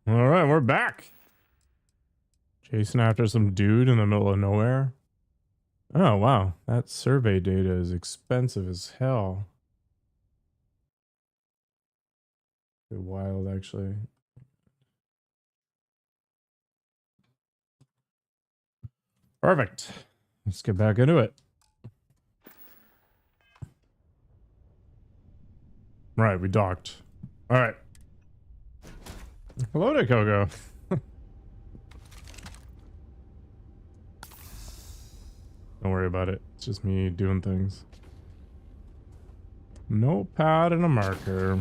All right, we're back. Chasing after some dude in the middle of nowhere. Oh, wow. That survey data is expensive as hell. Pretty wild, actually. Perfect. Let's get back into it. Right, we docked. All right. Hello there, Coco. Don't worry about it. It's just me doing things. Notepad and a marker.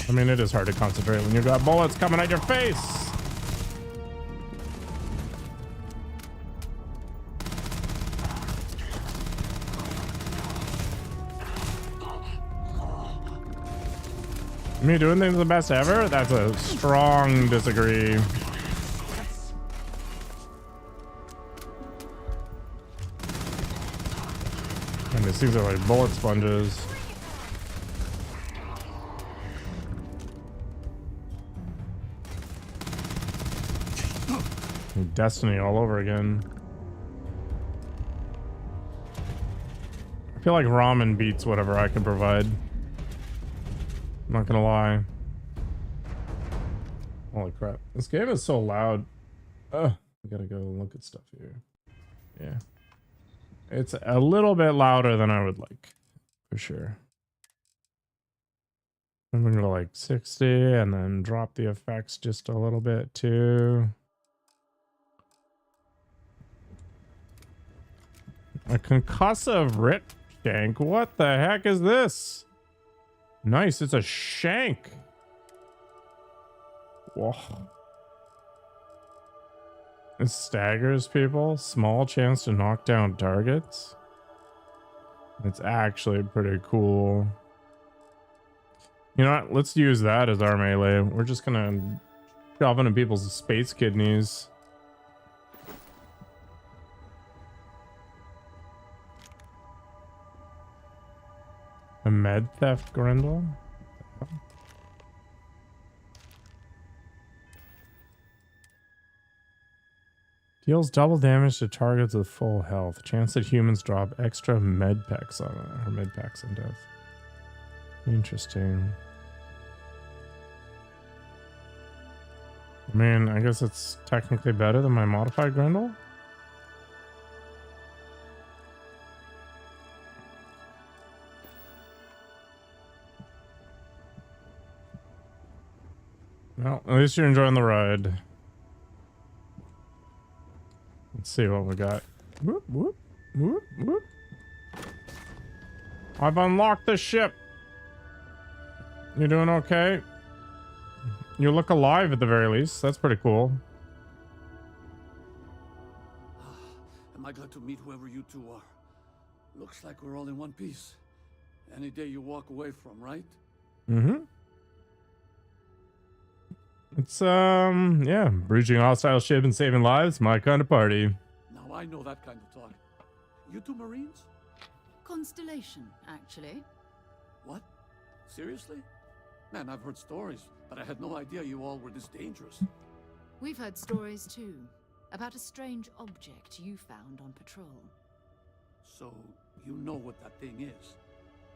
I mean, it is hard to concentrate when you got bullets coming at your face. Me doing things the best ever? That's a strong disagree. And these things are like bullet sponges. Destiny all over again. I feel like ramen beats whatever I can provide. I'm not gonna lie. Holy crap. This game is so loud. Ugh. I gotta go look at stuff here. Yeah. It's a little bit louder than I would like. For sure. I'm gonna go like 60 and then drop the effects just a little bit too. A concussive rip shank? What the heck is this? Nice, it's a shank. Whoa. It staggers people. Small chance to knock down targets. It's actually pretty cool. You know what? Let's use that as our melee. We're just gonna shove into people's space kidneys. A med theft Grendel? Deals double damage to targets with full health. Chance that humans drop extra med packs on it, or med packs on death. Interesting. I mean, I guess it's technically better than my modified Grendel. Well, at least you're enjoying the ride. Let's see what we got. Whoop, whoop, whoop, whoop. I've unlocked the ship. You doing okay? You look alive at the very least. That's pretty cool. Am I glad to meet whoever you two are? Looks like we're all in one piece. Any day you walk away from, right? Mm-hmm. It's, yeah, breaching a hostile ship and saving lives, my kind of party. Now I know that kind of talk. You two Marines? Constellation, actually. What? Seriously? Man, I've heard stories, but I had no idea you all were this dangerous. We've heard stories too, about a strange object you found on patrol. So, you know what that thing is?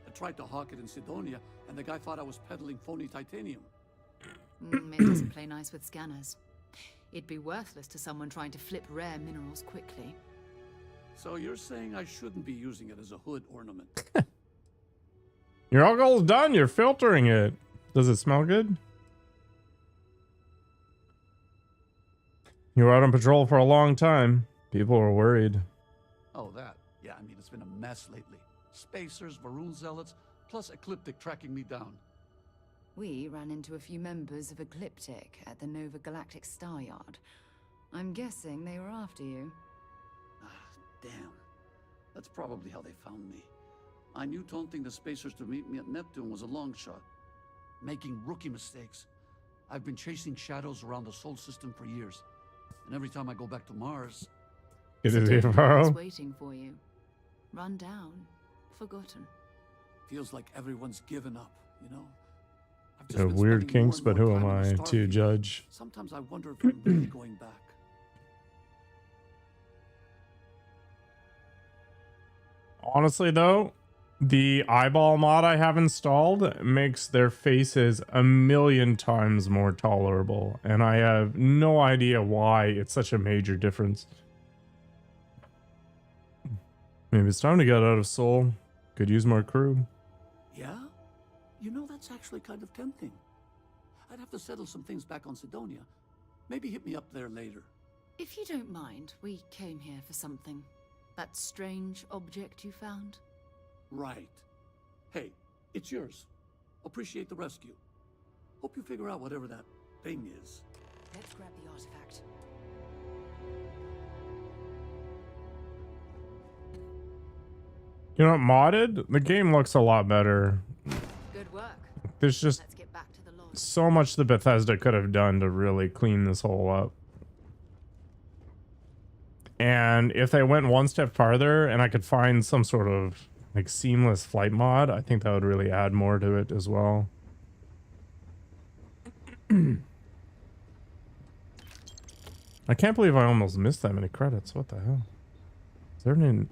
I tried to hawk it in Sidonia, and the guy thought I was peddling phony titanium. It doesn't play nice with scanners. It'd be worthless to someone trying to flip rare minerals quickly. So you're saying I shouldn't be using it as a hood ornament? Your alcohol's done. You're filtering it. Does it smell good? You were out on patrol for a long time. People were worried. Oh, that. Yeah, I mean, it's been a mess lately. Spacers, Varun zealots, plus Ecliptic tracking me down. We ran into a few members of Ecliptic at the Nova Galactic Star Yard. I'm guessing they were after you. Ah, damn. That's probably how they found me. I knew taunting the Spacers to meet me at Neptune was a long shot. Making rookie mistakes. I've been chasing shadows around the Sol system for years. And every time I go back to Mars... Is it Sidonia's Varro? waiting for you. Run down. forgotten. Feels like everyone's given up, you know? I've You have been weird spending more kinks, and but more who am time on I the to Starfield. judge? Sometimes I wonder if I'm really going back. Honestly, though, the eyeball mod I have installed makes their faces a million times more tolerable, and I have no idea why it's such a major difference. Maybe it's time to get out of Seoul. Could use more crew. Yeah? You know, that's actually kind of tempting. I'd have to settle some things back on Sidonia. Maybe hit me up there later. If you don't mind, we came here for something. That strange object you found? Right. Hey, it's yours. Appreciate the rescue. Hope you figure out whatever that thing is. Let's grab the artifact. You know what, modded? The game looks a lot better. Good work. There's just Let's get back to the lodge. so much that Bethesda could have done to really clean this whole up. And if they went one step farther and I could find some sort of like seamless flight mod, I think that would really add more to it as well. I can't believe I almost missed that many credits. What the hell? Is there a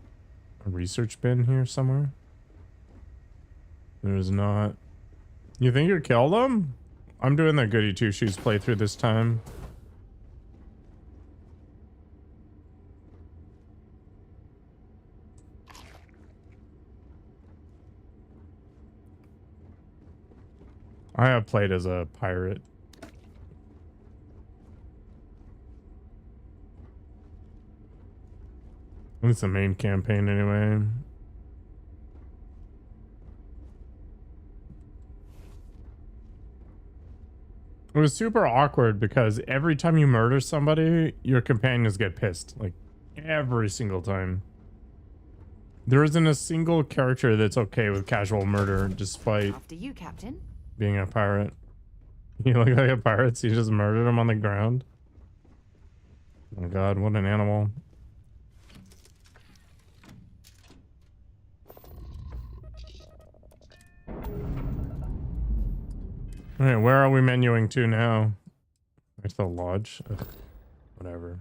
research bin here somewhere? There's not. You think you killed them? I'm doing the goody two shoes playthrough this time. I have played as a pirate. It's the main campaign anyway. It was super awkward because every time you murder somebody, your companions get pissed. Like, every single time. There isn't a single character that's okay with casual murder, despite After you, Captain. being a pirate. You look like a pirate, so you just murdered him on the ground. Oh god, what an animal. Alright, where are we menuing to now? Right to the lodge? Ugh, whatever.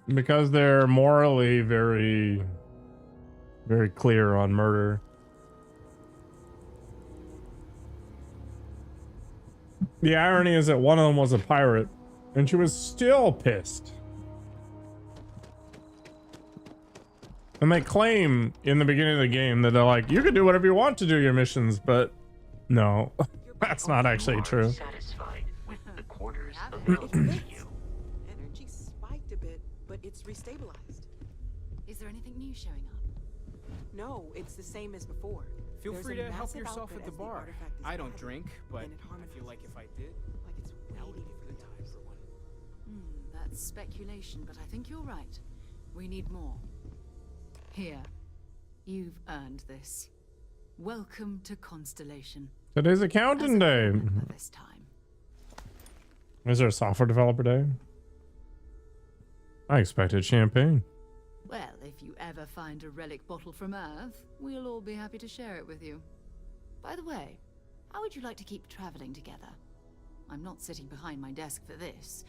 Because they're morally very clear on murder. The irony is that one of them was a pirate, and she was still pissed. And they claim in the beginning of the game that they're like, you can do whatever you want to do your missions, but no, that's not actually true. Satisfied with the quarters Yeah, available to you. Energy spiked a bit, but it's restabilized. Is there anything new showing up? No, it's the same as before. Feel There's free a to help massive yourself output at the as bar. artifact is I don't battered, drink, but and it I feel like if I did, like it's now would waiting be the for time for one. That's speculation, but I think you're right. We need more. Here. You've earned this. Welcome to Constellation. Today's accounting day. Remember this time. Is there a software developer day? I expected champagne. Well, if you ever find a relic bottle from Earth, we'll all be happy to share it with you. By the way, how would you like to keep traveling together? I'm not sitting behind my desk for this.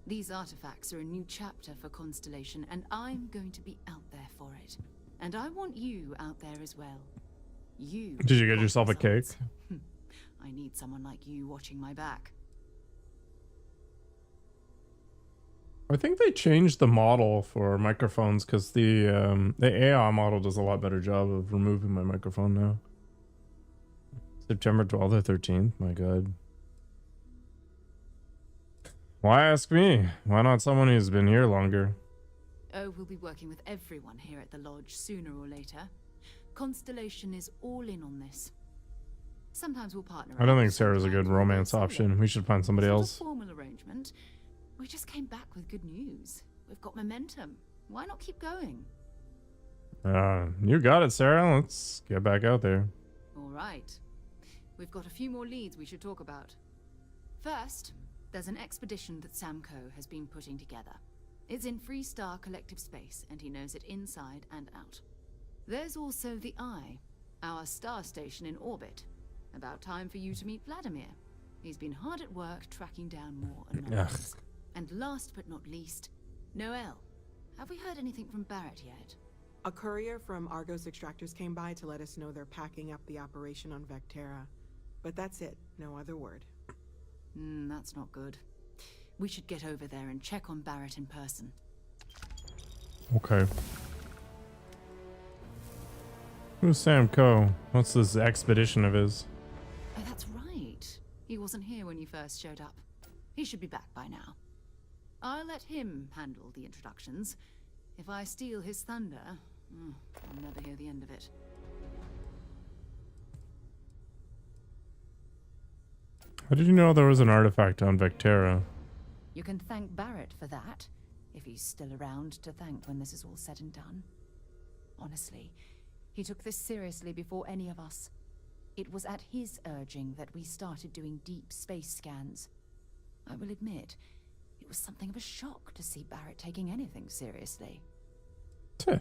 These artifacts are a new chapter for Constellation, and I'm going to be out there for it. And I want you out there as well. You. Did you get yourself a cake? results. I need someone like you watching my back. I think they changed the model for microphones because the AI model does a lot better job of removing my microphone now. September 12th or 13th, my god. Why ask me? Why not someone who's been here longer? Oh, we'll be working with everyone here at the lodge sooner or later. Constellation is all in on this. Sometimes we'll partner. I don't up, think Sarah's a good sometimes we'll go romance solo. option. We should find somebody It's not a else. formal arrangement. We just came back with good news. We've got momentum. Why not keep going? You got it, Sarah. Let's get back out there. All right. We've got a few more leads we should talk about. First, there's an expedition that Samco has been putting together. It's in Freestar Collective Space, and he knows it inside and out. There's also the Eye, our star station in orbit. About time for you to meet Vladimir. He's been hard at work tracking down more anomalies. And last but not least, Noel. Have we heard anything from Barrett yet? A courier from Argos Extractors came by to let us know they're packing up the operation on Vectera. But that's it. No other word. That's not good. We should get over there and check on Barrett in person. Okay. Who's Sam Coe? What's this expedition of his? Oh, that's right. He wasn't here when you first showed up. He should be back by now. I'll let him handle the introductions. If I steal his thunder, I'll never hear the end of it. How did you know there was an artifact on Vectera? You can thank Barrett for that, if he's still around to thank when this is all said and done. Honestly, he took this seriously before any of us. It was at his urging that we started doing deep space scans. I will admit, it was something of a shock to see Barrett taking anything seriously. Tuh.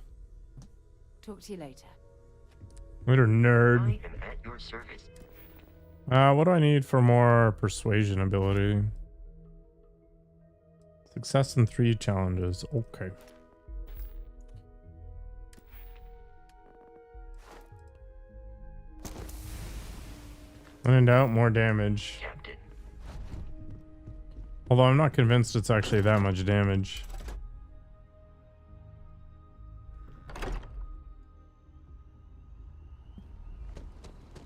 Talk to you later. Later, nerd. I am at your service. What do I need for more persuasion ability? Success in 3 challenges. Okay. When in doubt, more damage. Captain. Although I'm not convinced it's actually that much damage.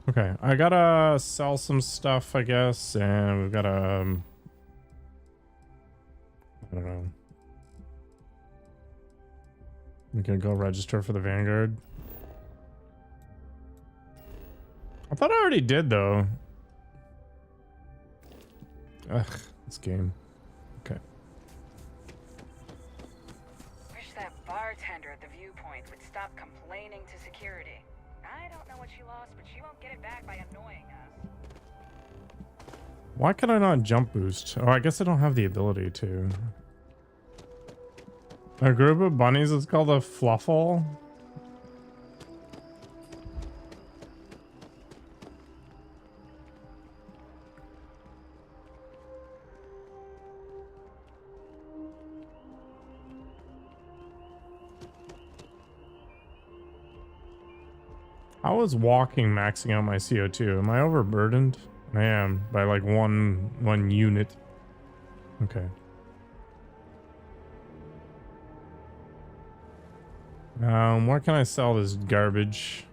Okay, I gotta sell some stuff, I guess, and we've gotta... I don't know. We can go register for the Vanguard. I thought I already did, though. Ugh, this game. Okay. Wish that bartender at the viewpoint would stop complaining to security. I don't know what she lost, but she won't get it back by annoying us. Why can I not jump boost? Oh, I guess I don't have the ability to. A group of bunnies is called a fluffle? How is walking maxing out my CO2? Am I overburdened? I am by like one unit. Okay. Where can I sell this garbage?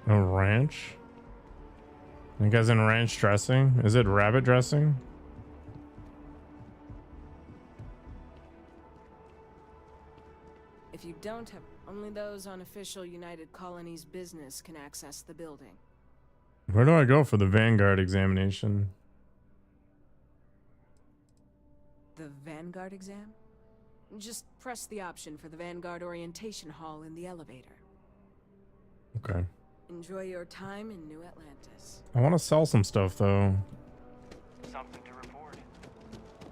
A ranch? You guys in ranch dressing? Is it rabbit dressing? If you don't have, only those on official United Colonies business can access the building. Where do I go for the Vanguard examination? The Vanguard exam? Just press the option for the Vanguard orientation hall in the elevator. Okay. Enjoy your time in New Atlantis. I want to sell some stuff though. Something to report.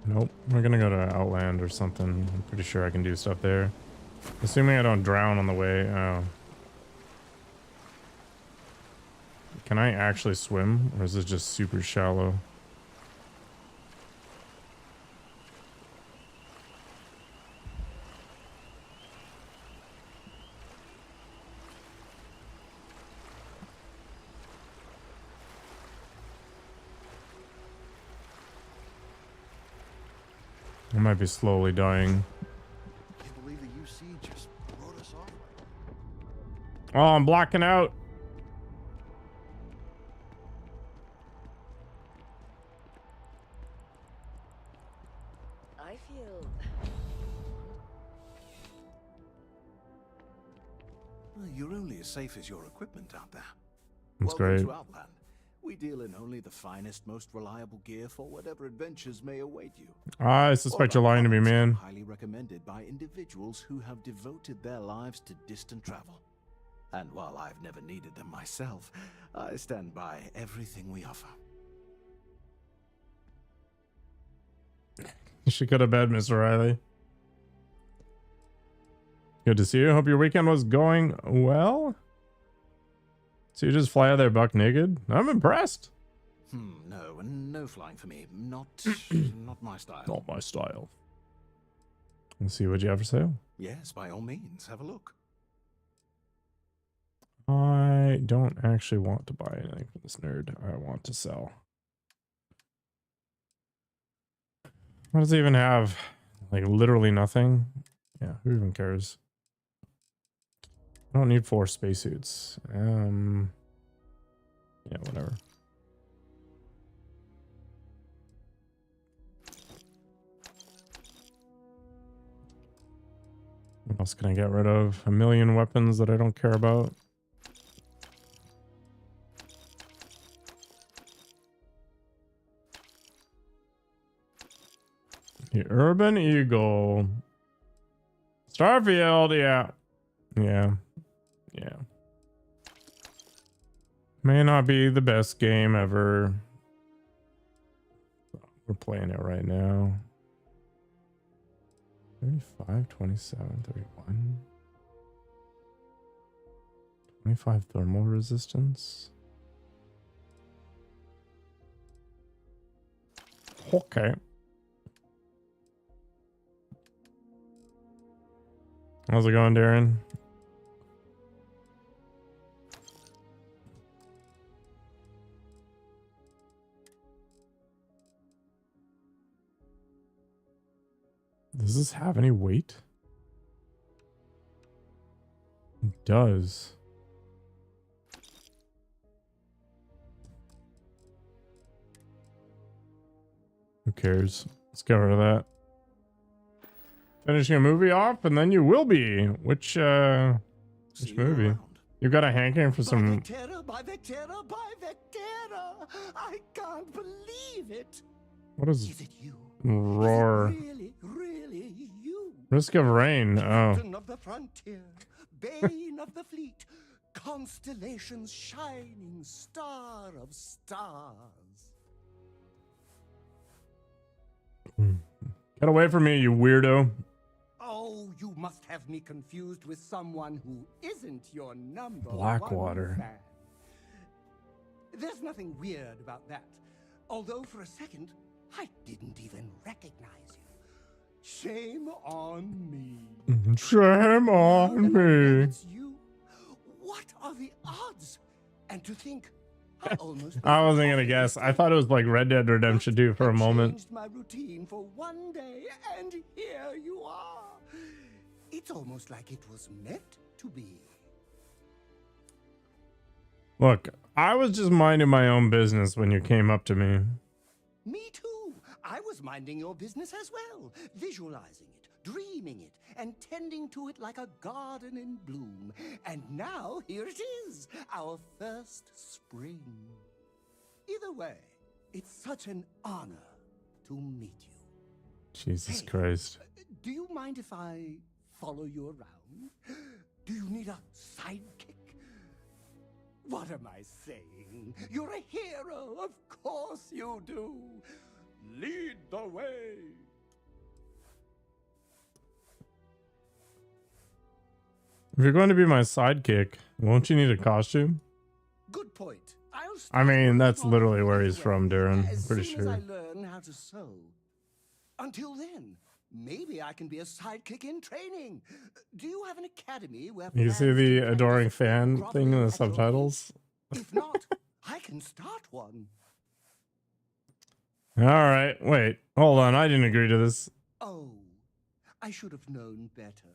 Nope. We're gonna go to Outland or something. I'm pretty sure I can do stuff there. Assuming I don't drown on the way. Oh. Can I actually swim? Or is this just super shallow? I might be slowly dying. Can't believe the UC just wrote us off. Oh, I'm blacking out. I feel... Well, you're only as safe as your equipment out there. That's Welcome great. to Outland. We deal in only the finest, most reliable gear for whatever adventures may await you. I suspect All you're our lying to me, products are man. Highly recommended by individuals who have devoted their lives to distant travel. And while I've never needed them myself, I stand by everything we offer. You should go to bed, Mr. Riley. Good to see you. Hope your weekend was going well. So you just fly out there buck naked? I'm impressed. No flying for me. Not my style. Not my style. Let's see what you have for sale. Yes, by all means, have a look. I don't actually want to buy anything from this nerd. I want to sell. What does he even have? Like literally nothing? Yeah, who even cares? I don't need 4 spacesuits. Yeah, whatever. What else can I get rid of? A million weapons that I don't care about. The Urban Eagle. Starfield, yeah. Yeah. May not be the best game ever. We're playing it right now. 35, 27, 31. 25 thermal resistance. Okay. How's it going, Darren? Does this have any weight? It does. Who cares? Let's get rid of that. Finishing a movie off, and then you will be. Which movie? Around. You got a hankering for some. By Vectera! I can't believe it. What is Is it you? roar? Really you? Risk of rain. Oh, Captain of the frontier, bane of the fleet, constellation's shining star of stars. get away from me, you weirdo! Oh, you must have me confused with someone who isn't your number Blackwater. one fan. There's nothing weird about that. Although for a second, I didn't even recognize you. Shame on me. Shame on me. It's you. What are the odds? And to think, I almost I wasn't gonna guess. I thought it was like Red Dead Redemption 2 for a moment. changed my routine for one day, and here you are. It's almost like it was meant to be. Look, I was just minding my own business when you came up to me. Me too. I was minding your business as well, visualizing it, dreaming it, and tending to it like a garden in bloom. And now here it is, our first spring. Either way, it's such an honor to meet you. Jesus Hey, Christ. Do you mind if I follow you around? Do you need a sidekick? What am I saying? You're a hero, of course you do. Lead the way. If you're going to be my sidekick, won't you need a costume? Good point. I mean, that's literally where he's from, Darren. I'm pretty As soon as sure. I learn how to sew. Until then, maybe I can be a sidekick in training. Do you have an academy where You can see fans the can practice adoring fan groveling thing in the at your feet? subtitles. If not, I can start one. All right, wait, hold on. I didn't agree to this. Oh, I should have known better.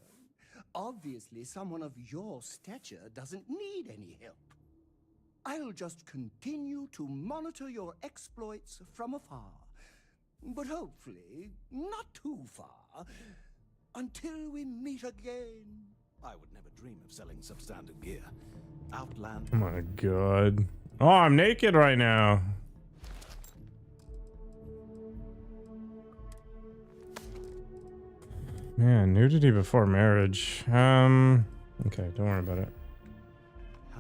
Obviously, someone of your stature doesn't need any help. I'll just continue to monitor your exploits from afar. But hopefully, not too far. Until we meet again. I would never dream of selling substandard gear. Outland. Oh my god. Oh, I'm naked right now. Man, nudity before marriage. Okay, don't worry about it.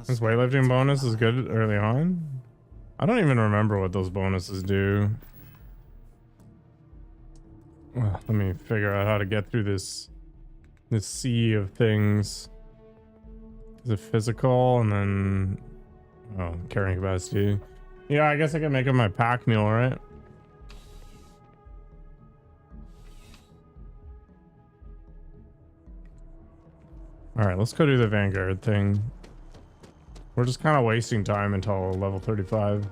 This weightlifting bonus is good early on. I don't even remember what those bonuses do. Well, let me figure out how to get through this sea of things. Is it physical and then carrying capacity? Yeah, I guess I can make it my pack mule, right? All right, let's go do the Vanguard thing. We're just kind of wasting time until level 35.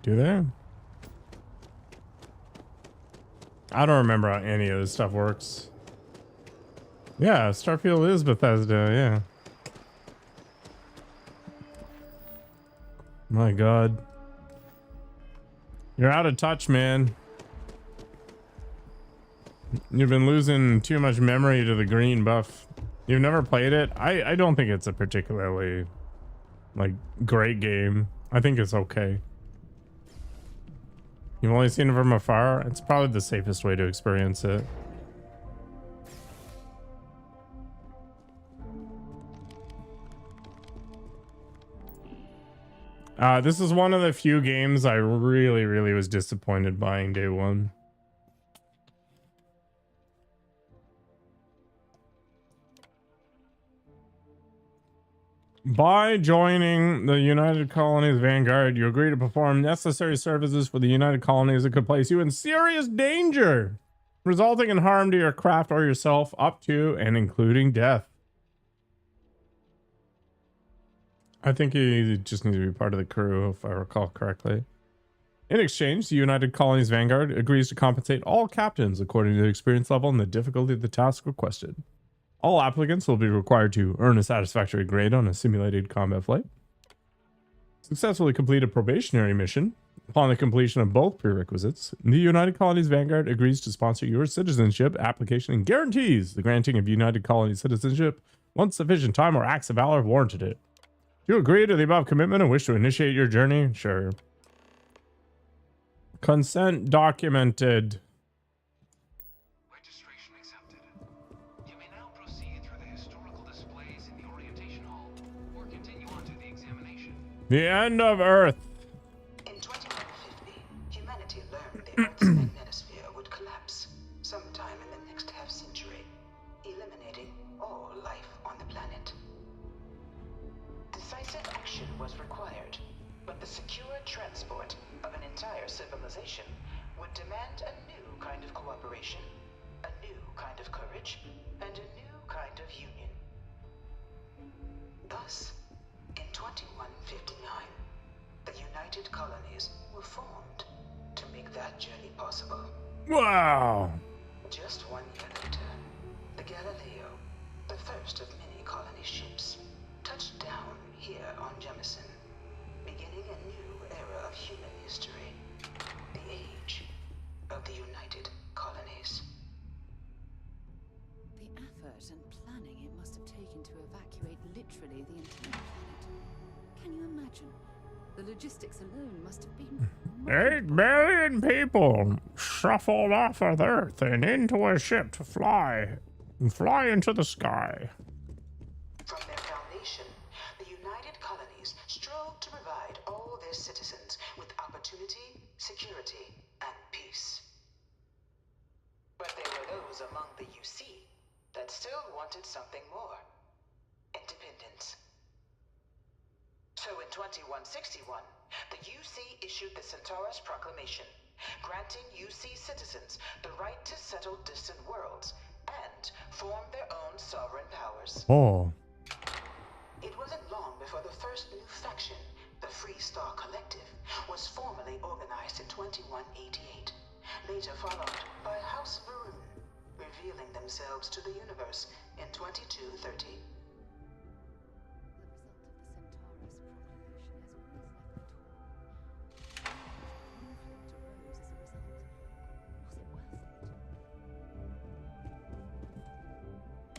Do they? I don't remember how any of this stuff works. Yeah, Starfield is Bethesda, yeah. My God. You're out of touch, man. You've been losing too much memory to the green buff. You've never played it? I don't think it's a particularly, like, great game. I think it's okay. You've only seen it from afar? It's probably the safest way to experience it. This is one of the few games I really was disappointed buying day one. By joining the United Colonies Vanguard, you agree to perform necessary services for the United Colonies that could place you in serious danger, resulting in harm to your craft or yourself, up to and including death. I think you just need to be part of the crew, if I recall correctly. In exchange, the United Colonies Vanguard agrees to compensate all captains according to the experience level and the difficulty of the task requested. All applicants will be required to earn a satisfactory grade on a simulated combat flight, successfully complete a probationary mission. Upon the completion of both prerequisites, the United Colonies Vanguard agrees to sponsor your citizenship application and guarantees the granting of United Colonies citizenship once sufficient time or acts of valor have warranted it. Do you agree to the above commitment and wish to initiate your journey? Sure. Consent documented. Registration accepted. You may now proceed through the historical displays in the orientation hall, or continue on to the examination. The end of Earth. In 2150, humanity learned the Earth's magnetosphere would collapse sometime in the next half-century, eliminating all life on the planet. Decisive action was required, but the secure transport of an entire civilization would demand a new kind of cooperation, a new kind of courage, and a new kind of union. Thus, in 2159, the United Colonies were formed to make that journey possible. Wow. Just 1 year later, the Galileo, the first of many colony ships, touched down here on Jemison, beginning a new era of human history, the age of the United Colonies. The effort and planning it must have taken to evacuate literally the entire planet. Can you imagine? The logistics alone must have been... 8 billion people shuffled off of Earth and into a ship to fly into the sky. From their foundation, the United Colonies strove to provide all their citizens with opportunity, security, and peace. But there were those among the UC that still wanted something more. Independence. So in 2161, the UC issued the Centaurus Proclamation, granting UC citizens the right to settle distant worlds and form their own sovereign powers. Oh. It wasn't long before the first new faction, the Free Star Collective, was formally organized in 2188, later followed by House Varun, revealing themselves to the universe in 2230.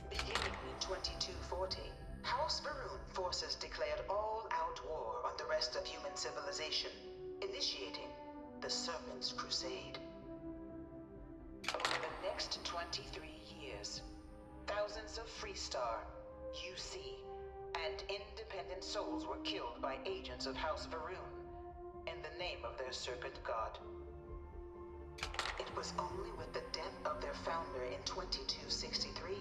Beginning in 2240, House Varun forces declared all-out war on the rest of human civilization, initiating the Serpent's Crusade. Over the next 23 citizens of Freestar, UC, and independent souls were killed by agents of House Varun in the name of their serpent god. It was only with the death of their founder in 2263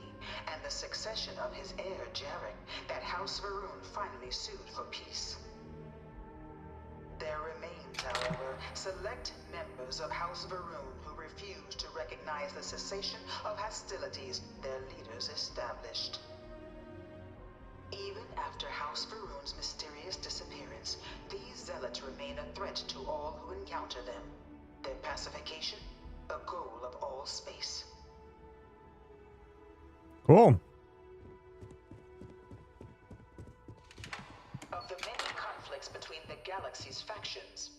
and the succession of his heir Jarek that House Varun finally sued for peace. There remained, however, select members of House Varun who refused to recognize the cessation of hostilities their leaders established. Even after House Varun's mysterious disappearance, these zealots remain a threat to all who encounter them. Their pacification, a goal of all space. Cool. Of the many conflicts between the galaxy's factions,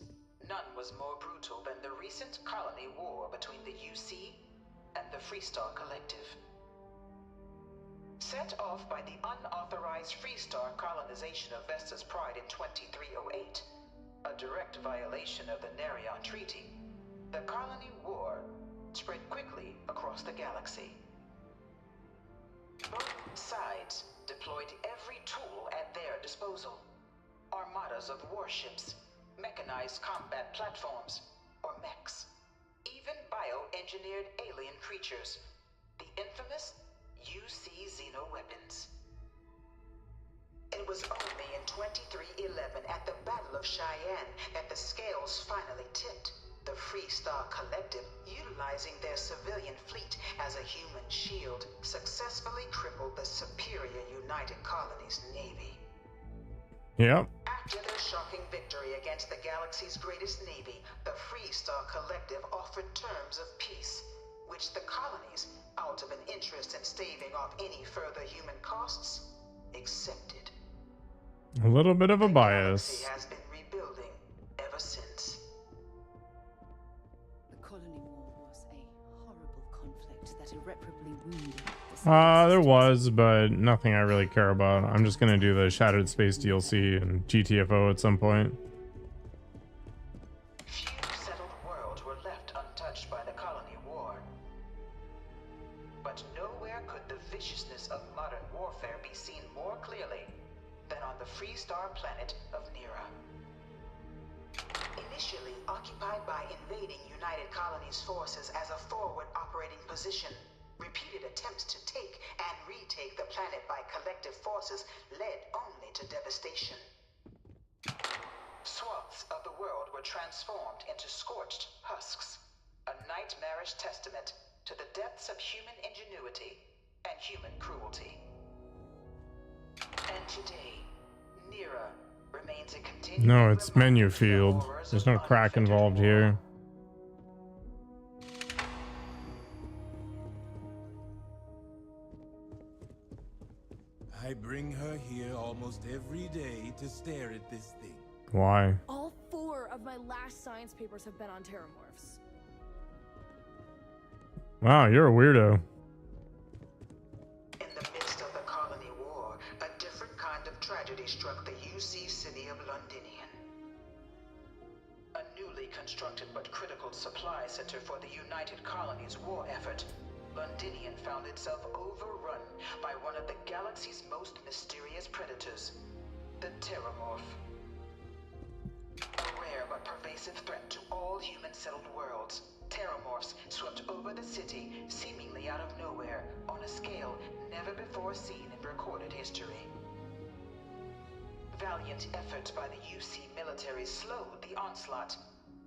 none was more brutal than the recent colony war between the UC and the Freestar Collective. Set off by the unauthorized Freestar colonization of Vesta's Pride in 2308, a direct violation of the Nerion Treaty, the colony war spread quickly across the galaxy. Both sides deployed every tool at their disposal. Armadas of warships, mechanized combat platforms, or mechs, even bioengineered alien creatures, the infamous UC xeno-weapons. It was only in 2311 at the Battle of Cheyenne that the scales finally tipped. The Freestar Collective, utilizing their civilian fleet as a human shield, successfully crippled the superior United Colonies Navy. Yep. After their shocking victory against the galaxy's greatest navy, the Freestar Collective offered terms of peace, which the colonies, out of an interest in staving off any further human costs, accepted. A little bit of a The bias. galaxy has been rebuilding ever since. The colony war was a horrible conflict that irreparably wounded the There systems. was, but nothing I really care about. I'm just gonna do the Shattered Space DLC and GTFO at some point. Few settled worlds were left untouched by the colony war. But nowhere could the viciousness of modern warfare be seen more clearly than on the Freestar planet of Nera. Initially occupied by invading United Colonies forces as a forward operating position, repeated attempts to take and retake the planet by collective forces led only to devastation. Swaths of the world were transformed into scorched husks, a nightmarish testament to the depths of human ingenuity and human cruelty. And today, Nera remains a continuing No, it's menu reminder of the field. horrors There's of no crack unfettered involved war. here. I bring her here almost every day to stare at this thing. Why? All 4 of my last science papers have been on terramorphs. Wow, you're a weirdo. In the midst of the colony war, a different kind of tragedy struck the UC city of Londinian. A newly constructed but critical supply center for the United Colonies war effort, Londinian found itself overrun by one of the galaxy's most mysterious predators, the Terramorph. A rare but pervasive threat to all human-settled worlds, Terramorphs swept over the city, seemingly out of nowhere, on a scale never before seen in recorded history. Valiant efforts by the UC military slowed the onslaught,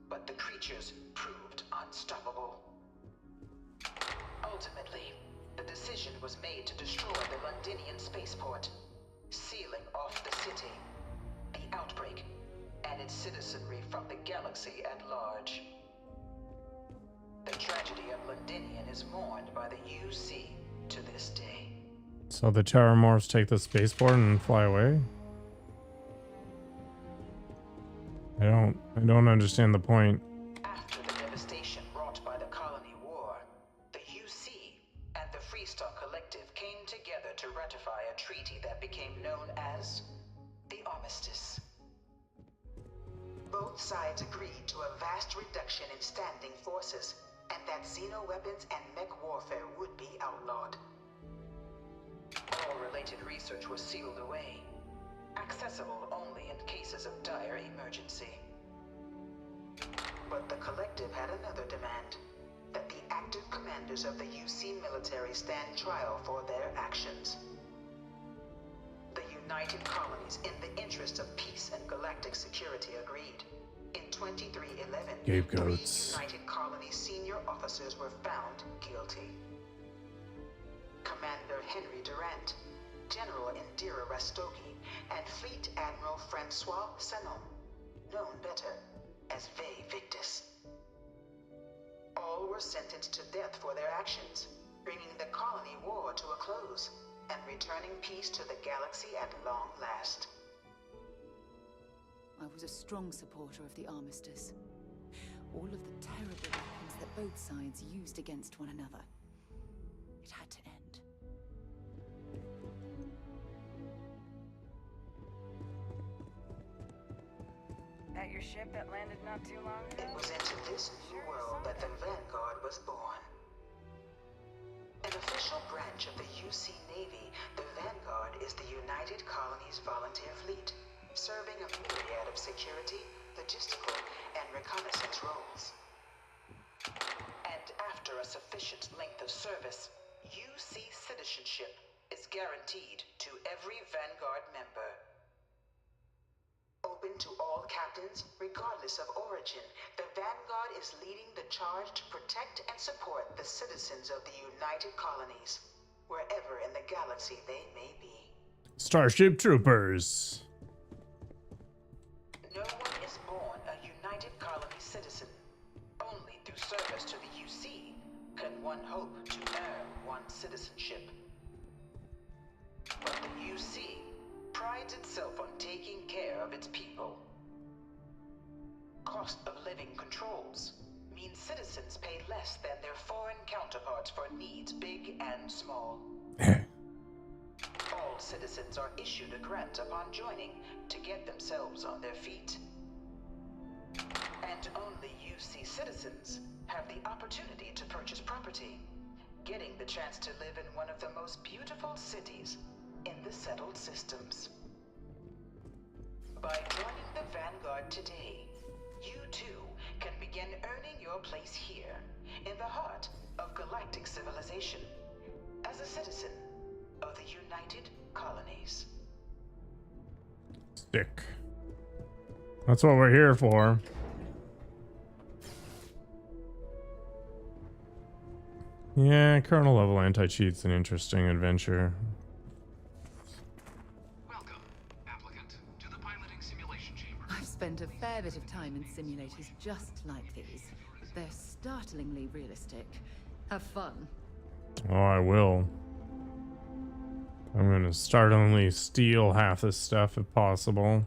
but the creatures proved unstoppable. Ultimately, the decision was made to destroy the Londinian spaceport, sealing off the city, the outbreak, and its citizenry from the galaxy at large. The tragedy of Londinian is mourned by the UC to this day. So the Terramorphs take the spaceport and fly away? I don't understand the point. After the devastation wrought by the colony war, the UC and the Freestar Collective came together to ratify a treaty that became known as the Armistice. Both sides agreed to a vast reduction in standing forces, and that xeno-weapons and mech warfare would be outlawed. related research was sealed away, accessible only in cases of dire emergency. But the Collective had another demand, that the active commanders of the UC military stand trial for their actions. The United Colonies, in the interest of peace and galactic security, agreed. In 2311, Scapegoats. 3 United Colonies senior officers were found guilty. Commander Henry Durant, General Indira Rastogi, and Fleet Admiral Francois Sanon, known better as Ve Victus. All were sentenced to death for their actions, bringing the colony war to a close and returning peace to the galaxy at long last. I was a strong supporter of the armistice. All of the terrible weapons that both sides used against one another. It had to end. That your ship that landed not too long ago? It was into this new world that the Vanguard was born. An official branch of the UC Navy, the Vanguard is the United Colonies Volunteer Fleet, serving a myriad of security, logistical, and reconnaissance roles. And after a sufficient length of service, UC citizenship is guaranteed to every Vanguard member. Open to all captains, regardless of origin, the Vanguard is leading the charge to protect and support the citizens of the United Colonies, wherever in the galaxy they may be. Starship Troopers. No one is born a United Colony citizen. Only through service to the UC can one hope to earn one's citizenship. But the UC prides itself on taking care of its people. Cost of living controls means citizens pay less than their foreign counterparts for needs big and small. All citizens are issued a grant upon joining to get themselves on their feet. And only UC citizens have the opportunity to purchase property, getting the chance to live in one of the most beautiful cities in the settled systems. By joining the Vanguard today, you too can begin earning your place here, in the heart of galactic civilization, as a citizen of the United Colonies. Stick. That's what we're here for. Yeah, kernel level anti-cheat's an interesting adventure. I've spent a fair bit of time in simulators just like these. They're startlingly realistic. Have fun. Oh, I will. I'm gonna startlingly steal half this stuff if possible.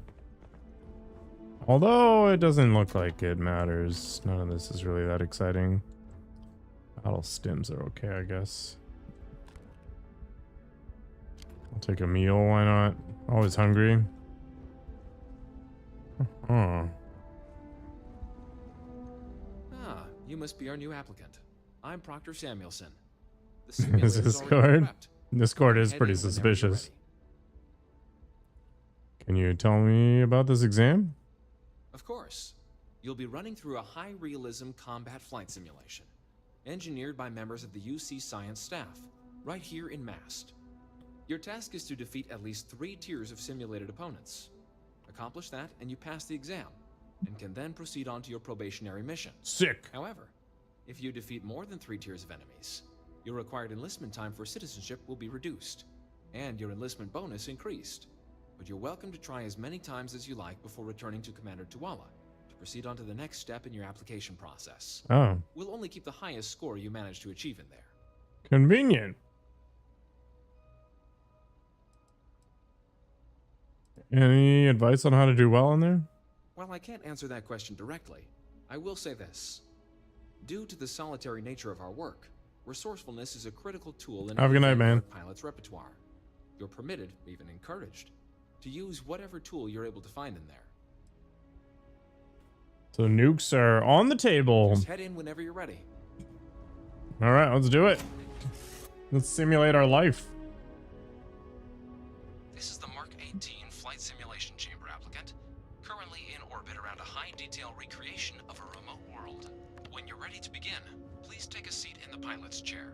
Although it doesn't look like it matters. None of this is really that exciting. Battle stims are okay, I guess. I'll take a meal, why not? Always hungry. Huh. Ah, you must be our new applicant. I'm Proctor Samuelson. The Is simulator's this already card? prepped. This card is Head pretty in whenever you're suspicious. ready. Can you tell me about this exam? Of course. You'll be running through a high-realism combat flight simulation, engineered by members of the UC science staff, right here in Mast. Your task is to defeat at least 3 tiers of simulated opponents. Accomplish that, and you pass the exam, and can then proceed on to your probationary mission. Sick. However, if you defeat more than 3 tiers of enemies, your required enlistment time for citizenship will be reduced, and your enlistment bonus increased. But you're welcome to try as many times as you like before returning to Commander Tuala to proceed on to the next step in your application process. Oh. We'll only keep the highest score you manage to achieve in there. Convenient. Any advice on how to do well in there? While I can't answer that question directly, I will say this. Due to the solitary nature of our work, resourcefulness is a critical tool in Have a good night, man. pilot's repertoire. You're permitted, even encouraged, to use whatever tool you're able to find in there. So nukes are on the table. Just head in whenever you're ready. All right, let's do it. Let's simulate our life. This is the Mark 18 flight simulation chamber, applicant. Currently in orbit around a high-detail recreation of a remote world. When you're ready to begin, please take a seat in the pilot's chair.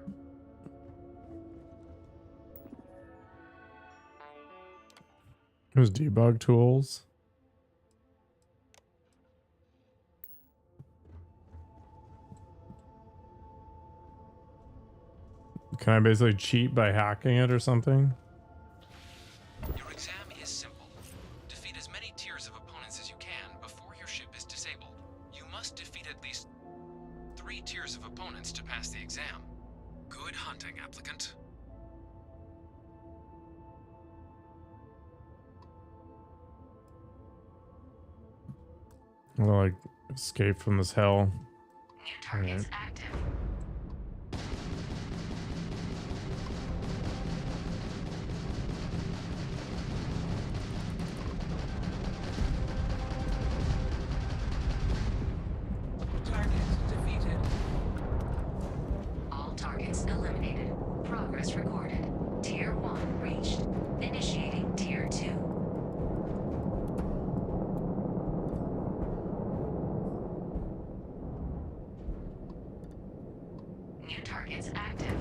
There's debug tools. Can I basically cheat by hacking it or something? Your exam is simple. Defeat as many tiers of opponents as you can before your ship is disabled. You must defeat at least 3 tiers of opponents to pass the exam. Good hunting, applicant. I'm gonna like escape from this hell. New targets active. Target defeated. All targets eliminated. Progress recorded. Tier 1 reached. Initiating Tier 2. New targets active.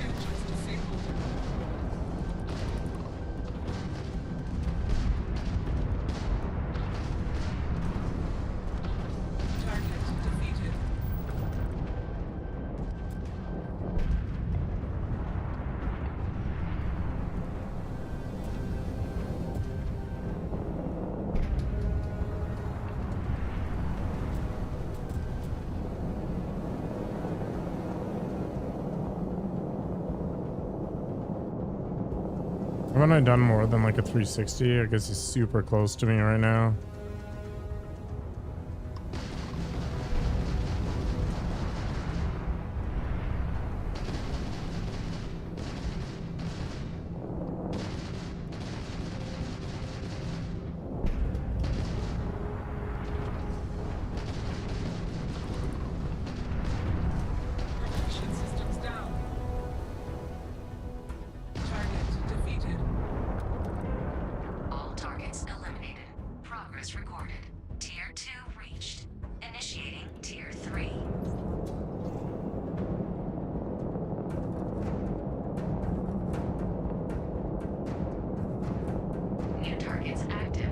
Engines disabled. Target defeated. Haven't I done more than like a 360? I guess he's super close to me right now. Protection systems down. Target defeated. All targets eliminated. Progress recorded. Tier 2 reached. Initiating Tier 3. New targets active.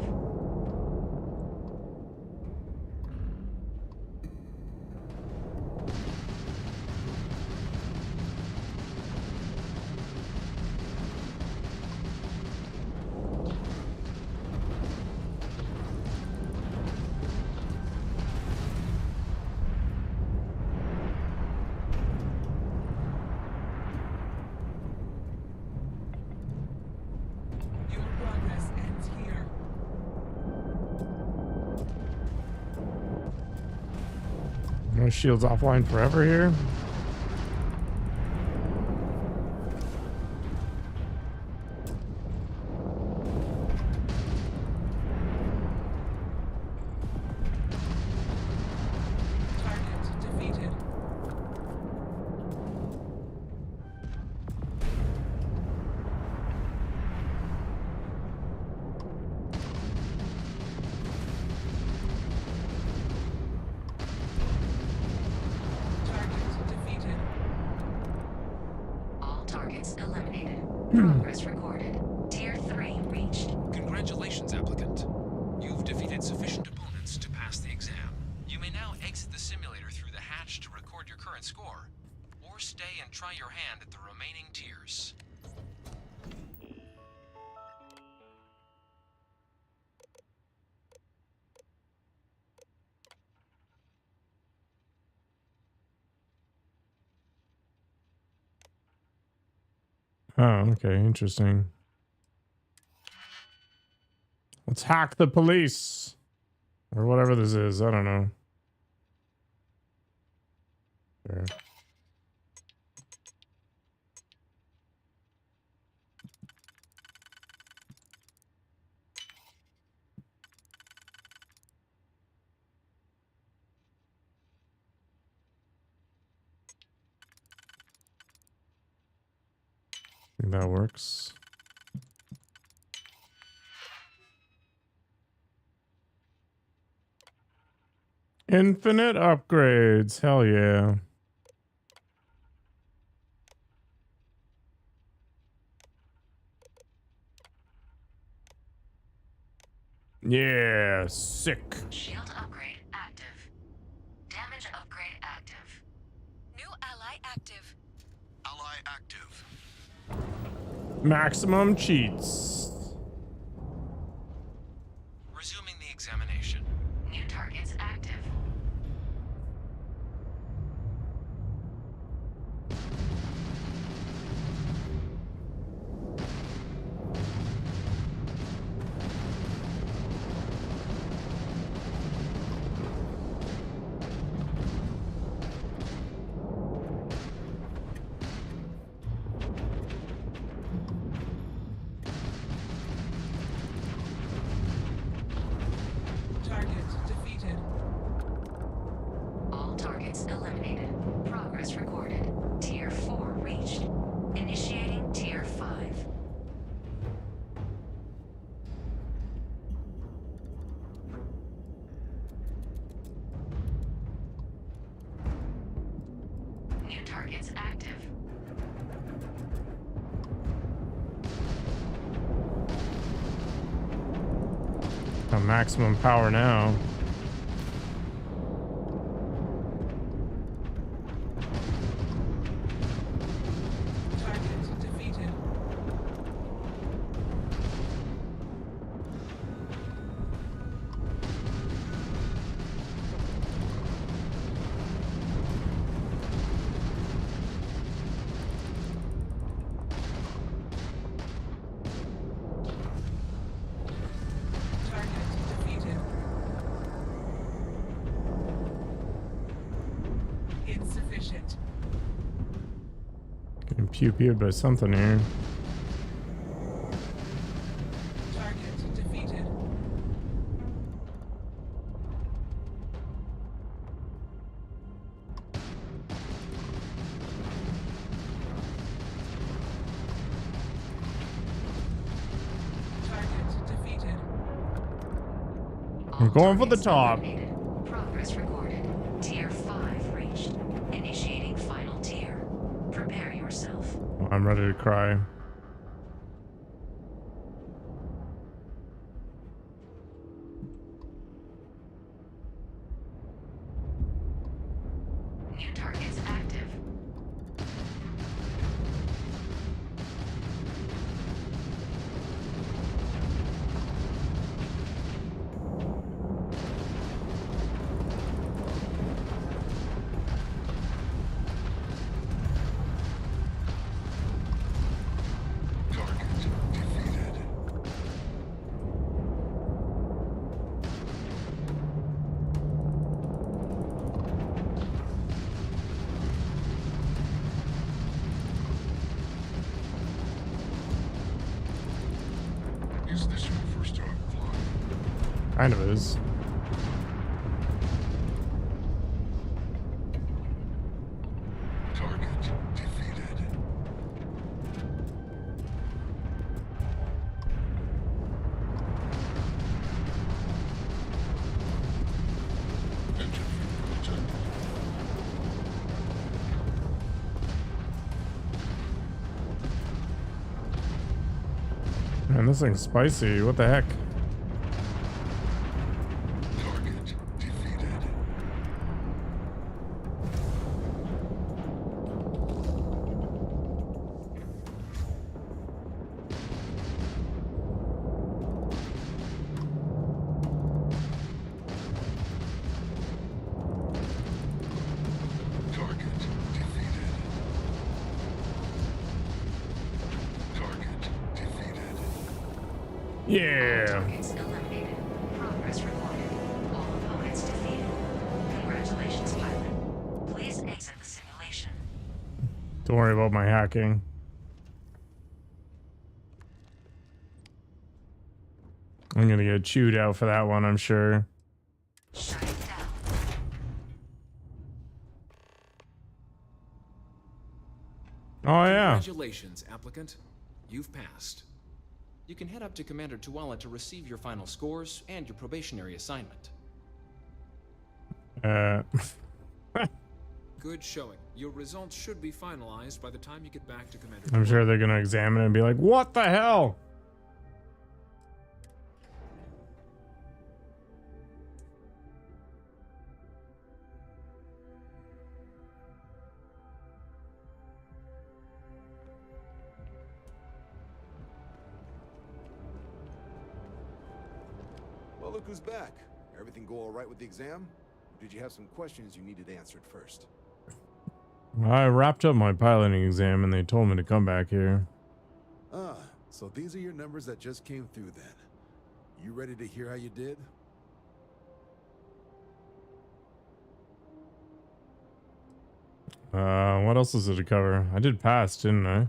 Your progress ends here. My shield's offline forever here. Target defeated. Target defeated. All targets eliminated. Progress recorded. Tier 3 reached. Congratulations, applicant. You've defeated sufficient opponents to pass the exam. You may now exit the simulator through the hatch to record your current score, or stay and try your hand at the remaining tiers. Oh, okay, interesting. Let's hack the police. Or whatever this is, I don't know. There. I think that works. Infinite upgrades. Hell yeah. Yeah, sick. Shield upgrade active. Damage upgrade active. New ally active. Ally active. Maximum cheats. Resuming the examination. New targets active. Target defeated. All targets eliminated. Progress recorded. Tier 4 reached. Initiating Tier 5. New targets active. Got maximum power now. Target defeated. Target defeated. Insufficient. Getting pew-pewed by something here. Target defeated. Target defeated. I'm going for the top. Progress recorded. Tier 5 reached. Initiating final tier. Prepare yourself. I'm ready to cry. New targets active. Target defeated. Is this your first time flying? Kind of is. Target defeated. Engine attended. Man, this thing's spicy. What the heck? Target defeated. Target defeated. Target defeated. Yeah. Targets eliminated. Progress recorded. All opponents defeated. Congratulations, pilot. Please exit the simulation. Don't worry about my hacking. I'm gonna get chewed out for that one, I'm sure. Oh yeah. Congratulations, applicant. You've passed. You can head up to Commander Tuala to receive your final scores and your probationary assignment. Good showing. Your results should be finalized by the time you get back to Commander I'm Tuala. sure they're gonna examine it and be like, what the hell? Well, look who's back. Everything go all right with the exam? Or did you have some questions you needed answered first? I wrapped up my piloting exam and they told me to come back here. Ah, so these are your numbers that just came through then. You ready to hear how you did? What else is it to cover? I did pass, didn't I?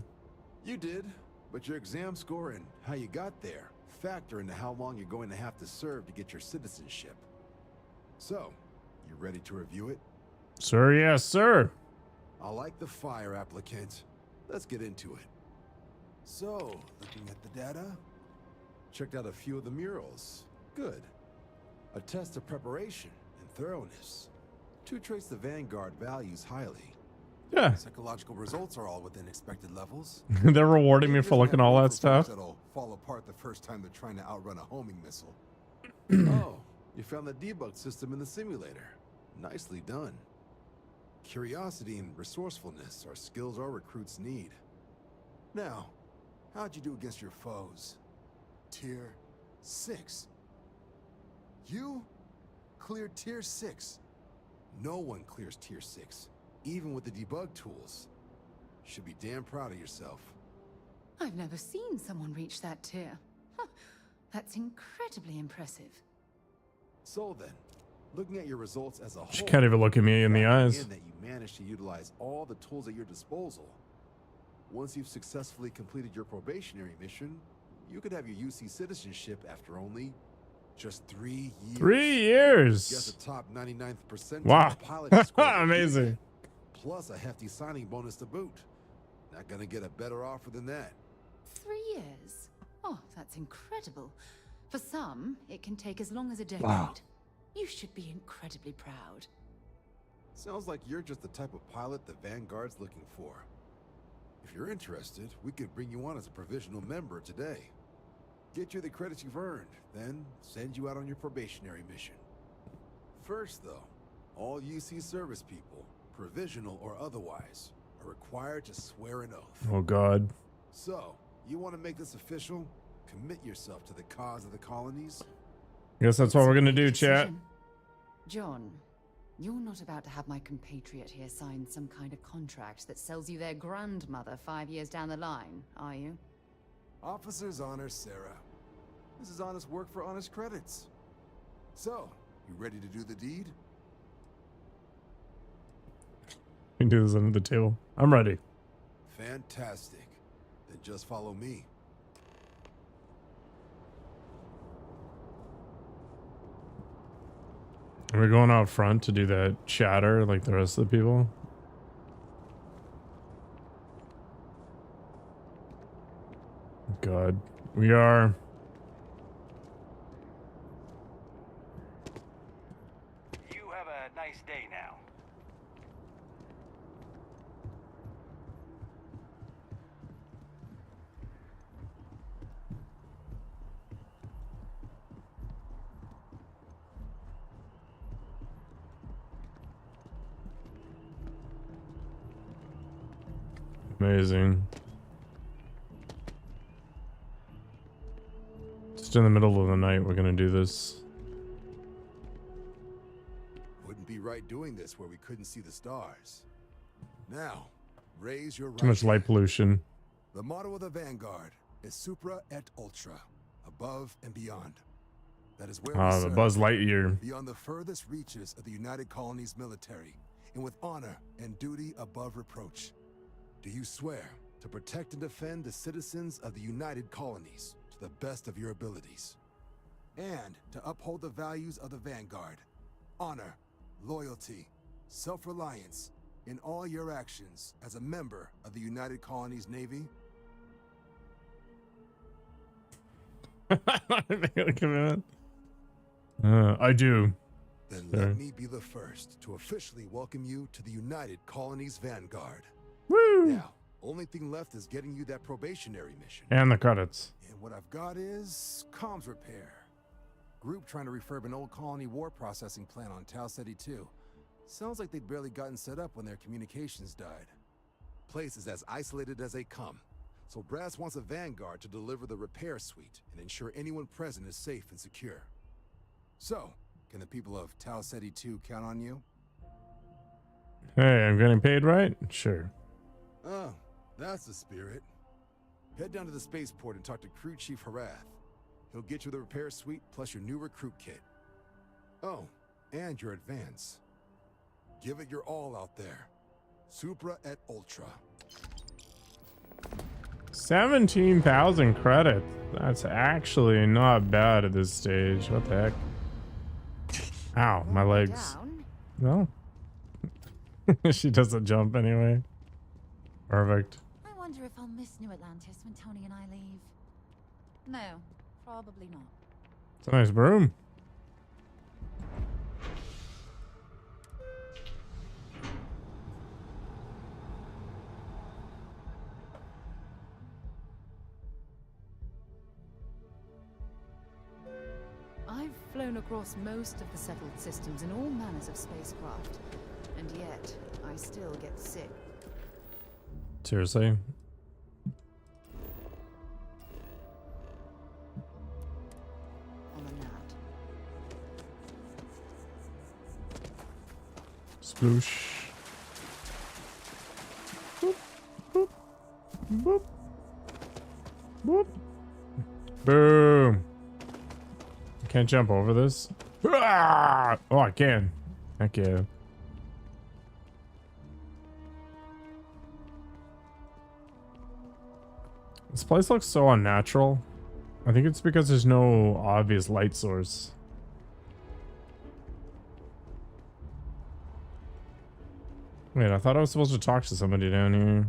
You did, but your exam score and how you got there factor into how long you're going to have to serve to get your citizenship. So, you ready to review it? Sir, yes, sir. I like the fire, applicant. Let's get into it. So, looking at the data, checked out a few of the murals. Good. A test of preparation and thoroughness. Two traits the Vanguard values highly. Yeah. Psychological results are all within expected levels. They're rewarding me for looking all that stuff. That'll fall apart the first time they're trying to outrun a homing missile. Oh, you found the debug system in the simulator. Nicely done. Curiosity and resourcefulness are skills our recruits need. Now, how'd you do against your foes? Tier 6. You cleared Tier 6. No one clears Tier 6, even with the debug tools. Should be damn proud of yourself. I've never seen someone reach that tier. Huh, that's incredibly impressive. So then, looking at your results as a whole, She can't even look at me in the eyes. that you managed to utilize all the tools at your disposal. Once you've successfully completed your probationary mission, you could have your UC citizenship after only just 3 years. 3 years. Guess a top 99th percentile Wow. pilot score. Amazing. Plus a hefty signing bonus to boot. Not gonna get a better offer than that. 3 years? Oh, that's incredible. For some, it can take as long as a decade. Wow. You should be incredibly proud. Sounds like you're just the type of pilot the Vanguard's looking for. If you're interested, we could bring you on as a provisional member today. Get you the credits you've earned, then send you out on your probationary mission. First, though, all UC service people, provisional or otherwise, are required to swear an oath. Oh God. So, you want to make this official? Commit yourself to the cause of the colonies? Guess that's what we're gonna do, chat. John, you're not about to have my compatriot here sign some kind of contract that sells you their grandmother 5 years down the line, are you? Officer's honor, Sarah. This is honest work for honest credits. So, you ready to do the deed? We can do this under the table. I'm ready. Fantastic. Then just follow me. Are we going out front to do that chatter like the rest of the people? God. We are. You have a nice day now. Amazing. Just in the middle of the night, we're gonna do this. Wouldn't be right doing this where we couldn't see the stars. Now, raise your Too much light pollution. The motto of the Vanguard is Supra et Ultra, above and beyond. That is where we The serve, Buzz Lightyear. beyond the furthest reaches of the United Colonies military, and with honor and duty above reproach. do you swear to protect and defend the citizens of the United Colonies to the best of your abilities, and to uphold the values of the Vanguard, honor, loyalty, self-reliance in all your actions as a member of the United Colonies Navy? I do. Then Sorry. let me be the first to officially welcome you to the United Colonies Vanguard. Woo! Now, only thing left is getting you that probationary mission. And the credits. And what I've got is comms repair. Group trying to refurb an old colony war processing plant on Tau Ceti 2. Sounds like they'd barely gotten set up when their communications died. Place is as isolated as they come. So Brass wants a Vanguard to deliver the repair suite and ensure anyone present is safe and secure. So, can the people of Tau Ceti 2 count on you? Hey, I'm getting paid right? Sure. Oh, that's the spirit. Head down to the spaceport and talk to Crew Chief Harath. He'll get you the repair suite plus your new recruit kit. Oh, and your advance. Give it your all out there. Supra et Ultra. 17,000 credits. That's actually not bad at this stage. What the heck? Ow, my legs. No. She doesn't jump anyway. Perfect. I wonder if I'll miss New Atlantis when Tony and I leave. No, probably not. It's a nice broom. I've flown across most of the settled systems in all manners of spacecraft, and yet I still get sick. Seriously? On a gnat. Sploosh. Boop, boop, boop, boop. Boom. Can't jump over this. Ah! Oh, I can. Heck yeah. This place looks so unnatural. I think it's because there's no obvious light source. Wait, I thought I was supposed to talk to somebody down here.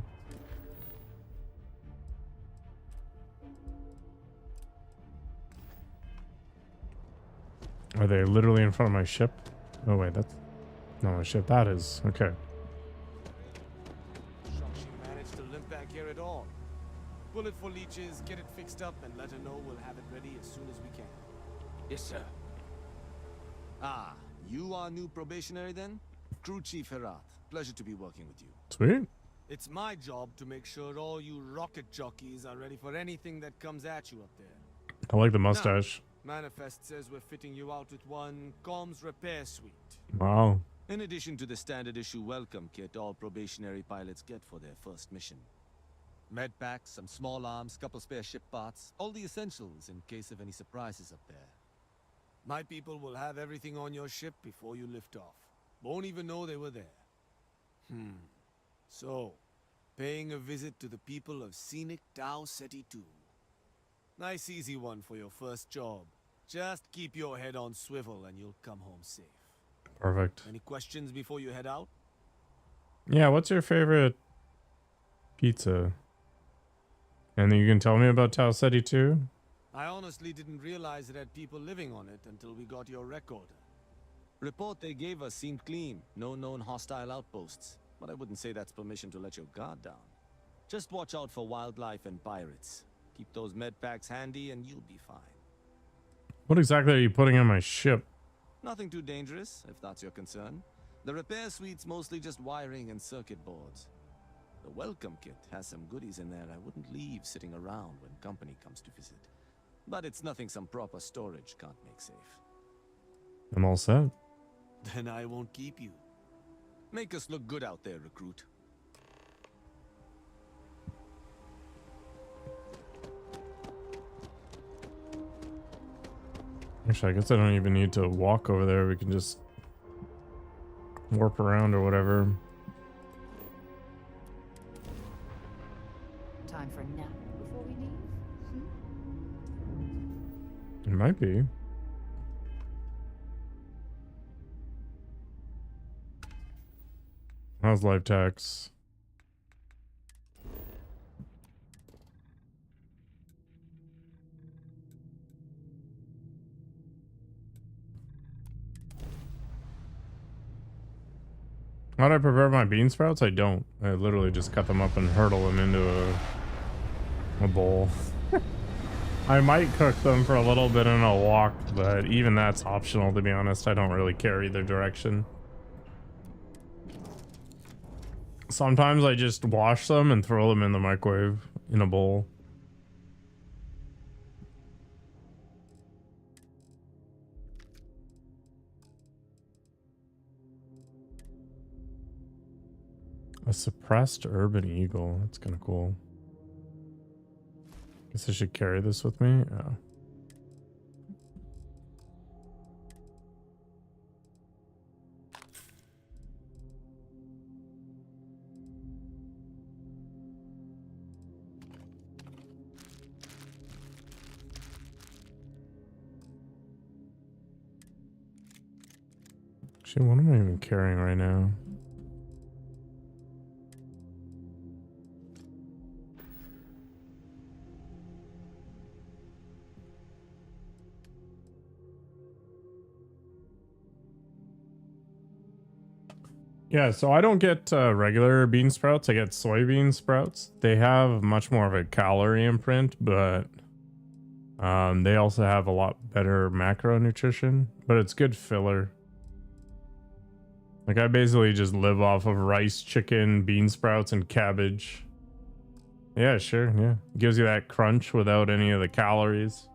Are they literally in front of my ship? Oh wait, that's not my ship. That is. Okay. Shocked she managed to limp back here at all. Bullet for leeches, get it fixed up, and let her know we'll have it ready as soon as we can. Yes, sir. Ah, you are new probationary then? Crew Chief Herath. Pleasure to be working with you. Sweet. It's my job to make sure all you rocket jockeys are ready for anything that comes at you up there. I like the mustache. Now, manifest says we're fitting you out with one comms repair suite. Wow. In addition to the standard issue welcome kit all probationary pilots get for their first mission. Med packs, some small arms, couple spare ship parts, all the essentials in case of any surprises up there. My people will have everything on your ship before you lift off. Won't even know they were there. So, paying a visit to the people of scenic Tau Ceti 2. Nice easy one for your first job. Just keep your head on swivel and you'll come home safe. Perfect. Any questions before you head out? Yeah, what's your favorite pizza? And you can tell me about Tau Ceti too? I honestly didn't realize it had people living on it until we got your record. Report they gave us seemed clean. No known hostile outposts. But I wouldn't say that's permission to let your guard down. Just watch out for wildlife and pirates. Keep those med packs handy and you'll be fine. What exactly are you putting on my ship? Nothing too dangerous, if that's your concern. The repair suite's mostly just wiring and circuit boards. The welcome kit has some goodies in there I wouldn't leave sitting around when company comes to visit. But it's nothing some proper storage can't make safe. I'm all set. Then I won't keep you. Make us look good out there, recruit. Actually, I guess I don't even need to walk over there. We can just warp around or whatever. Time for a nap before we leave? It might be. How's life tax? How do I prepare my bean sprouts? I don't. I literally just cut them up and hurtle them into a bowl. I might cook them for a little bit in a wok, but even that's optional, to be honest. I don't really care either direction. Sometimes I just wash them and throw them in the microwave in a bowl. A suppressed urban eagle. That's kind of cool. Guess I should carry this with me. Oh. Actually, what am I even carrying right now? Yeah, so I don't get regular bean sprouts. I get soybean sprouts. They have much more of a calorie imprint, but they also have a lot better macronutrition, but it's good filler. Like, I basically just live off of rice, chicken, bean sprouts, and cabbage. Yeah, sure, yeah. Gives you that crunch without any of the calories.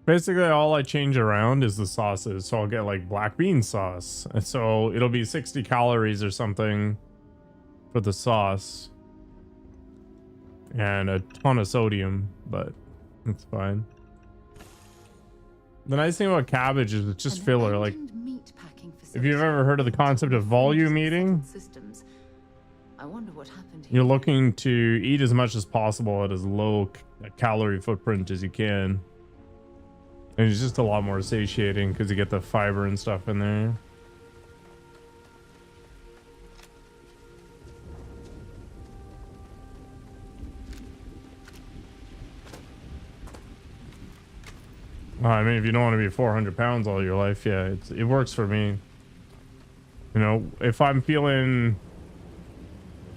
Basically, all I change around is the sauces. So I'll get like black bean sauce. And so it'll be 60 calories or something for the sauce. And a ton of sodium, but it's fine. The nice thing about cabbage is it's just filler. Like, if you've ever heard of the concept of volume eating, I wonder what happened here. you're looking to eat as much as possible at as low calorie footprint as you can. And it's just a lot more satiating because you get the fiber and stuff in there. I mean, if you don't want to be 400 pounds all your life, yeah, it works for me. You know, if I'm feeling,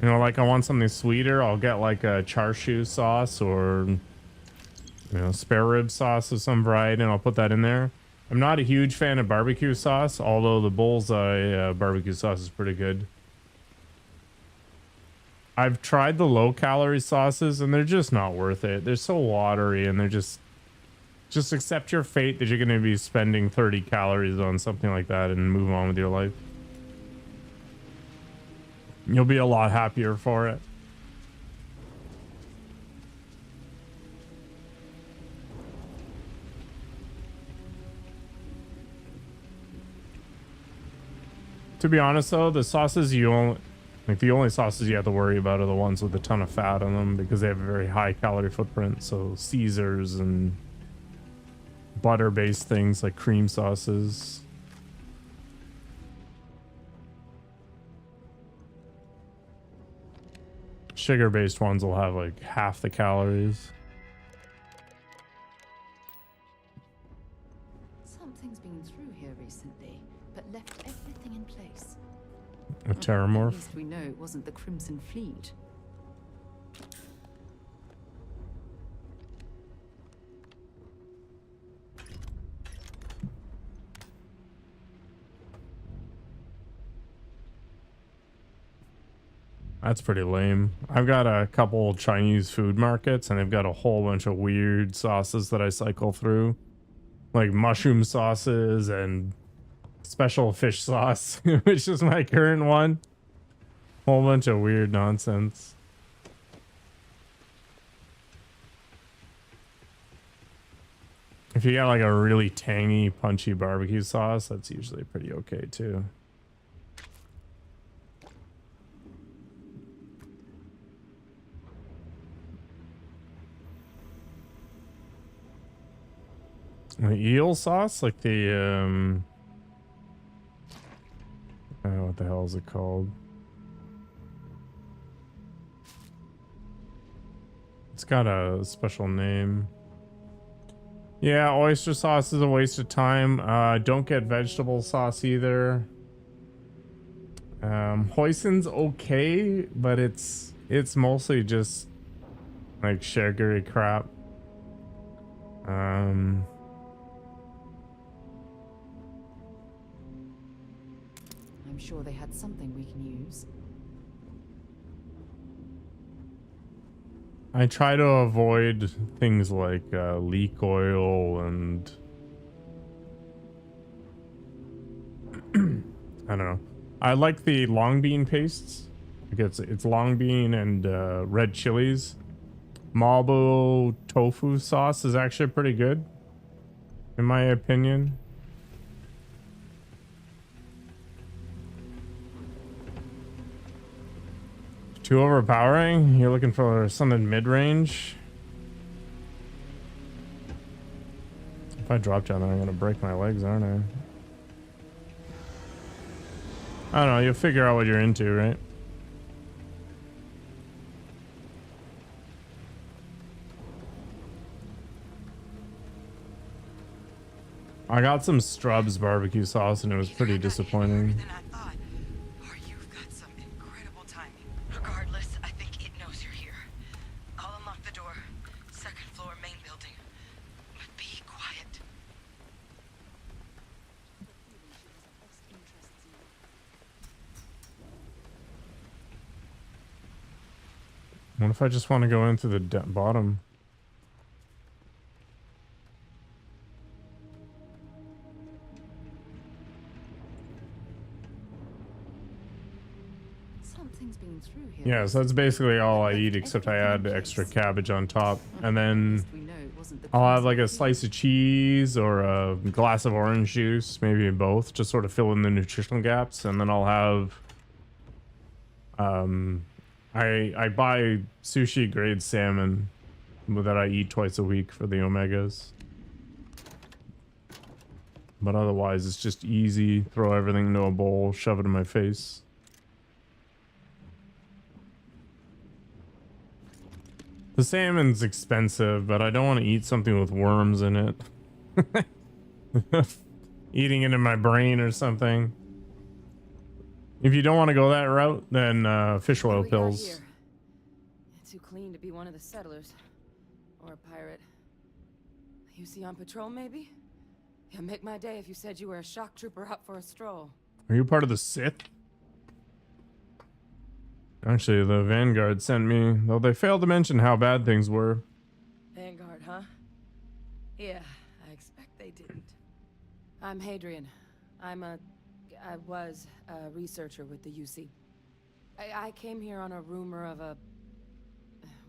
you know, like I want something sweeter, I'll get like a char siu sauce or, you know, spare rib sauce of some variety, and I'll put that in there. I'm not a huge fan of barbecue sauce, although the Bullseye barbecue sauce is pretty good. I've tried the low-calorie sauces, and they're just not worth it. They're so watery, and they're just accept your fate that you're going to be spending 30 calories on something like that and move on with your life. You'll be a lot happier for it. To be honest though, the sauces the only sauces you have to worry about are the ones with a ton of fat on them because they have a very high calorie footprint. So Caesars and butter-based things like cream sauces. Sugar-based ones will have like half the calories. Something's been through here recently, but left everything in place. A terramorph. At least we know it wasn't the Crimson Fleet. That's pretty lame. I've got a couple Chinese food markets and they've got a whole bunch of weird sauces that I cycle through. Like mushroom sauces and special fish sauce, which is my current one. Whole bunch of weird nonsense. If you got like a really tangy, punchy barbecue sauce, that's usually pretty okay too. The eel sauce, like the I don't know what the hell is it called? It's got a special name. Yeah, oyster sauce is a waste of time. Don't get vegetable sauce either. Hoisin's okay, but it's mostly just like sugary crap. I'm sure they had something we can use. I try to avoid things like leek oil and I don't know. I like the long bean pastes. Like it's long bean and red chilies. Marble tofu sauce is actually pretty good, in my opinion. Too overpowering? You're looking for something mid-range? If I drop down there, I'm gonna break my legs, aren't I? I don't know, you'll figure out what you're into, right? I got some Strub's barbecue sauce and it was pretty disappointing. Regardless, I think it knows you're here. I'll unlock the door. Second floor, main building. But be quiet. What if I just want to go into the bottom? Something's been through here. Yeah, so that's basically all I eat, except I add extra cabbage on top. And then I'll have like a slice of cheese or a glass of orange juice, maybe both, just sort of fill in the nutritional gaps. And then I'll have I buy sushi grade salmon that I eat twice a week for the omegas. But otherwise it's just easy. Throw everything into a bowl, shove it in my face. The salmon's expensive, but I don't want to eat something with worms in it. Eating it in my brain or something. If you don't want to go that route, then fish oil pills. Too clean to be one of the settlers. Or a pirate. You see on patrol, maybe? Yeah, make my day if you said you were a shock trooper out for a stroll. Are you part of the Sith? Actually, the Vanguard sent me, though they failed to mention how bad things were. Vanguard, huh? Yeah, I expect they didn't. I'm Hadrian. I was a researcher with the UC. I came here on a rumor of a...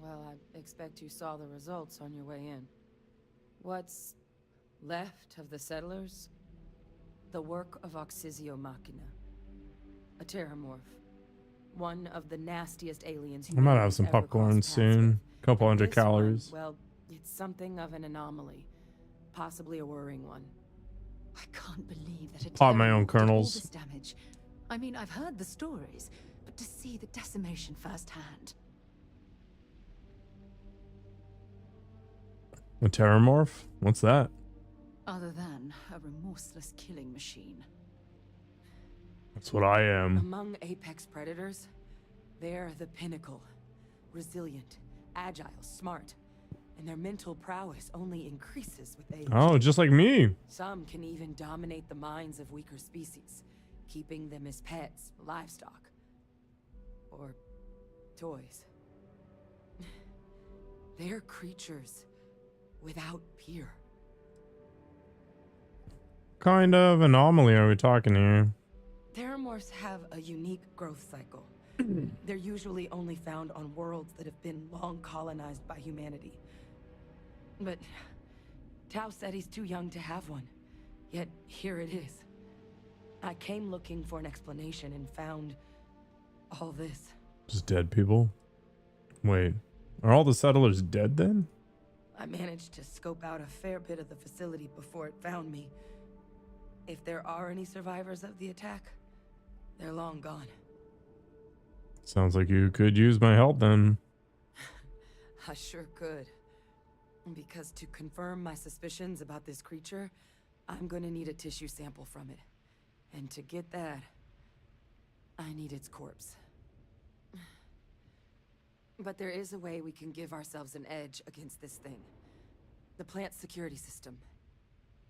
Well, I expect you saw the results on your way in. What's left of the settlers? The work of Oxysio Machina. A terramorph. One of the nastiest aliens I might have some popcorn soon. Couple hundred calories. Well, it's something of an anomaly. Possibly a worrying one. I can't believe that a Pop my own terror did all kernels. this damage. I mean, I've heard the stories, but to see the decimation firsthand. A terramorph? What's that? Other than a remorseless killing machine. That's what I am. Among apex predators, they're the pinnacle. Resilient, agile, smart. And their mental prowess only increases with age. Oh, just like me. Some can even dominate the minds of weaker species, keeping them as pets, livestock, or toys. They're creatures without peer. Kind of anomaly are we talking here? Terramorphs have a unique growth cycle. They're usually only found on worlds that have been long colonized by humanity. But Tao said he's too young to have one, yet here it is. I came looking for an explanation and found all this. Just dead people? Wait, are all the settlers dead then? I managed to scope out a fair bit of the facility before it found me. If there are any survivors of the attack, they're long gone. Sounds like you could use my help then. I sure could. Because to confirm my suspicions about this creature, I'm gonna need a tissue sample from it. And to get that, I need its corpse. But there is a way we can give ourselves an edge against this thing. The plant's security system.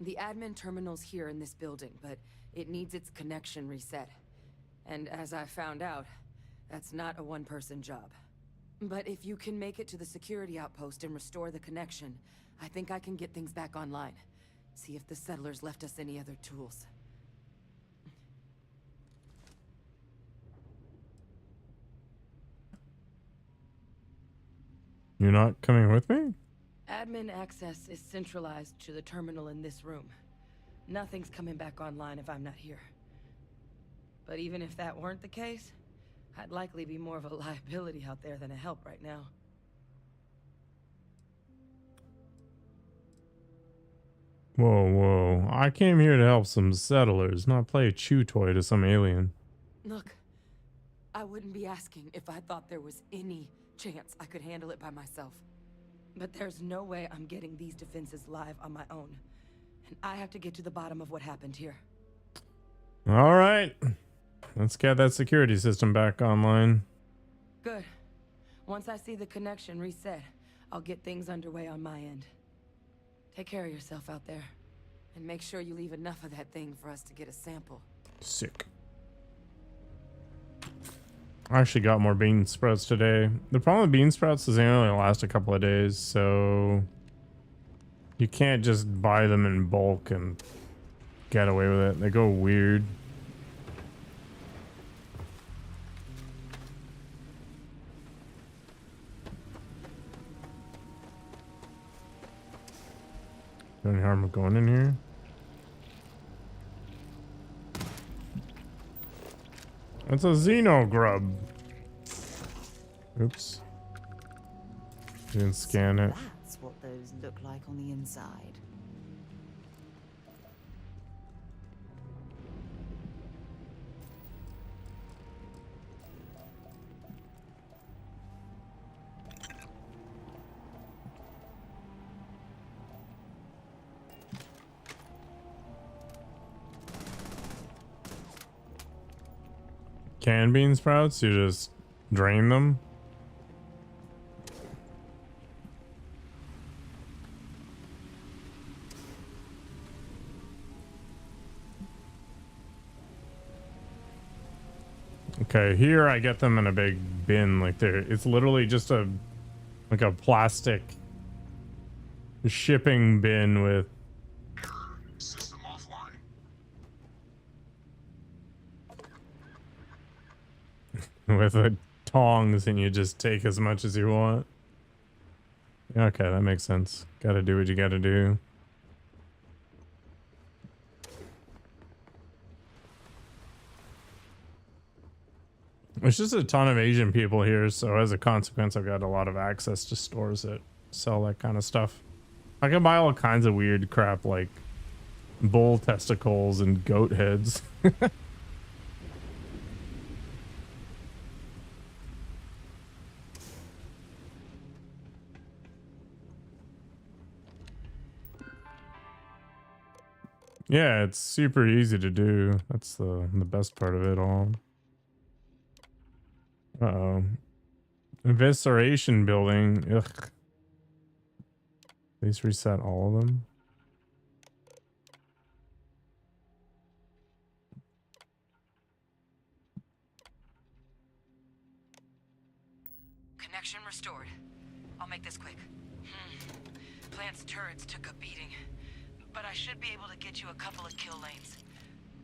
The admin terminal's here in this building, but it needs its connection reset. And as I found out, that's not a one-person job. But if you can make it to the security outpost and restore the connection, I think I can get things back online. See if the settlers left us any other tools. You're not coming with me? Admin access is centralized to the terminal in this room. Nothing's coming back online if I'm not here. But even if that weren't the case, I'd likely be more of a liability out there than a help right now. Whoa. I came here to help some settlers, not play a chew toy to some alien. Look, I wouldn't be asking if I thought there was any chance I could handle it by myself. But there's no way I'm getting these defenses live on my own. And I have to get to the bottom of what happened here. All right. Let's get that security system back online. Good. Once I see the connection reset, I'll get things underway on my end. Take care of yourself out there. And make sure you leave enough of that thing for us to get a sample. Sick. I actually got more bean sprouts today. The problem with bean sprouts is they only last a couple of days, so you can't just buy them in bulk and get away with it. They go weird. Any harm of going in here? It's a Xeno grub. Oops. Didn't scan it. That's what those look like on the inside. Canned bean sprouts? You just drain them? Okay, here I get them in a big bin like there. It's literally just a plastic shipping bin with System offline. with the tongs, and you just take as much as you want. Okay, that makes sense. Gotta do what you gotta do. There's just a ton of Asian people here, so as a consequence, I've got a lot of access to stores that sell that kind of stuff. I can buy all kinds of weird crap like bull testicles and goat heads. Yeah, it's super easy to do. That's the best part of it all. Uh-oh. Evisceration building. Ugh. Please reset all of them. Connection restored. I'll make this quick. Plant's turrets took a beating, but I should be able to get you a couple of kill lanes.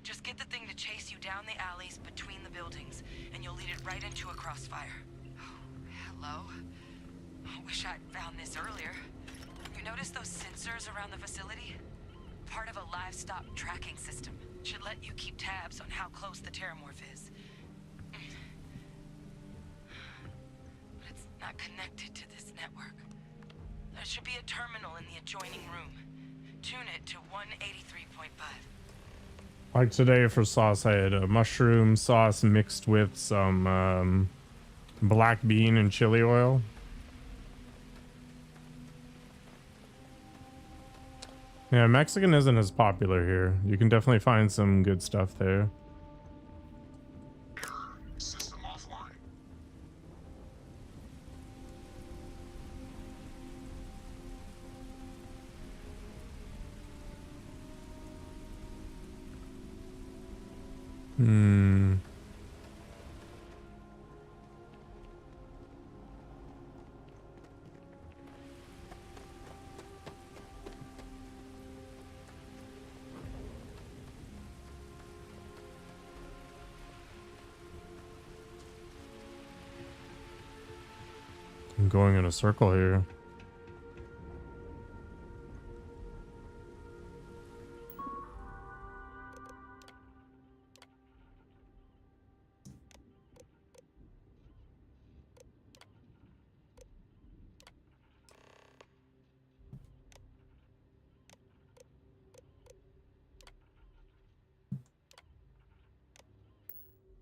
Just get the thing to chase you down the alleys between the buildings, and you'll lead it right into a crossfire. Oh, hello? I wish I'd found this earlier. You notice those sensors sensors around the facility? Part of a livestock tracking system. Should let you keep tabs on how close the terramorph is. But it's not connected to this network. There should be a terminal in the adjoining room. Tune it to 183.5. Like today for sauce, I had a mushroom sauce mixed with some black bean and chili oil. Yeah, Mexican isn't as popular here. You can definitely find some good stuff there. System offline. I'm going in a circle here.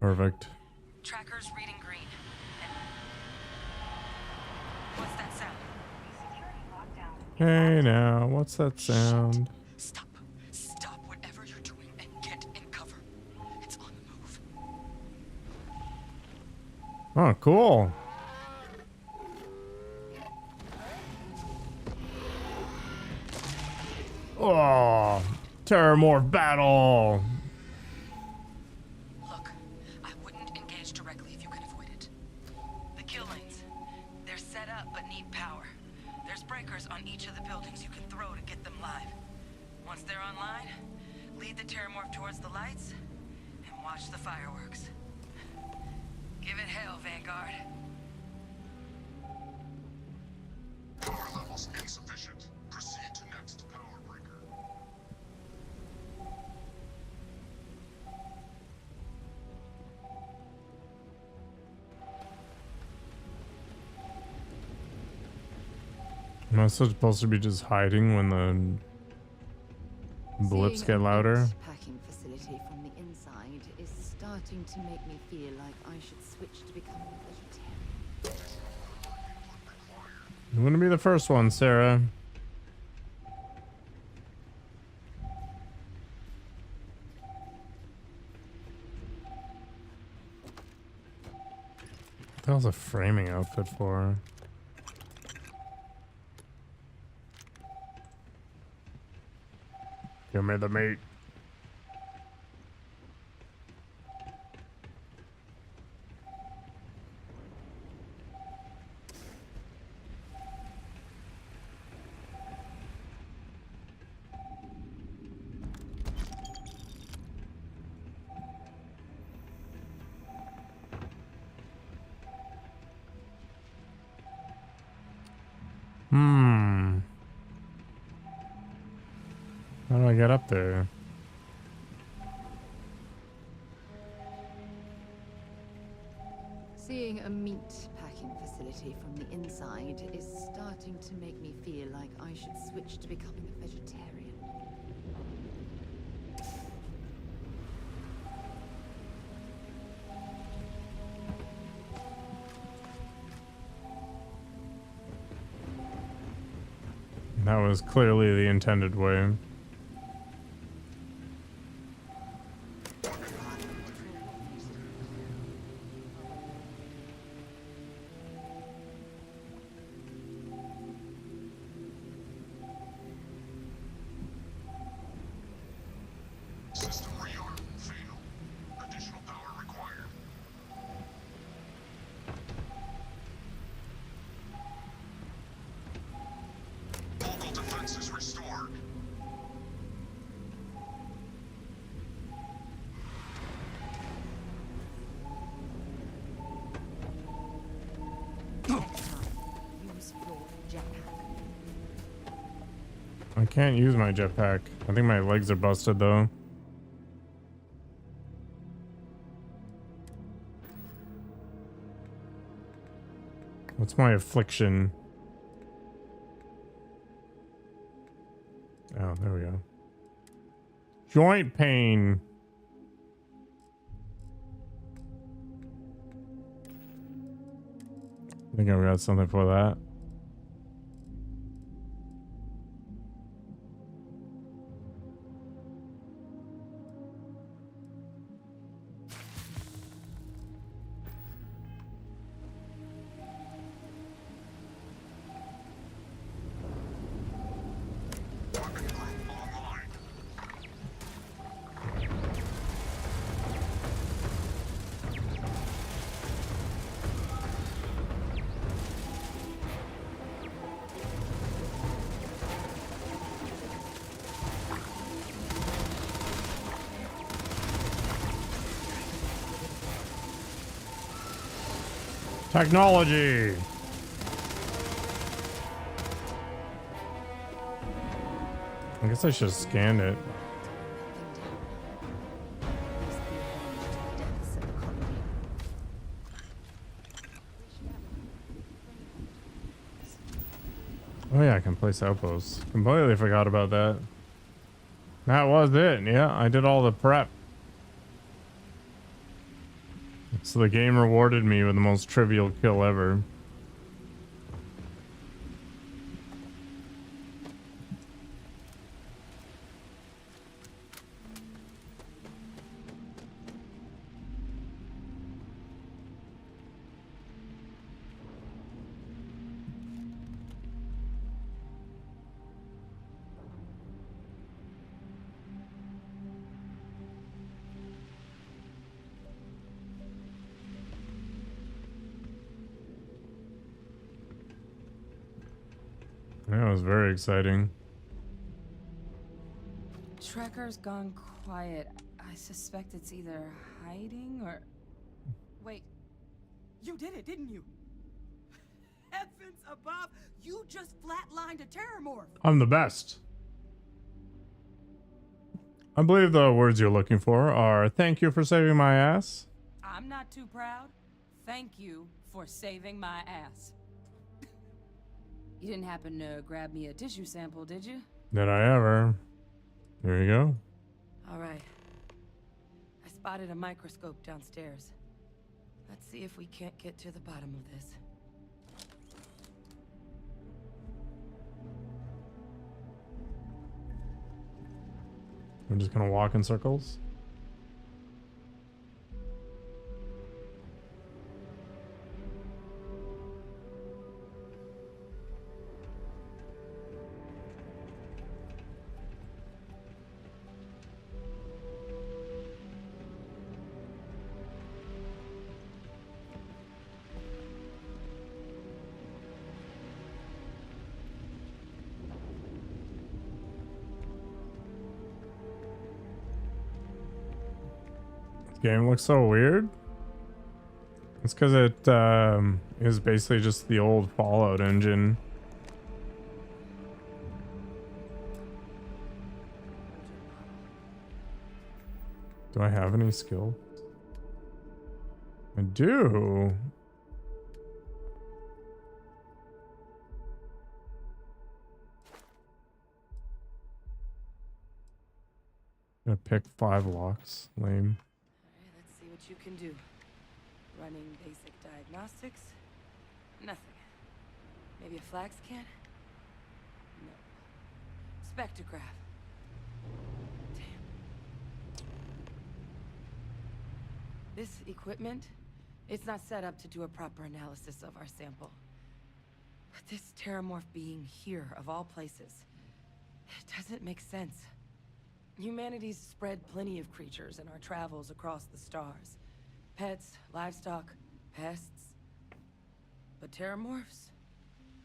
Perfect. Tracker's reading green. What's that sound? Hey now, what's that sound? Stop. Stop whatever you're doing and get in cover. It's on the move. Oh, cool. Oh, Terramorph battle. Look, I wouldn't engage directly if you can avoid it. The kill lanes, they're set up but need power. There's breakers on each of the buildings you can throw to get them live. Once they're online, lead the Terramorph towards the lights and watch the fireworks. Give it hell, Vanguard. Power levels insufficient. Proceed to next power breaker. Am I supposed to be just hiding when the blips get louder? Packing facility from the inside is starting to make me feel like I should switch to becoming a vegetarian. I'm gonna be the first one, Sarah. That was a framing outfit for. Give me the meat. How do I get up there? Seeing a meat packing facility from the inside is starting to make me feel like I should switch to becoming a vegetarian. That was clearly the intended way. System rearm failed. Additional power required. Local defenses restored. Use your jetpack. I can't use my jetpack. I think my legs are busted though. What's my affliction? Oh, there we go. Joint pain. I think I've got something for that. Technology. I guess I should have scanned it. Oh yeah, I can place outposts. Completely forgot about that. That was it. Yeah, I did all the prep. So the game rewarded me with the most trivial kill ever. That was very exciting. Trekker's gone quiet. I suspect it's either hiding or... Wait. You did it, didn't you? Heavens above! You just flatlined a terramorph! I'm the best. I believe the words you're looking for are thank you for saving my ass. I'm not too proud. Thank you for saving my ass. You didn't happen to grab me a tissue sample, did you? Did I ever? There you go. All right. I spotted a microscope downstairs. Let's see if we can't get to the bottom of this. I'm just gonna walk in circles. Game looks so weird. It's because it is basically just the old Fallout engine. Do I have any skill? I do. Gonna pick 5 locks. Lame. Let's see what you can do. Running basic diagnostics? Nothing. Maybe a flax can? No. Spectrograph. Damn. This equipment, it's not set up to do a proper analysis of our sample. But this terramorph being here, of all places, it doesn't make sense. Humanity's spread plenty of creatures in our travels across the stars. Pets, livestock, pests. But terramorphs?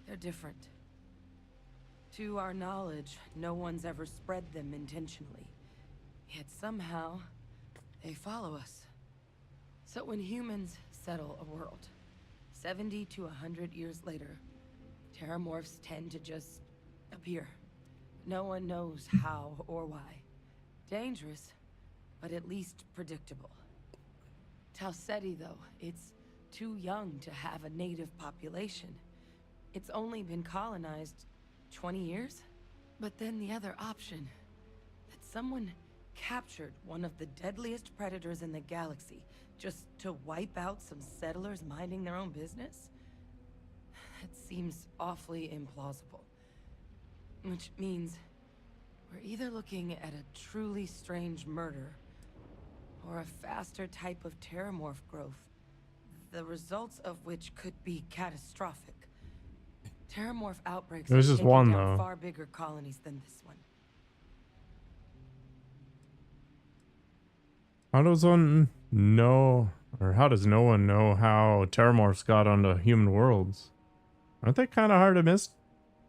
They're different. To our knowledge, no one's ever spread them intentionally. Yet somehow, they follow us. So when humans settle a world, 70 to 100 years later, terramorphs tend to just appear. No one knows how or why. Dangerous, but at least predictable. Tau Ceti, though, it's too young to have a native population. It's only been colonized 20 years? But then the other option, that someone captured one of the deadliest predators in the galaxy just to wipe out some settlers minding their own business? That seems awfully implausible. Which means we're either looking at a truly strange murder or a faster type of terramorph growth, the results of which could be catastrophic. Terramorph outbreaks There's have just taken one, down though. far bigger colonies than this one. How does one know, or how does no one know how terramorphs got onto human worlds? Aren't they kind of hard to miss?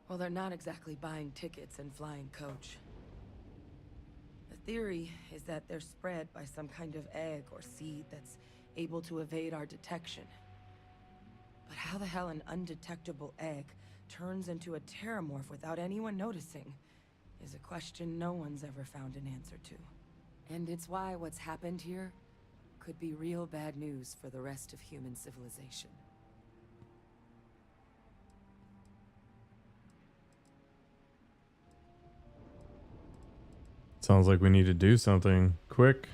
Well, they're not exactly buying tickets and flying coach. The theory is that they're spread by some kind of egg or seed that's able to evade our detection. But how the hell an undetectable egg turns into a terramorph without anyone noticing is a question no one's ever found an answer to. And it's why what's happened here could be real bad news for the rest of human civilization. Sounds like we need to do something quick.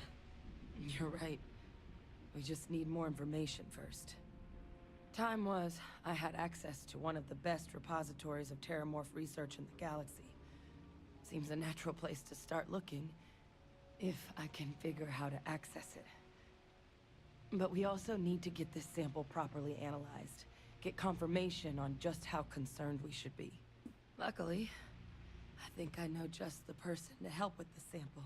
You're right. We just need more information first. Time was, I had access to one of the best repositories of terramorph research in the galaxy. Seems a natural place to start looking, if I can figure how to access it. But we also need to get this sample properly analyzed, get confirmation on just how concerned we should be. Luckily, I think I know just the person to help with the sample.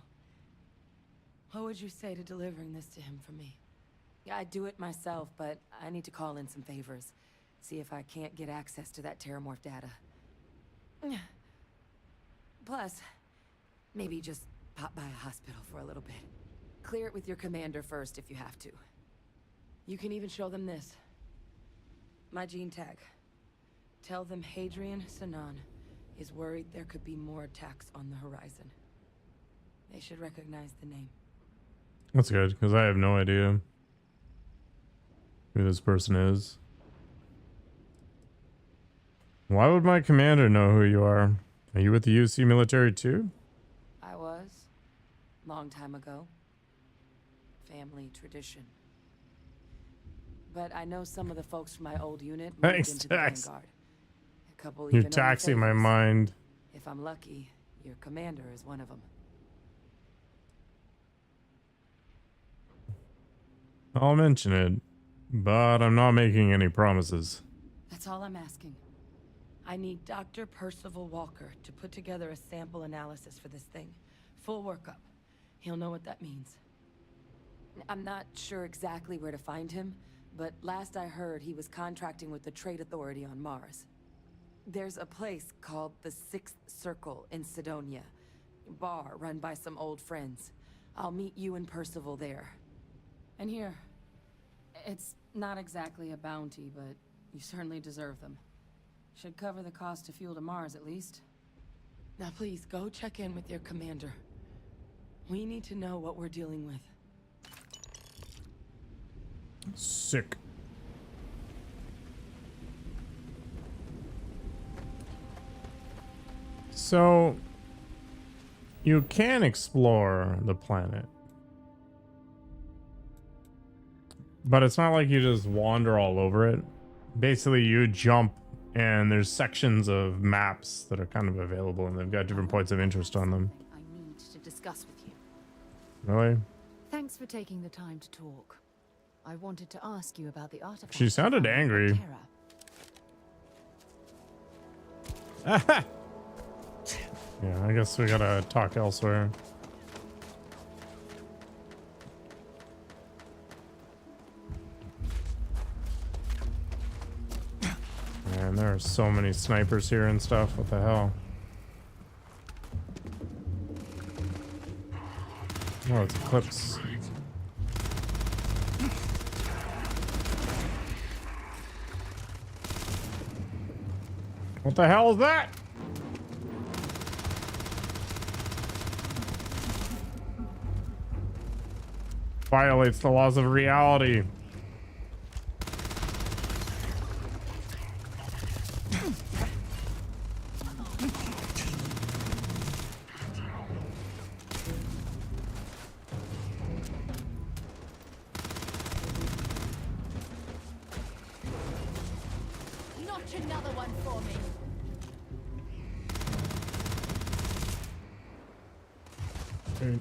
What would you say to delivering this to him for me? I'd do it myself, but I need to call in some favors. See if I can't get access to that terramorph data. Plus, maybe just pop by a hospital for a little bit. Clear it with your commander first if you have to. You can even show them this. My gene tag. Tell them Hadrian Sinan is worried there could be more attacks on the horizon. They should recognize the name. That's good, because I have no idea who this person is. Why would my commander know who you are? Are you with the UC military too? I was. Long time ago. Family tradition. But I know some of the folks from my old unit moved Thanks, into the Tax. Vanguard. A couple You're even owe me taxing my favors. mind. If I'm lucky, your commander is one of them. I'll mention it, but I'm not making any promises. That's all I'm asking. I need Dr. Percival Walker to put together a sample analysis for this thing. Full workup. He'll know what that means. I'm not sure exactly where to find him, but last I heard he was contracting with the Trade Authority on Mars. There's a place called the Sixth Circle in Sidonia. Bar run by some old friends. I'll meet you and Percival there. And here. It's not exactly a bounty, but you certainly deserve them. Should cover the cost of fuel to Mars, at least. Now please, go check in with your commander. We need to know what we're dealing with. Sick. So, you can explore the planet. But it's not like you just wander all over it. Basically, you jump and there's sections of maps that are kind of available and they've got different points of interest on them. I need to discuss with you. Really? Thanks for taking the time to talk. I wanted to ask you about the artifact. She sounded angry. Yeah, I guess we gotta talk elsewhere. Man, there are so many snipers here and stuff. What the hell? Oh, it's Eclipse. What the hell is that? violates the laws of reality. Notch another one for me. Okay.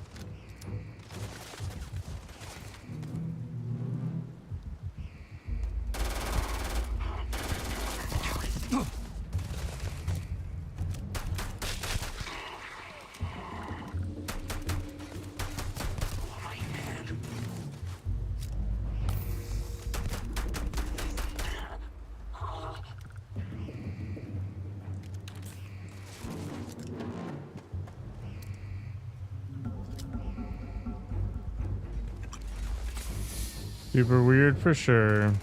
Super weird for sure.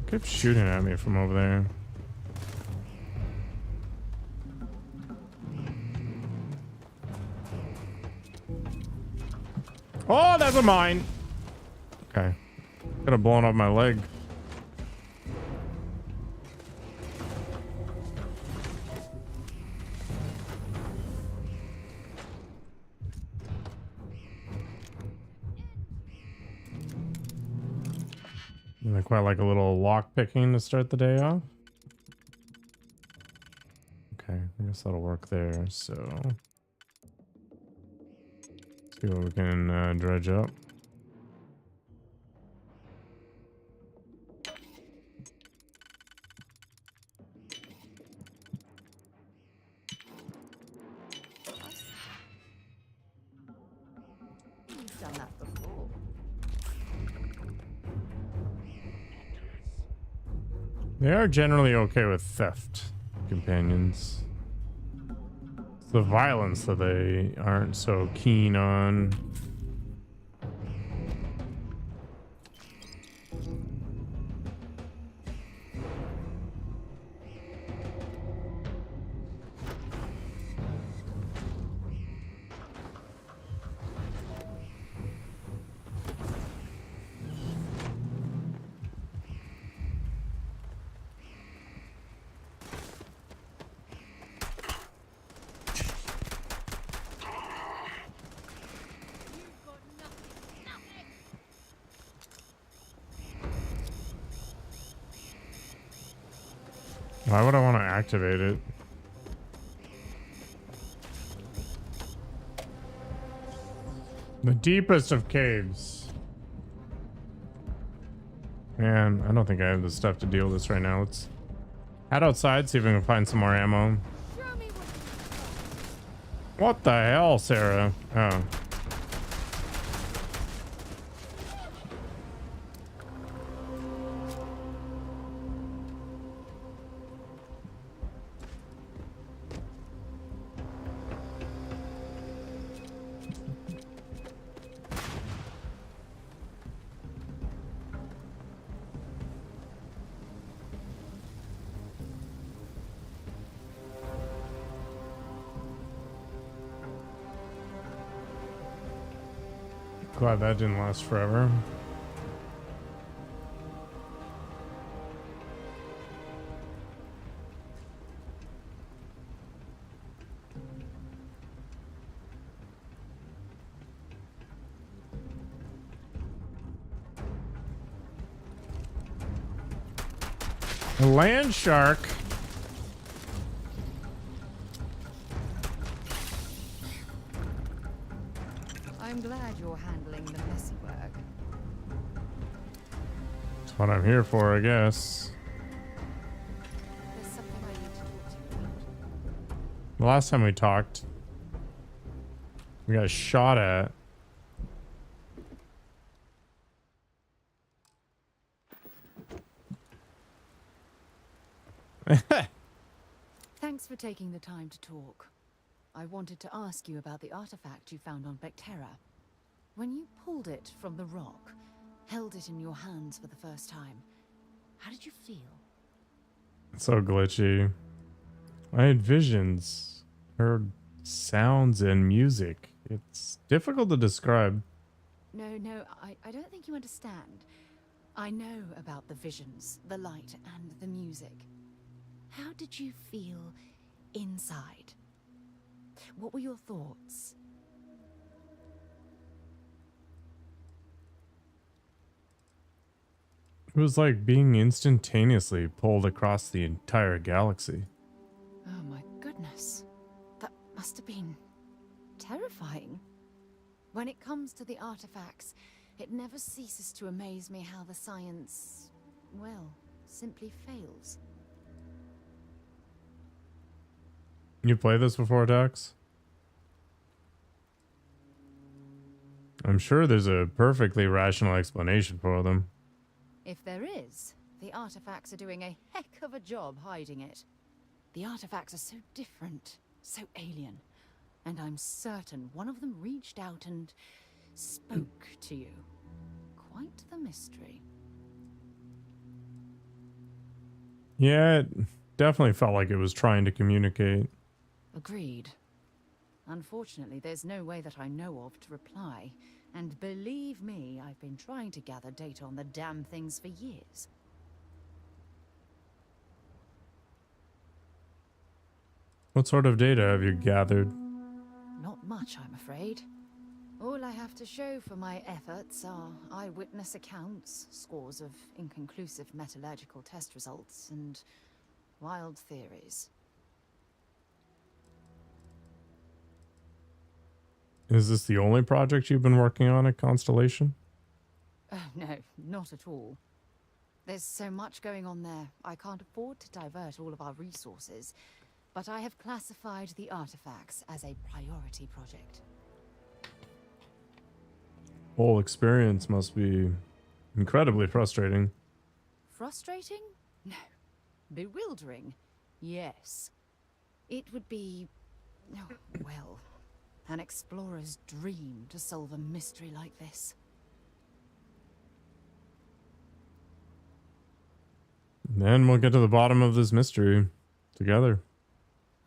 Kept shooting at me from over there. Oh, that's a mine. Okay. Could have blown up my leg. I quite like a little lock picking to start the day off. Okay, I guess that'll work there. So, see what we can dredge up. You've done that before. They are generally okay with theft, companions. It's the violence that they aren't so keen on. Why would I want to activate it? The deepest of caves. Man, I don't think I have the stuff to deal with this right now. Let's head outside, see if we can find some more ammo. What the hell, Sarah? Oh. Glad that didn't last forever. A land shark. I'm glad you're handling the messy work. That's what I'm here for, I guess. There's something I need to talk to you about. The last time we talked, we got shot at. Thanks for taking the time to talk. I wanted to ask you about the artifact you found on Vectera. When you pulled it from the rock, held it in your hands for the first time, how did you feel? It's so glitchy. I had visions, heard sounds and music. It's difficult to describe. No, I don't think you understand. I know about the visions, the light, and the music. How did you feel inside? What were your thoughts? It was like being instantaneously pulled across the entire galaxy. Oh my goodness. That must have been terrifying. When it comes to the artifacts, it never ceases to amaze me how the science, well, simply fails. You played this before, Dax? I'm sure there's a perfectly rational explanation for them. If there is, the artifacts are doing a heck of a job hiding it. The artifacts are so different, so alien, and I'm certain one of them reached out and spoke to you. Quite the mystery. Yeah, it definitely felt like it was trying to communicate. Agreed. Unfortunately, there's no way that I know of to reply. And believe me, I've been trying to gather data on the damn things for years. What sort of data have you gathered? Not much, I'm afraid. All I have to show for my efforts are eyewitness accounts, scores of inconclusive metallurgical test results, and wild theories. Is this the only project you've been working on at Constellation? Oh, no, not at all. There's so much going on there, I can't afford to divert all of our resources, but I have classified the artifacts as a priority project. Whole experience must be incredibly frustrating. Frustrating? No. Bewildering? Yes. It would be, oh, well, an explorer's dream to solve a mystery like this. Then we'll get to the bottom of this mystery together.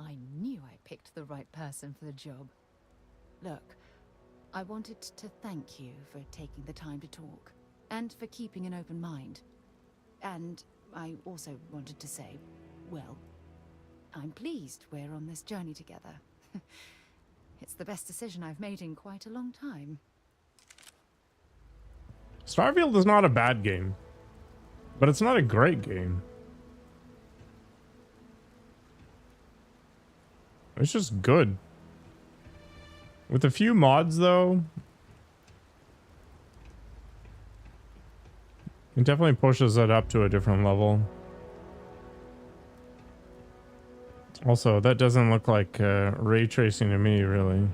I knew I picked the right person for the job. Look, I wanted to thank you for taking the time to talk, and for keeping an open mind. And I also wanted to say, well, I'm pleased we're on this journey together. It's the best decision I've made in quite a long time. Starfield is not a bad game, but it's not a great game. It's just good. With a few mods, though, it definitely pushes it up to a different level. Also, that doesn't look like ray tracing to me, really.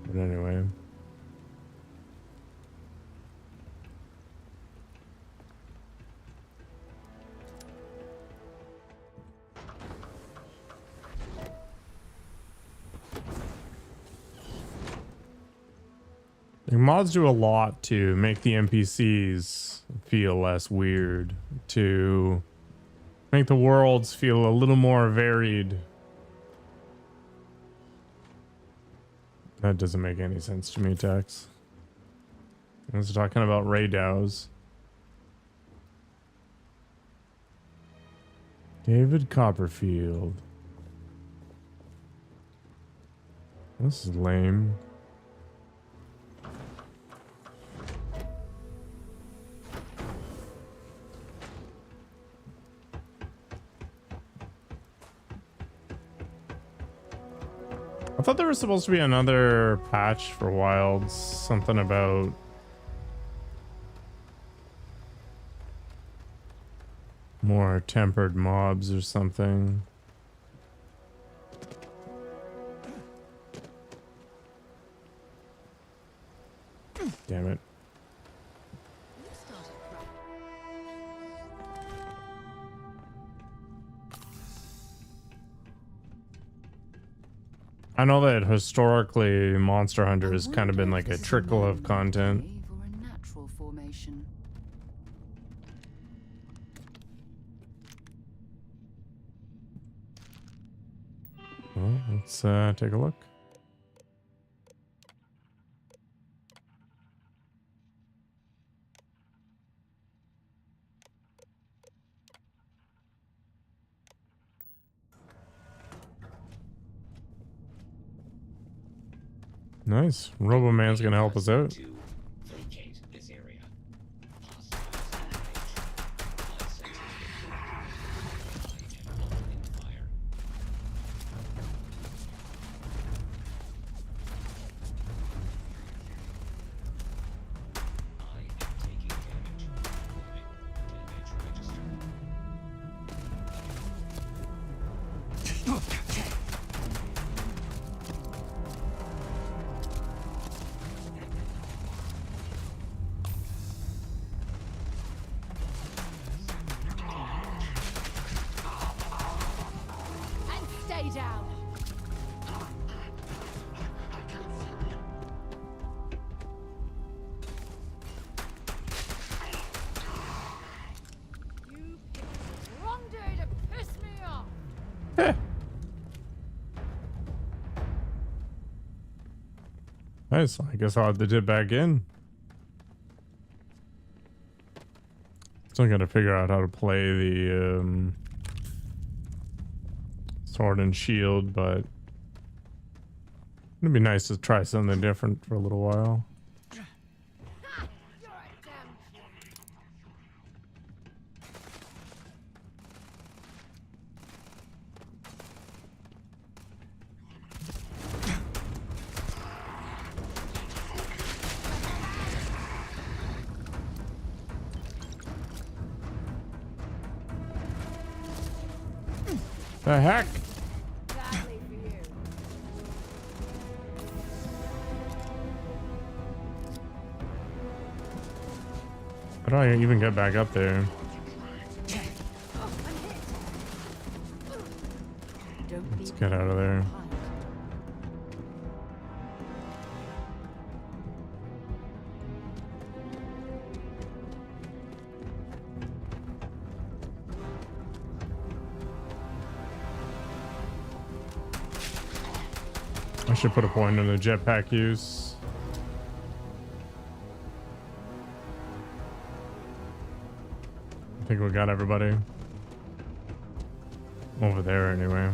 But anyway. The mods do a lot to make the NPCs feel less weird, to make the worlds feel a little more varied. That doesn't make any sense to me, Tex. I was talking about Ray Dows. David Copperfield. This is lame. I thought there was supposed to be another patch for Wilds. Something about more tempered mobs or something. Damn it. I know that historically Monster Hunter has kind of been like a trickle of content. Or a natural formation. Well, let's take a look. Nice. Roboman's gonna help us out. Vacate this area. And stay down. You picked the wrong day to piss me off. Nice. I guess I'll have to dip back in. Still gotta figure out how to play the sword and shield, but it'd be nice to try something different for a little while. The heck? How do I even get back up there? Let's get out of there. I should put a point on the jetpack use. I think we got everybody. Over there anyway.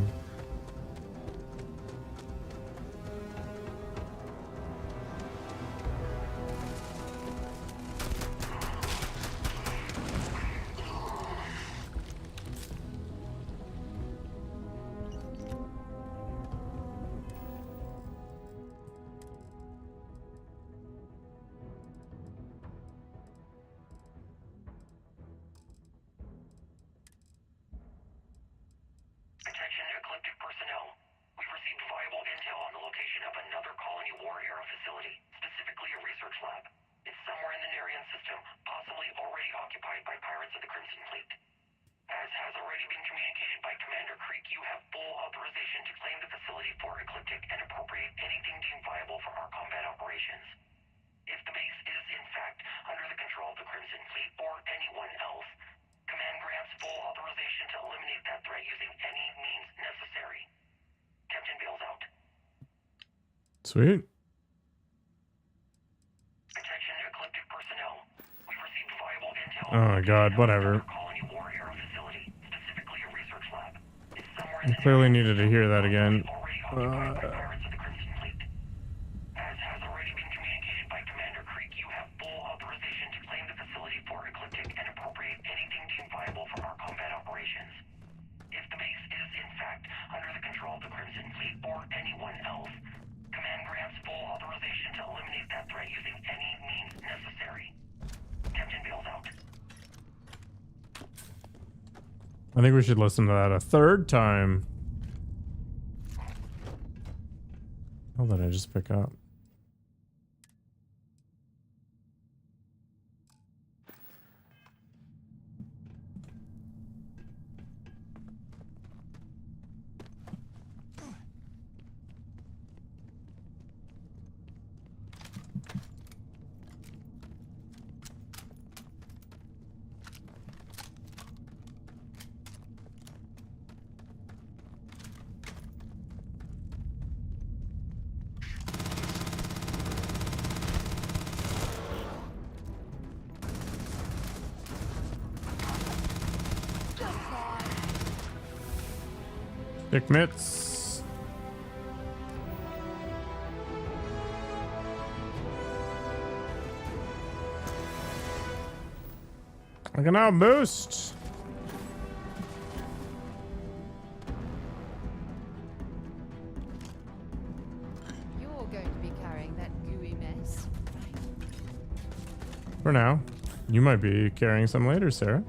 Attention Ecliptic personnel. We've received viable intel on the location of another colony war era facility, specifically a research lab. It's somewhere in the Nerian system, possibly already occupied by pirates of the Crimson Fleet. As has already been communicated by Commander Creek, you have full authorization to claim the facility for Ecliptic and appropriate anything deemed viable for our combat operations. If the base is, in fact, under the control of the Crimson Fleet or anyone else, Command grants full authorization to eliminate that threat using any means necessary. Captain Bale's out. Sweet. Attention Ecliptic personnel. We've received viable intel. Oh my god, whatever. Colony war era facility, specifically a research lab. It's somewhere I clearly needed to hear that again. pirates of the Crimson Fleet. As has already been communicated by Commander Creek, you have full authorization to claim the facility for Ecliptic and appropriate anything deemed viable for our combat operations. If the base is, in fact, under the control of the Crimson Fleet or anyone else, Command grants full authorization to eliminate that threat using any means necessary. Captain Bale's out. I think we should listen to that a third time. How did I just pick up? Dick mitts. I can now boost. You're going to be carrying that gooey mess. For now. You might be carrying some later, Sarah.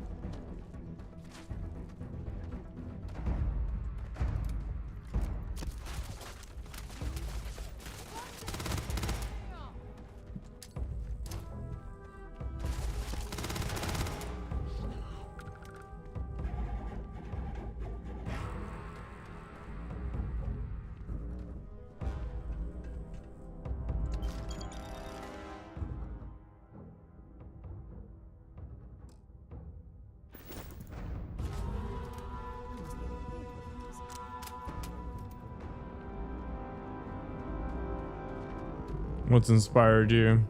What's inspired you?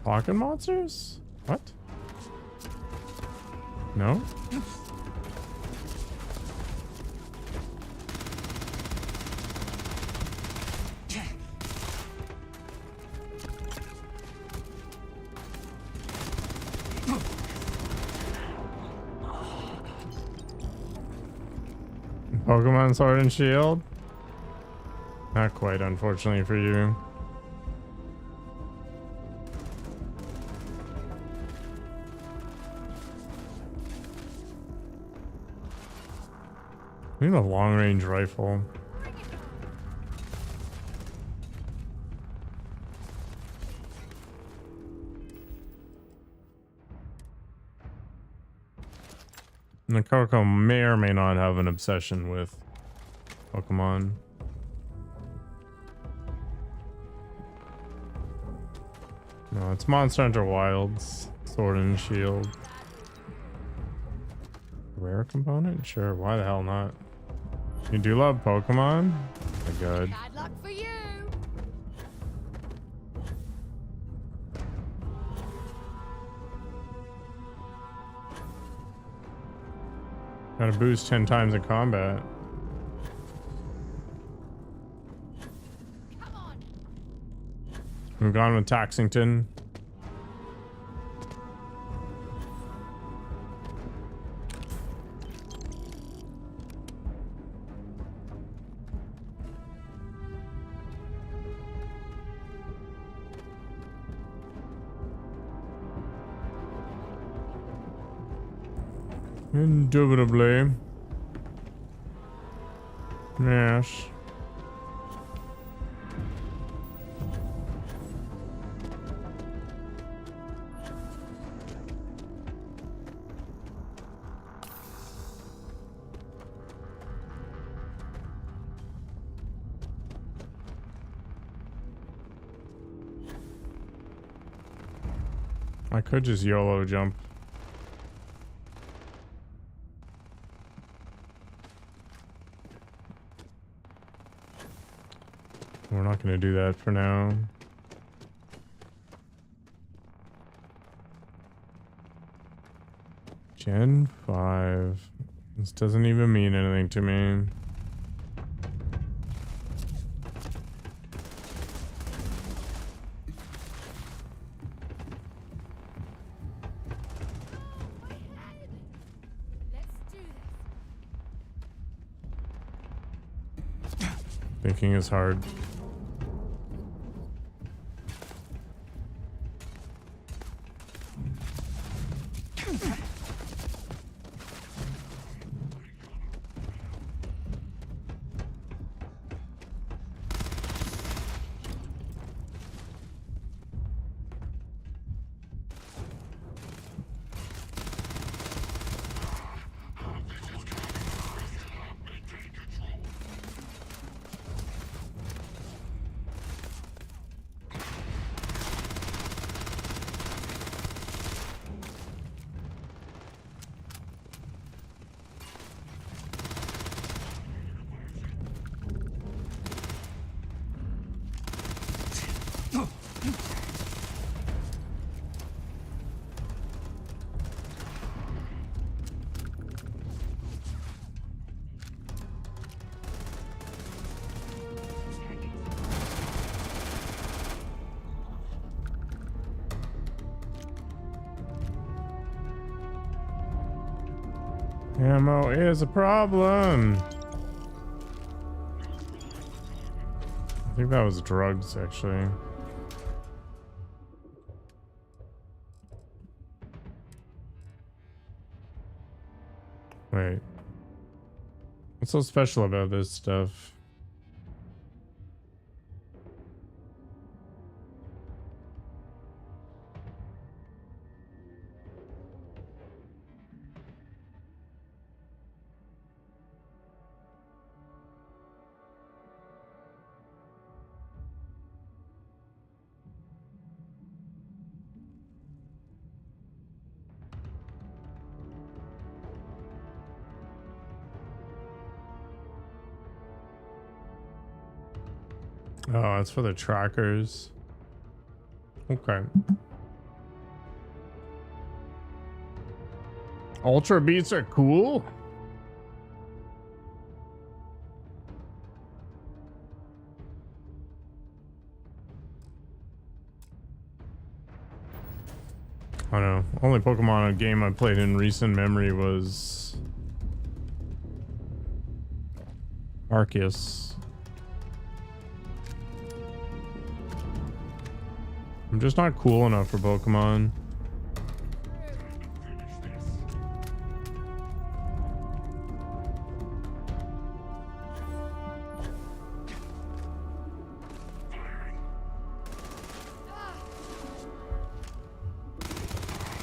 Pocket monsters? What? No? Pokemon Sword and Shield? Not quite, unfortunately for you. I need a long-range rifle. Nakoko may or may not have an obsession with Pokemon. No, it's Monster Hunter Wilds, Sword and Shield. Rare component? Sure, why the hell not? You do love Pokemon? Oh my god. Bad luck for you. Gotta boost 10 times in combat. We've gone with Taxington. Indubitably. Yes. I could just YOLO jump. We're not going to do that for now. Gen 5. This doesn't even mean anything to me. Thinking is hard. Ammo is a problem. I think that was drugs, actually. Wait. What's so special about this stuff? Oh, it's for the trackers. Okay. Ultra beats are cool. I don't know. Only Pokemon game I played in recent memory was Arceus. I'm just not cool enough for Pokemon.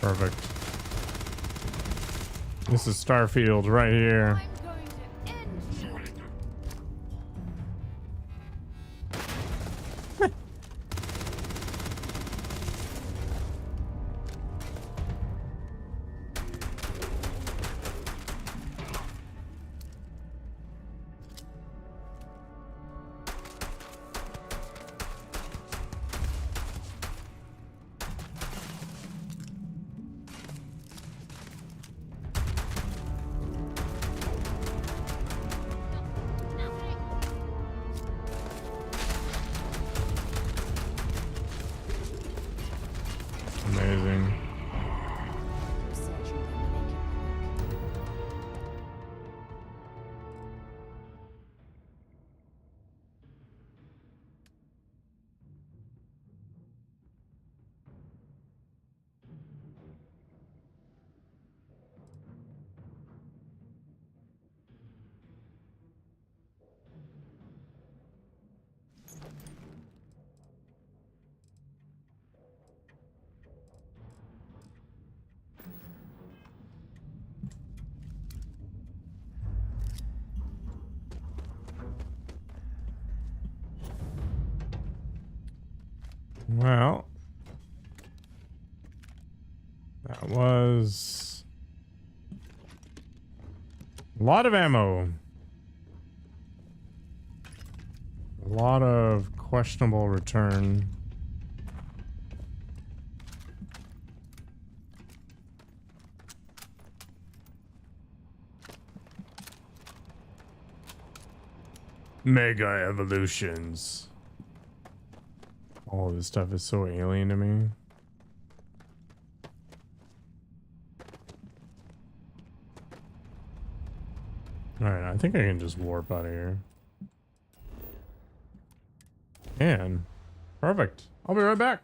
Perfect. This is Starfield right here. Amazing. Well, that was a lot of ammo. A lot of questionable return. Mega evolutions. All of this stuff is so alien to me. Alright, I think I can just warp out of here. And perfect. I'll be right back.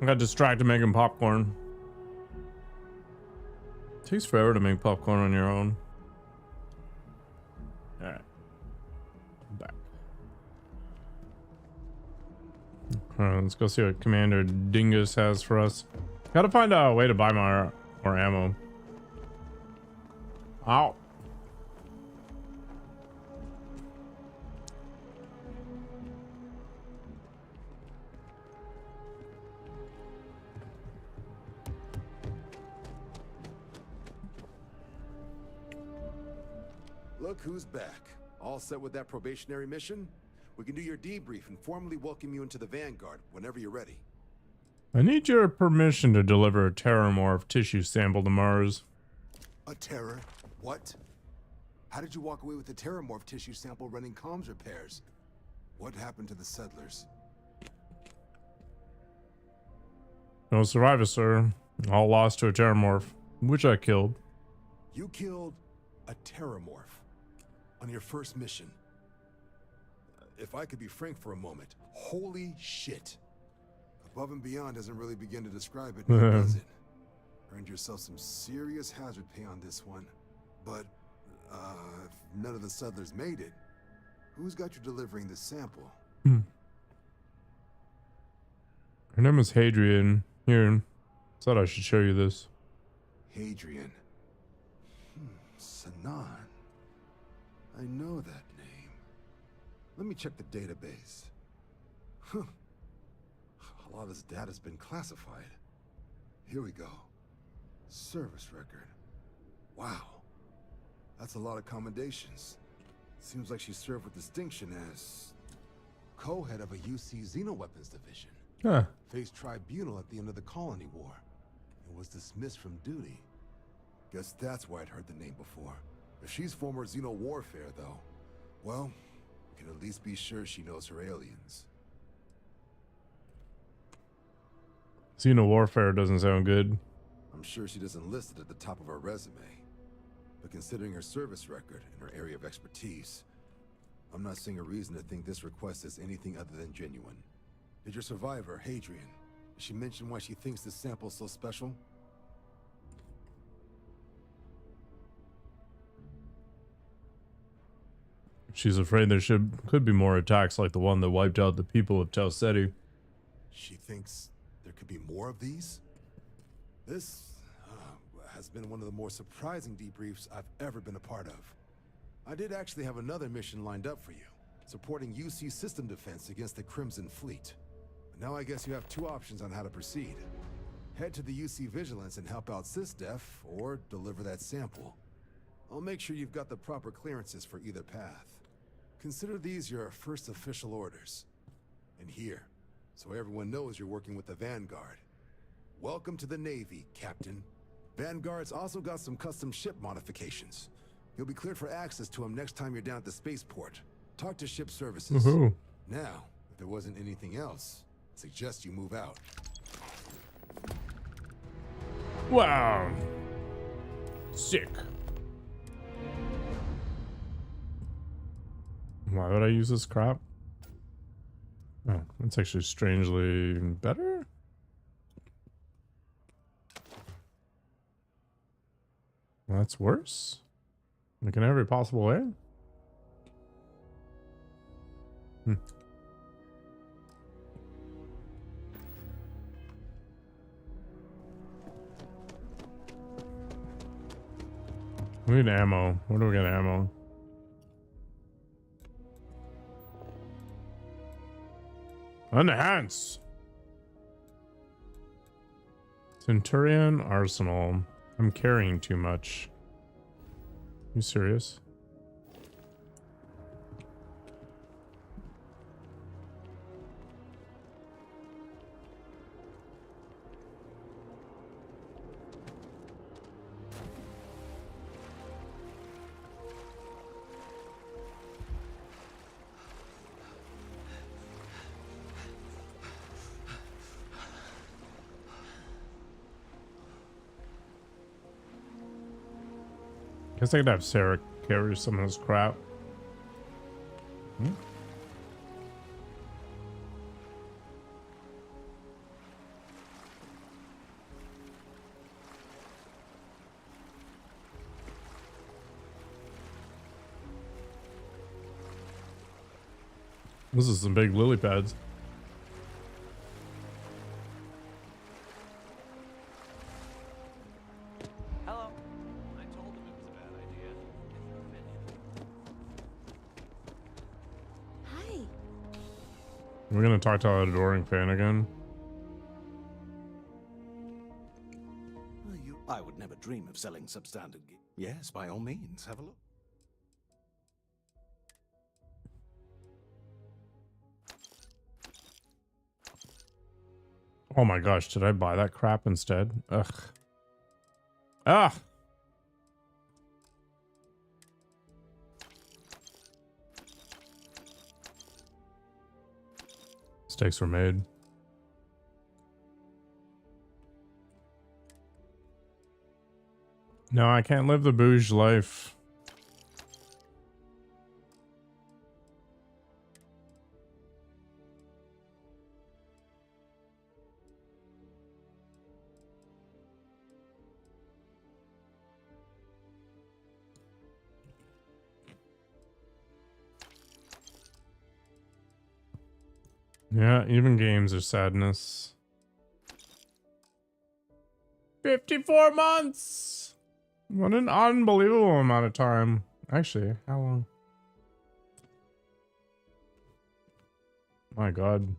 I got distracted making popcorn. Takes forever to make popcorn on your own. Alright. Back. Alright, let's go see what Commander Dingus has for us. Gotta find a way to buy more ammo. Ow. Look who's back. All set with that probationary mission? We can do your debrief and formally welcome you into the Vanguard whenever you're ready. I need your permission to deliver a terramorph tissue sample to Mars. A terror? What? How did you walk away with the terramorph tissue sample running comms repairs? What happened to the settlers? No survivors, sir. All lost to a terramorph, which I killed. You killed a terramorph on your first mission. If I could be frank for a moment, holy shit. Above and beyond doesn't really begin to describe it, now does it? Earned yourself some serious hazard pay on this one. But, if none of the settlers made it, who's got you delivering this sample? Her name is Hadrian. Here, thought I should show you this. Hadrian. Sanan. I know that name. Let me check the database. Huh. A lot of this data's been classified. Here we go. Service record. Wow. That's a lot of commendations. Seems like she served with distinction as co-head of a UC Xenoweapons division. Huh. Faced tribunal at the end of the Colony War and was dismissed from duty. Guess that's why I'd heard the name before. If she's former Xeno warfare, though, well, we can at least be sure she knows her aliens. Xeno warfare doesn't sound good. I'm sure she doesn't list it at the top of her resume. But considering her service record and her area of expertise, I'm not seeing a reason to think this request is anything other than genuine. Did your survivor, Hadrian, did she mention why she thinks this sample's so special? She's afraid there could be more attacks like the one that wiped out the people of Tau Ceti. She thinks there could be more of these? This has been one of the more surprising debriefs I've ever been a part of. I did actually have another mission lined up for you, supporting UC system defense against the Crimson Fleet. But now I guess you have two options on how to proceed. Head to the UC Vigilance and help out SysDef, or deliver that sample. I'll make sure you've got the proper clearances for either path. Consider these your first official orders. And here, so everyone knows you're working with the Vanguard. Welcome to the Navy, Captain. Vanguard's also got some custom ship modifications. You'll be cleared for access to them next time you're down at the spaceport. Talk to ship services. Woohoo. Now, if there wasn't anything else, I suggest you move out. Wow. Sick. Why would I use this crap? Oh, that's actually strangely better. Well, that's worse. Like in every possible way. We need ammo. Where do we get ammo? Enhance. Centurion Arsenal. I'm carrying too much. You serious? Guess I could have Sarah carry some of this crap. Hmm? This is some big lily pads. Hello. I told him it was a bad idea. Hi. We're gonna talk to our adoring fan again. I would never dream of selling substandard. Yes, by all means, have a look. Oh my gosh, did I buy that crap instead? Ugh. Ah! Mistakes were made. No, I can't live the bouge life. Yeah, even games are sadness. 54 months! What an unbelievable amount of time. Actually, how long? My God.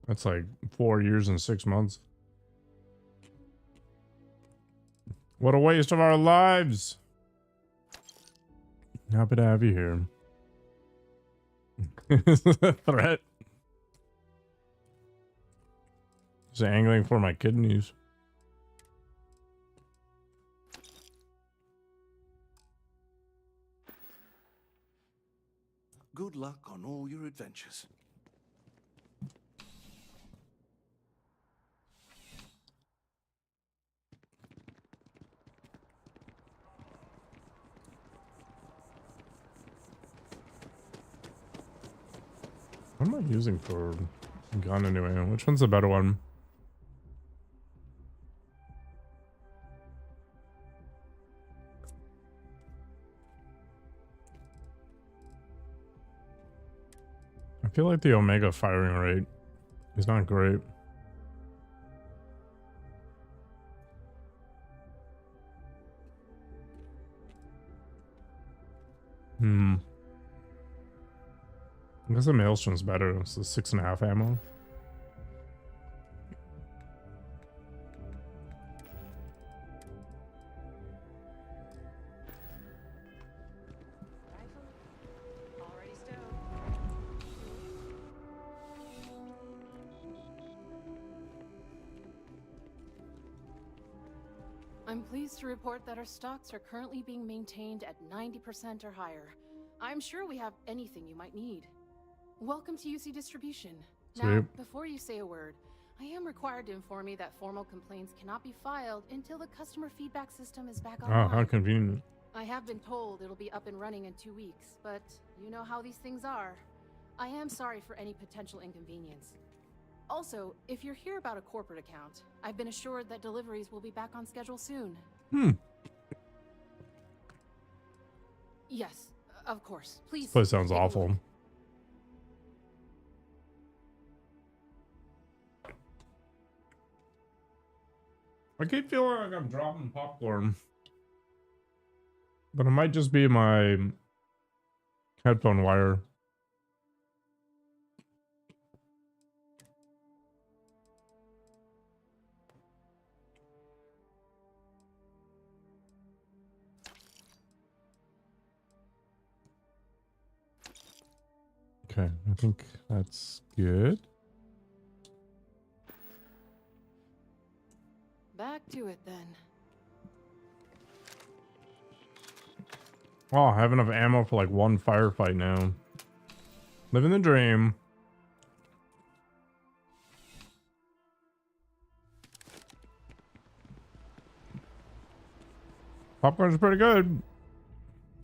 That's like 4 years and 6 months. What a waste of our lives. Happy to have you here. Is this a threat? Just angling for my kidneys. Good luck on all your adventures. What am I using for gun anyway? Which one's the better one? I feel like the Omega firing rate is not great. I guess the Maelstrom's better. It's the 6.5 ammo. I'm pleased to report that our stocks are currently being maintained at 90% or higher. I'm sure we have anything you might need. Welcome to UC Distribution. Now, before you say a word, I am required to inform you that formal complaints cannot be filed until the customer feedback system is back online. Oh, how convenient. I have been told it'll be up and running in 2 weeks, but you know how these things are. I am sorry for any potential inconvenience. Also, if you're here about a corporate account, I've been assured that deliveries will be back on schedule soon. Yes, of course. Please. This place sounds awful. I keep feeling like I'm dropping popcorn. But it might just be my headphone wire. Okay, I think that's good. Back to it then. Oh, I have enough ammo for like one firefight now. Living the dream. Popcorn's pretty good.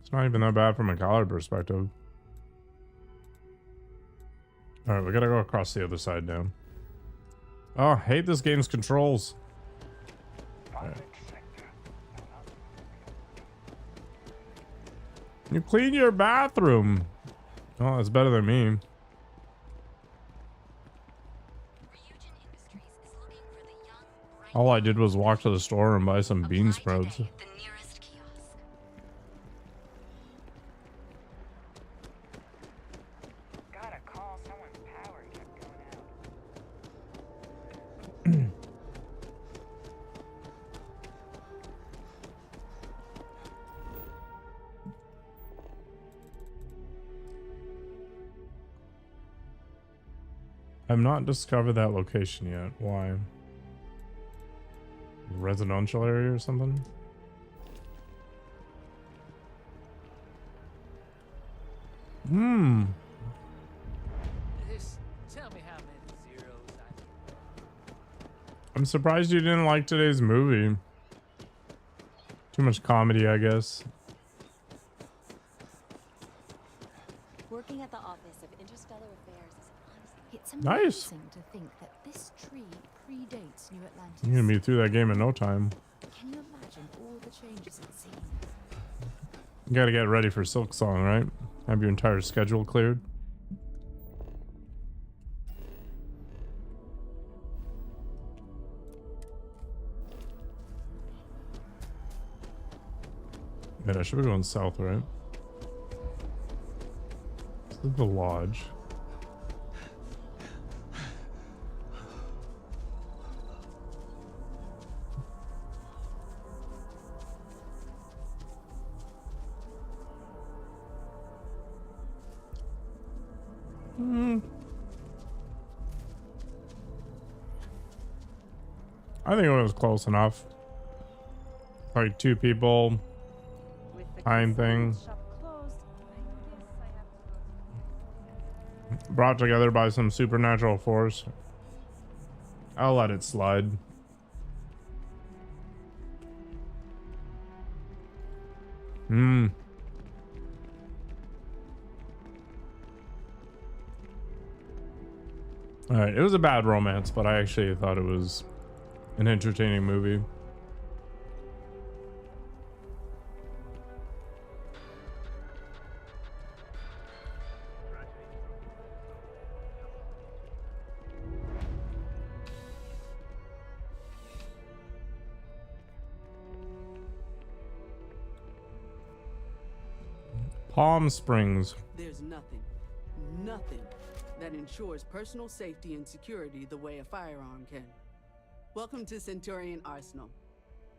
It's not even that bad from a color perspective. All right, we gotta go across the other side now. Oh, I hate this game's controls. Right. You clean your bathroom. Oh, it's better than me. All I did was walk to the store and buy some bean sprouts. Gotta call, someone's power kept going out. I've not discovered that location yet. Why? Residential area or something? Hmm. Just tell me how many zeros I'm surprised you didn't like today's movie. Too much comedy, I guess. Working at the Office of Interstellar Affairs is honestly... It's Nice. amazing to think that this tree predates New Atlantis. You're gonna be through that game in no time. Can you imagine all the changes it's seen? You gotta get ready for Silk Song, right? Have your entire schedule cleared. Man, I should be going south, right? This is the lodge. I think it was close enough. Like 2 people. Time thing. Brought together by some supernatural force. I'll let it slide. Alright, it was a bad romance, but I actually thought it was an entertaining movie. Palm Springs. There's nothing that ensures personal safety and security the way a firearm can. Welcome to Centurion Arsenal.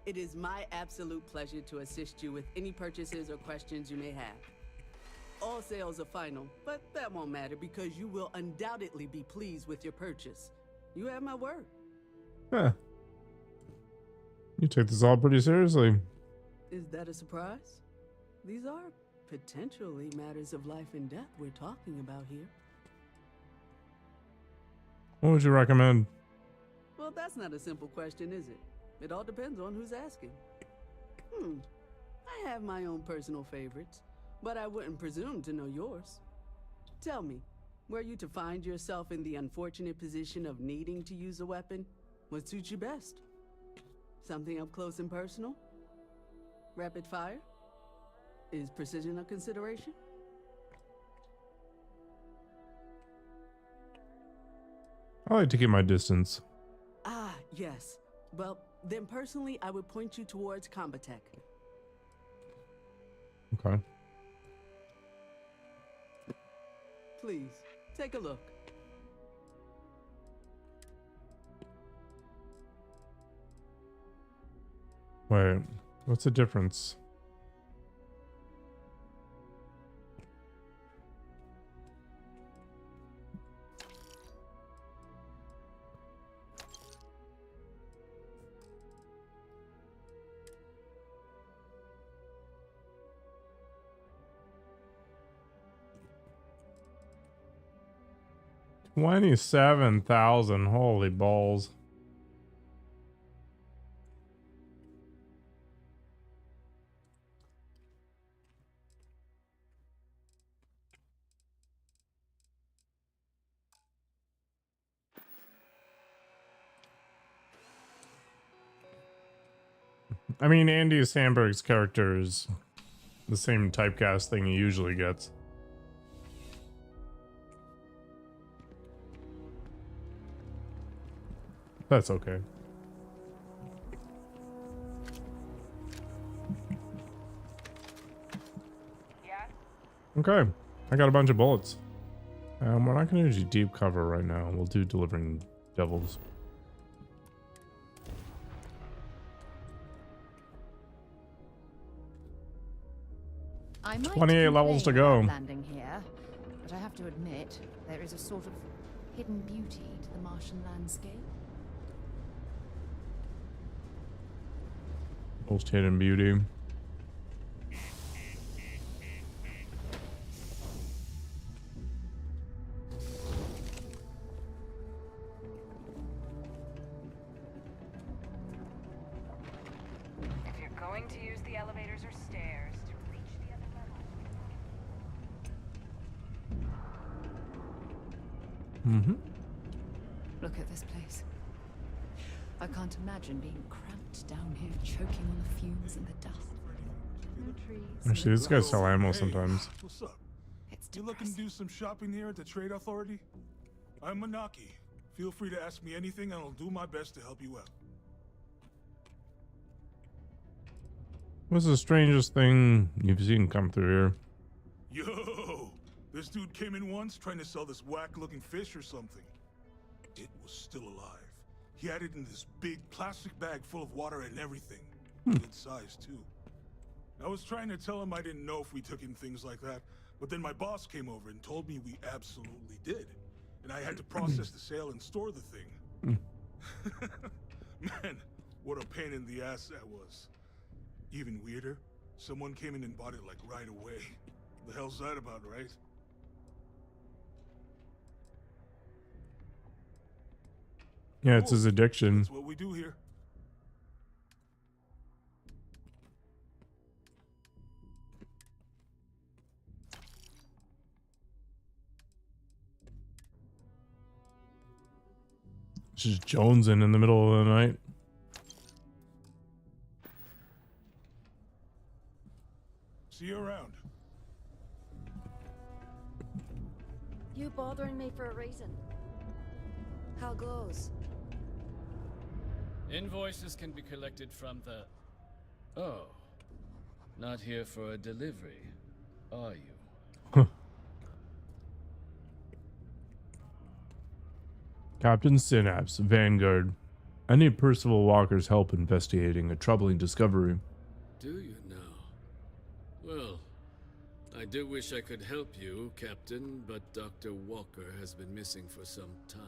It is my absolute pleasure to assist you with any purchases or questions you may have. All sales are final, but that won't matter because you will undoubtedly be pleased with your purchase. You have my word. Huh. You take this all pretty seriously. Is that a surprise? These are potentially matters of life and death we're talking about here. What would you recommend? Well, that's not a simple question, is it? It all depends on who's asking. I have my own personal favorites, but I wouldn't presume to know yours. Tell me, were you to find yourself in the unfortunate position of needing to use a weapon, what suits you best? Something up close and personal? Rapid fire? Is precision a consideration? I like to keep my distance. Ah, yes. Well, then personally, I would point you towards Combatech. Okay. Please, take a look. Wait, what's the difference? $27,000. Holy balls. I mean, Andy Samberg's character is the same typecast thing he usually gets. That's okay. Okay, I got a bunch of bullets. We're not going to do deep cover right now. We'll do delivering devils. I might 28 levels to complain go. about landing here, but I have to admit there is a sort of hidden beauty to the Martian landscape. Most hidden beauty. If you're going to use the elevators or stairs to reach the other level. Mm-hmm. Look at this place. I can't imagine being cramped down here, choking on the fumes and the dust. No trees. Actually, this guy's sell ammo sometimes. What's up? You looking to do some shopping here at the Trade Authority? I'm Manaki. Feel free to ask me anything and I'll do my best to help you out. What's the strangest thing you've seen come through here? Yo! This dude came in once trying to sell this whack-looking fish or something. It was still alive. He had it in this big plastic bag full of water and everything. Good size, too. I was trying to tell him I didn't know if we took in things like that, but then my boss came over and told me we absolutely did. And I had to process the sale and store the thing. Man, what a pain in the ass that was. Even weirder, someone came in and bought it like right away. The hell's that about, right? Yeah, it's his addiction. That's what we do here. Just jonesing in the middle of the night. See you around. You bothering me for a reason. How goes? Invoices can be collected from the... Oh. Not here for a delivery, are you? Captain Sinapse, Vanguard. I need Percival Walker's help investigating a troubling discovery. Do you now? Well, I do wish I could help you, Captain, but Dr. Walker has been missing for some time.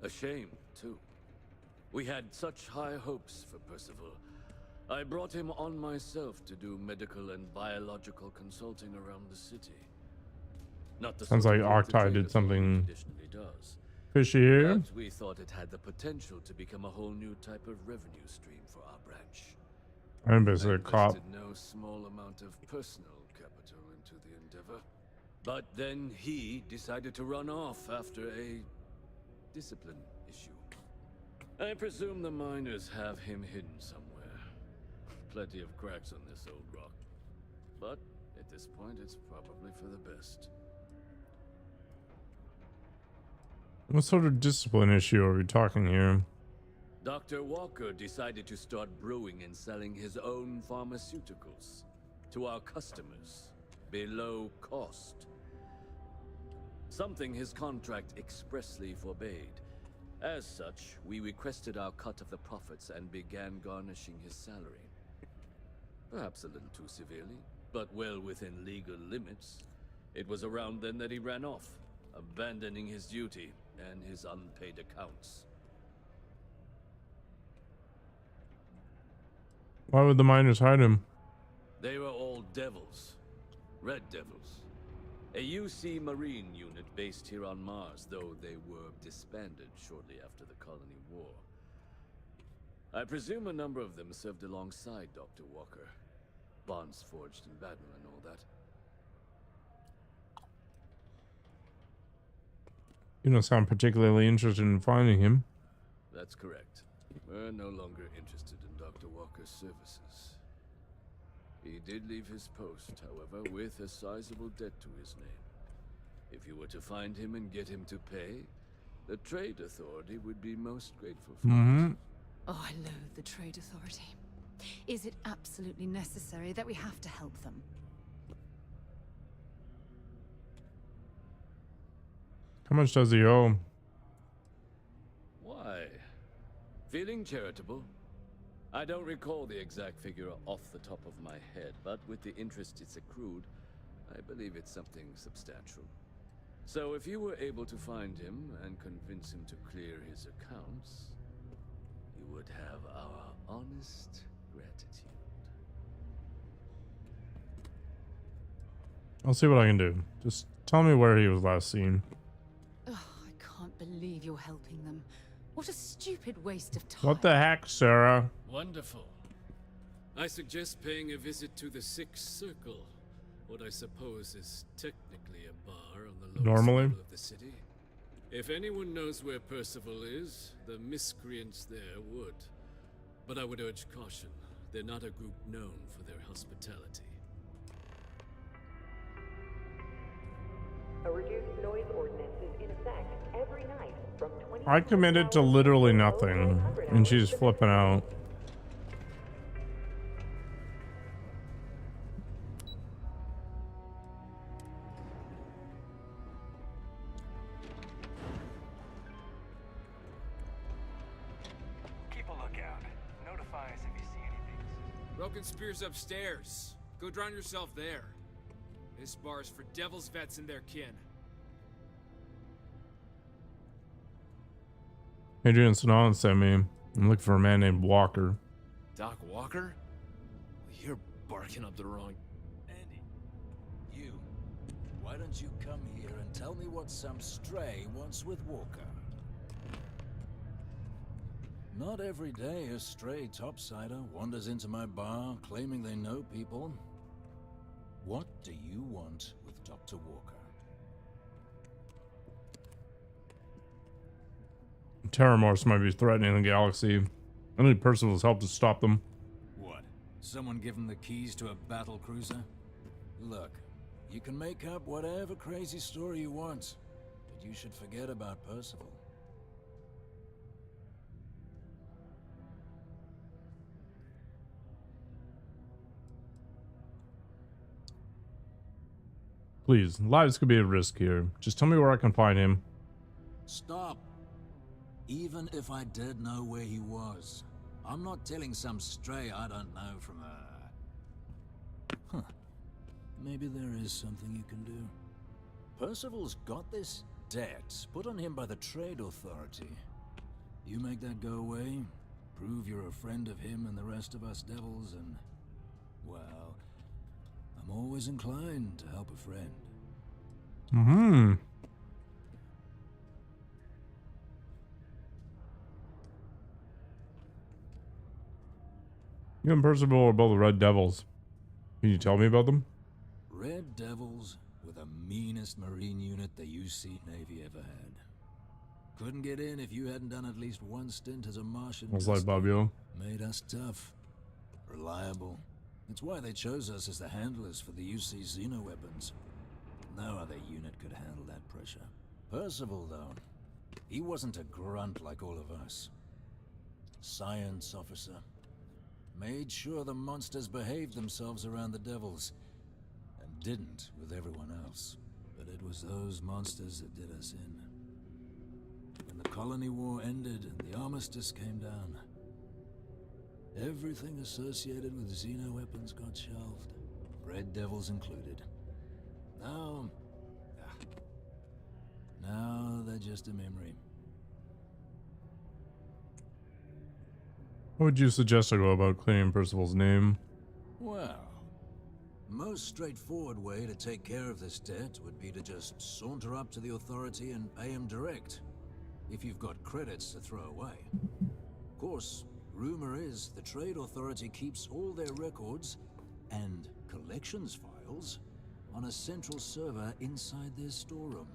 A shame, too. We had such high hopes for Percival. I brought him on myself to do medical and biological consulting around the city. Not the Sounds sort like of work the Octai Trade did Authority something traditionally does. fishy here. But we thought it had the potential to become a whole new type of revenue stream for our branch. I'm basically a I cop. invested no small amount of personal capital into the endeavor. But then he decided to run off after a discipline issue. I presume the miners have him hidden somewhere. Plenty of cracks on this old rock. But at this point, it's probably for the best. What sort of discipline issue are we talking here? Dr. Walker decided to start brewing and selling his own pharmaceuticals to our customers below cost. Something his contract expressly forbade. As such, we requested our cut of the profits and began garnishing his salary. Perhaps a little too severely, but well within legal limits. It was around then that he ran off, abandoning his duty and his unpaid accounts. Why would the miners hide him? They were all devils. Red Devils. A UC Marine unit based here on Mars, though they were disbanded shortly after the Colony War. I presume a number of them served alongside Dr. Walker. Bonds forged in battle and all that. You don't sound particularly interested in finding him. That's correct. We're no longer interested in Dr. Walker's services. He did leave his post, however, with a sizable debt to his name. If you were to find him and get him to pay, the Trade Authority would be most grateful for it. Oh, I loathe the Trade Authority. Is it absolutely necessary that we have to help them? How much does he owe? Why? Feeling charitable? I don't recall the exact figure off the top of my head, but with the interest it's accrued, I believe it's something substantial. So if you were able to find him and convince him to clear his accounts, you would have our honest gratitude. I'll see what I can do. Just tell me where he was last seen. Oh, I can't believe you're helping them. What a stupid waste of time. What the heck, Sarah? Wonderful. I suggest paying a visit to the Sixth Circle, what I suppose is technically a bar on the lowest level of the city. If anyone knows where Percival is, the miscreants there would. But I would urge caution. They're not a group known for their hospitality. A reduced noise ordinance is in effect every night from 20. I committed to literally nothing, and she's flipping out. Keep a lookout. Notify us if you see anything. Broken Spear's upstairs. Go drown yourself there. This bar's for devil's vets and their kin. Adrian Sanon sent me. I'm looking for a man named Walker. Doc Walker? You're barking up the wrong... Andy, you. Why don't you come here and tell me what some stray wants with Walker? Not every day a stray topsider wanders into my bar claiming they know people. What do you want with Dr. Walker? Terramorphs might be threatening the galaxy. I need Percival's help to stop them. What? Someone give him the keys to a battle cruiser? Look, you can make up whatever crazy story you want, but you should forget about Percival. Please, lives could be at risk here. Just tell me where I can find him. Stop. Even if I did know where he was, I'm not telling some stray I don't know from a... Huh. Maybe there is something you can do. Percival's got this debt put on him by the Trade Authority. You make that go away, prove you're a friend of him and the rest of us devils, and... well, I'm always inclined to help a friend. Mm-hmm. You and Percival are both Red Devils. Can you tell me about them? Red Devils were the meanest Marine unit the UC Navy ever had. Couldn't get in if you hadn't done at least one stint as a Martian. I was like Babio. Made us tough, reliable. It's why they chose us as the handlers for the UC Xeno weapons. No other unit could handle that pressure. Percival, though, he wasn't a grunt like all of us. Science officer. Made sure the monsters behaved themselves around the devils, and didn't with everyone else. But it was those monsters that did us in. When the colony war ended and the armistice came down, everything associated with Xeno weapons got shelved, Red Devils included. Now they're just a memory. What would you suggest I go about clearing Percival's name? Well, most straightforward way to take care of this debt would be to just saunter up to the authority and pay him direct, if you've got credits to throw away. Of course, rumor is the Trade Authority keeps all their records and collections files on a central server inside their storeroom.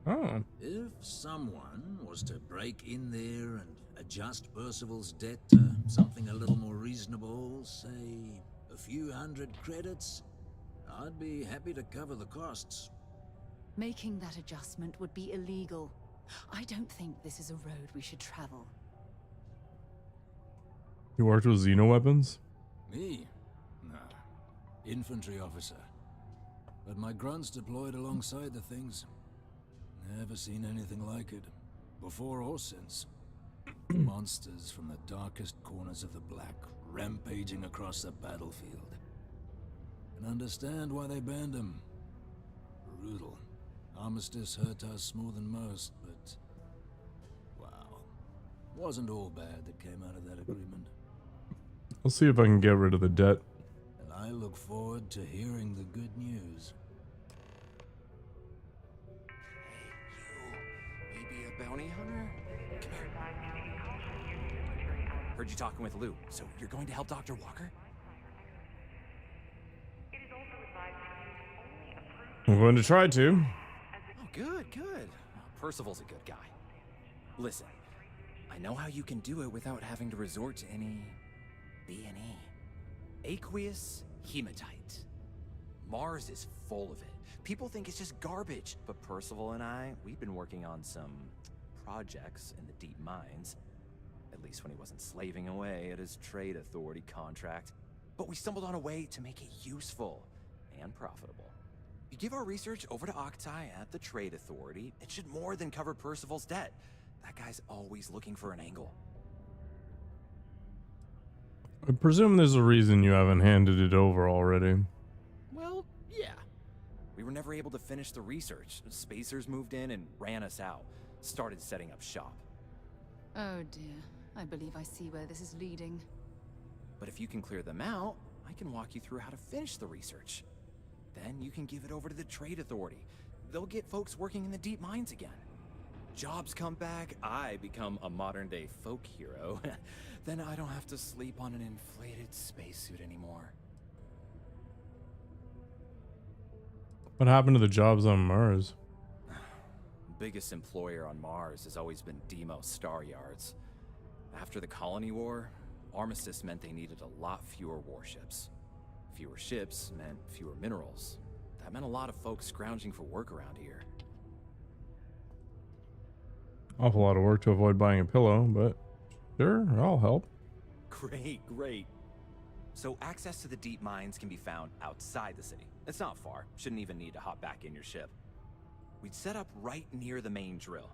Oh. If someone was to break in there and adjust Percival's debt to something a little more reasonable, say A few hundred credits? I'd be happy to cover the costs. Making that adjustment would be illegal. I don't think this is a road we should travel. You worked with Xeno weapons? Me? Nah. Infantry officer. But my grunts deployed alongside the things. Never seen anything like it. Before or since. Monsters from the darkest corners of the Black, rampaging across the battlefield. Can understand why they banned them. Brutal. Armistice hurt us more than most, but... wow. Wasn't all bad that came out of that agreement. I'll see if I can get rid of the debt. And I look forward to hearing the good news. Maybe a bounty hunter? Come here. Heard you talking with Lou, so you're going to help Dr. Walker? I'm going to try to. Oh, good, good. Percival's a good guy. Listen, I know how you can do it without having to resort to any B&E. Aqueous hematite. Mars is full of it. People think it's just garbage, but Percival and I, we've been working on some projects in the deep mines. At least when he wasn't slaving away at his trade authority contract. But we stumbled on a way to make it useful and profitable. You give our research over to Octai at the trade authority, it should more than cover Percival's debt. That guy's always looking for an angle. I presume there's a reason you haven't handed it over already. Well, yeah. We were never able to finish the research. Spacers moved in and ran us out. Started setting up shop. Oh dear. I believe I see where this is leading. But if you can clear them out, I can walk you through how to finish the research. Then you can give it over to the trade authority. They'll get folks working in the deep mines again. Jobs come back, I become a modern-day folk hero. Then I don't have to sleep on an inflated spacesuit anymore. What happened to the jobs on Mars? Biggest employer on Mars has always been Demo Star Yards. After the Colony War, Armistice meant they needed a lot fewer warships. Fewer ships meant fewer minerals. That meant a lot of folks scrounging for work around here. Awful lot of work to avoid buying a pillow, but sure, I'll help. Great, great. So access to the deep mines can be found outside the city. It's not far. Shouldn't even need to hop back in your ship. We'd set up right near the main drill.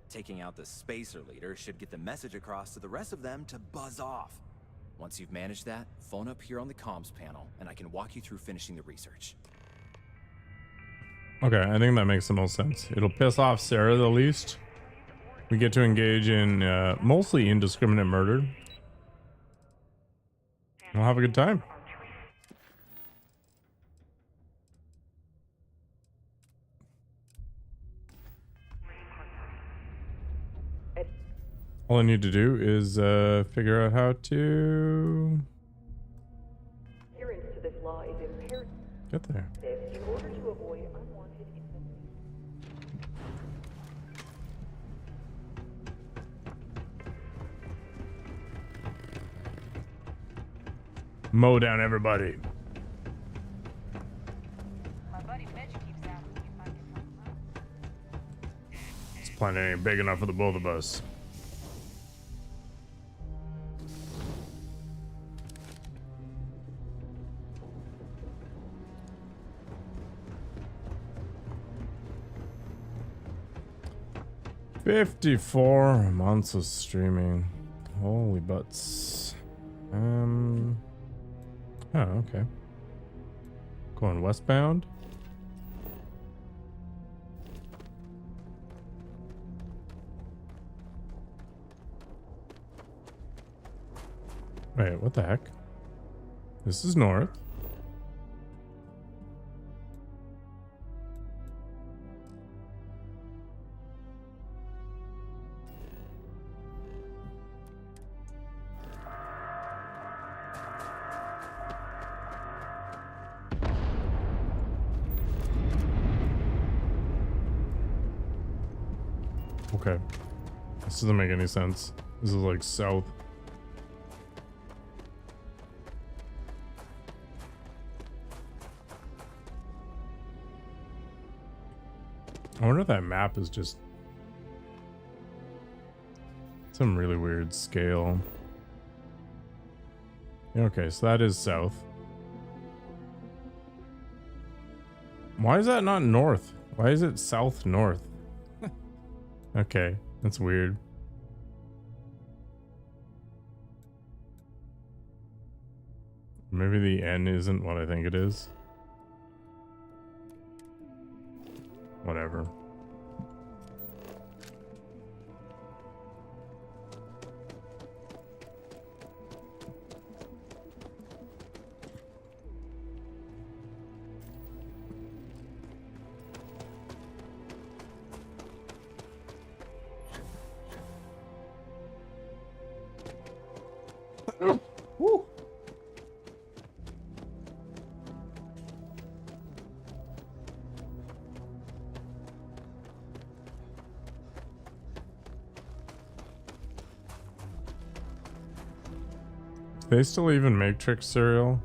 Taking out the spacer leader should get the message across to the rest of them to buzz off. Once you've managed that, phone up here on the comms panel, and I can walk you through finishing the research. Okay, I think that makes the most sense. It'll piss off Sarah the least. We get to engage in mostly indiscriminate murder. We'll have a good time. All I need to do is figure out how to Adherence to this law is imperative get there. in order to avoid unwanted Mow down everybody. My buddy Mitch keeps asking if I can help him out. This planet ain't big enough for the both of us. $54 months of streaming. Holy butts. Oh, okay. Going westbound. Wait, what the heck? This is north. Okay. This doesn't make any sense. This is like south. I wonder if that map is just some really weird scale. Okay, so that is south. Why is that not north? Why is it south north? Okay, that's weird. Maybe the N isn't what I think it is. Whatever. Woo. Do they still even make Trix cereal?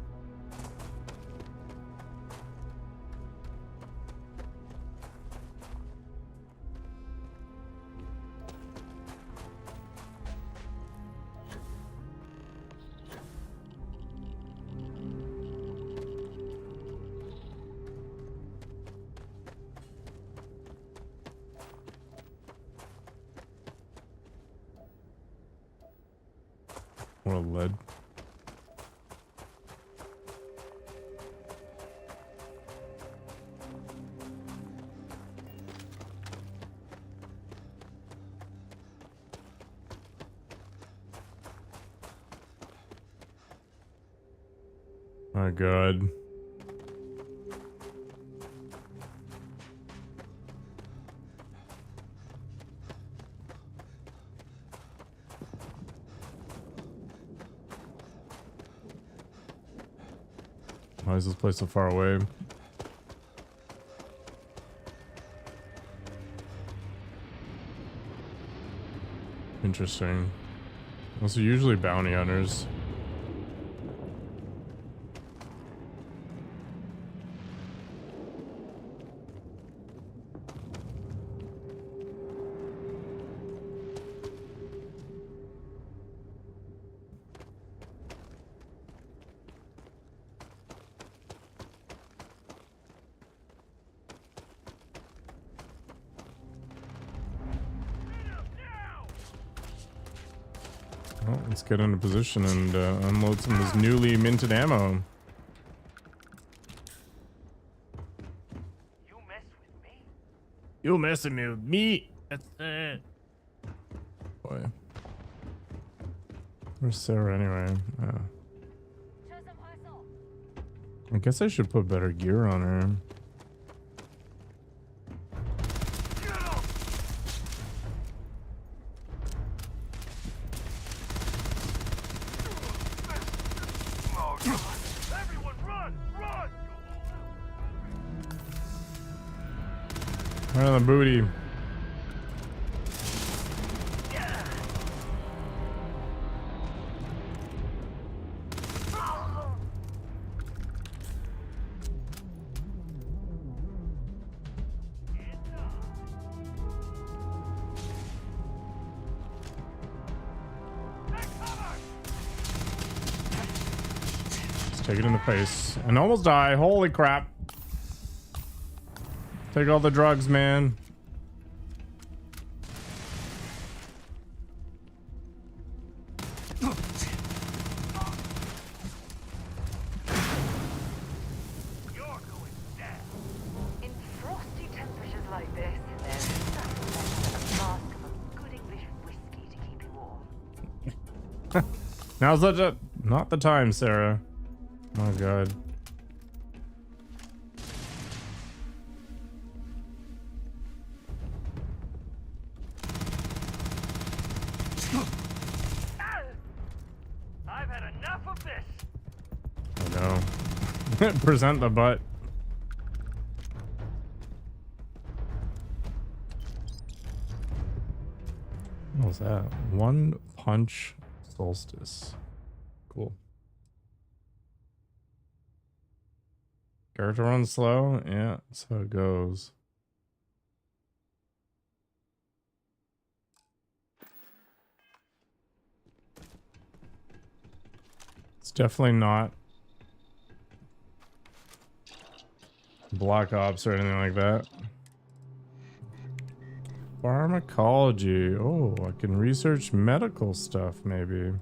What a lead. My God. Why is this place so far away? Interesting. Those are usually bounty hunters. Well, let's get into position and unload some of this newly minted ammo. You messing with me? That's it. Boy. Where's Sarah anyway? I guess I should put better gear on her. Right on the booty. Just take it in the face and almost die. Holy crap. Take all the drugs, man. In frosty temperatures like this, there's nothing better than a flask of a good English whiskey to keep you warm. Now's not the time, Sarah. My God. I've had enough of this. I know. Present the butt. What was that? One punch solstice. Cool. Character runs slow? Yeah, that's how it goes. definitely not Black Ops or anything like that. Pharmacology. Oh, I can research medical stuff, maybe.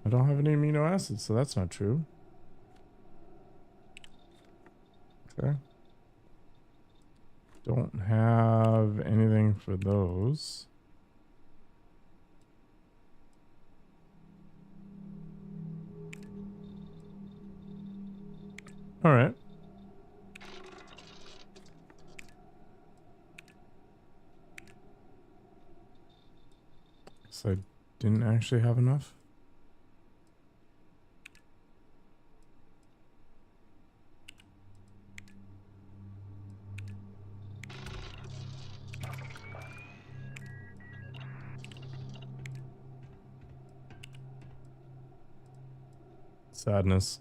I don't have any amino acids, so that's not true. Okay. Don't have anything for those. All right. So I didn't actually have enough. Sadness.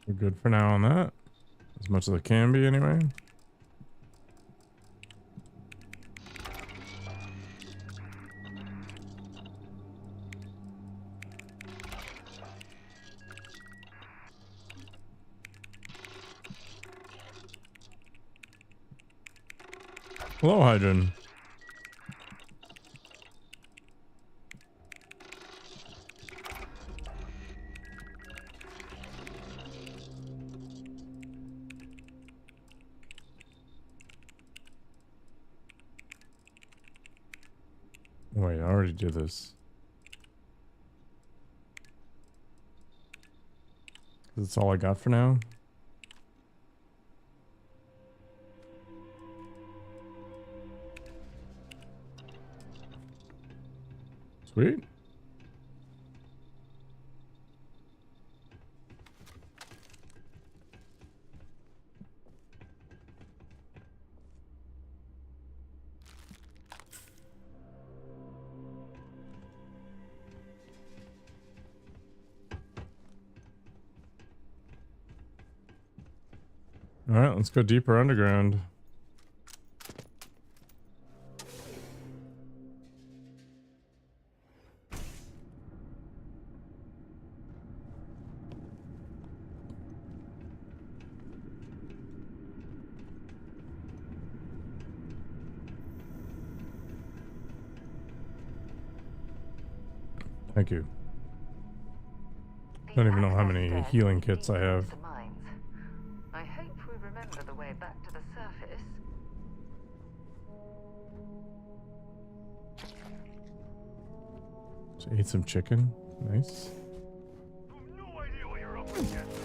We're good for now on that. As much as it can be, anyway. Hello, Hydron. Wait, I already did this. That's all I got for now. Sweet. All right, let's go deeper underground. Thank you. Don't even know how many healing kits I have. I hope we remember the way back to the surface. Just ate some chicken. Nice. No idea what you're up against.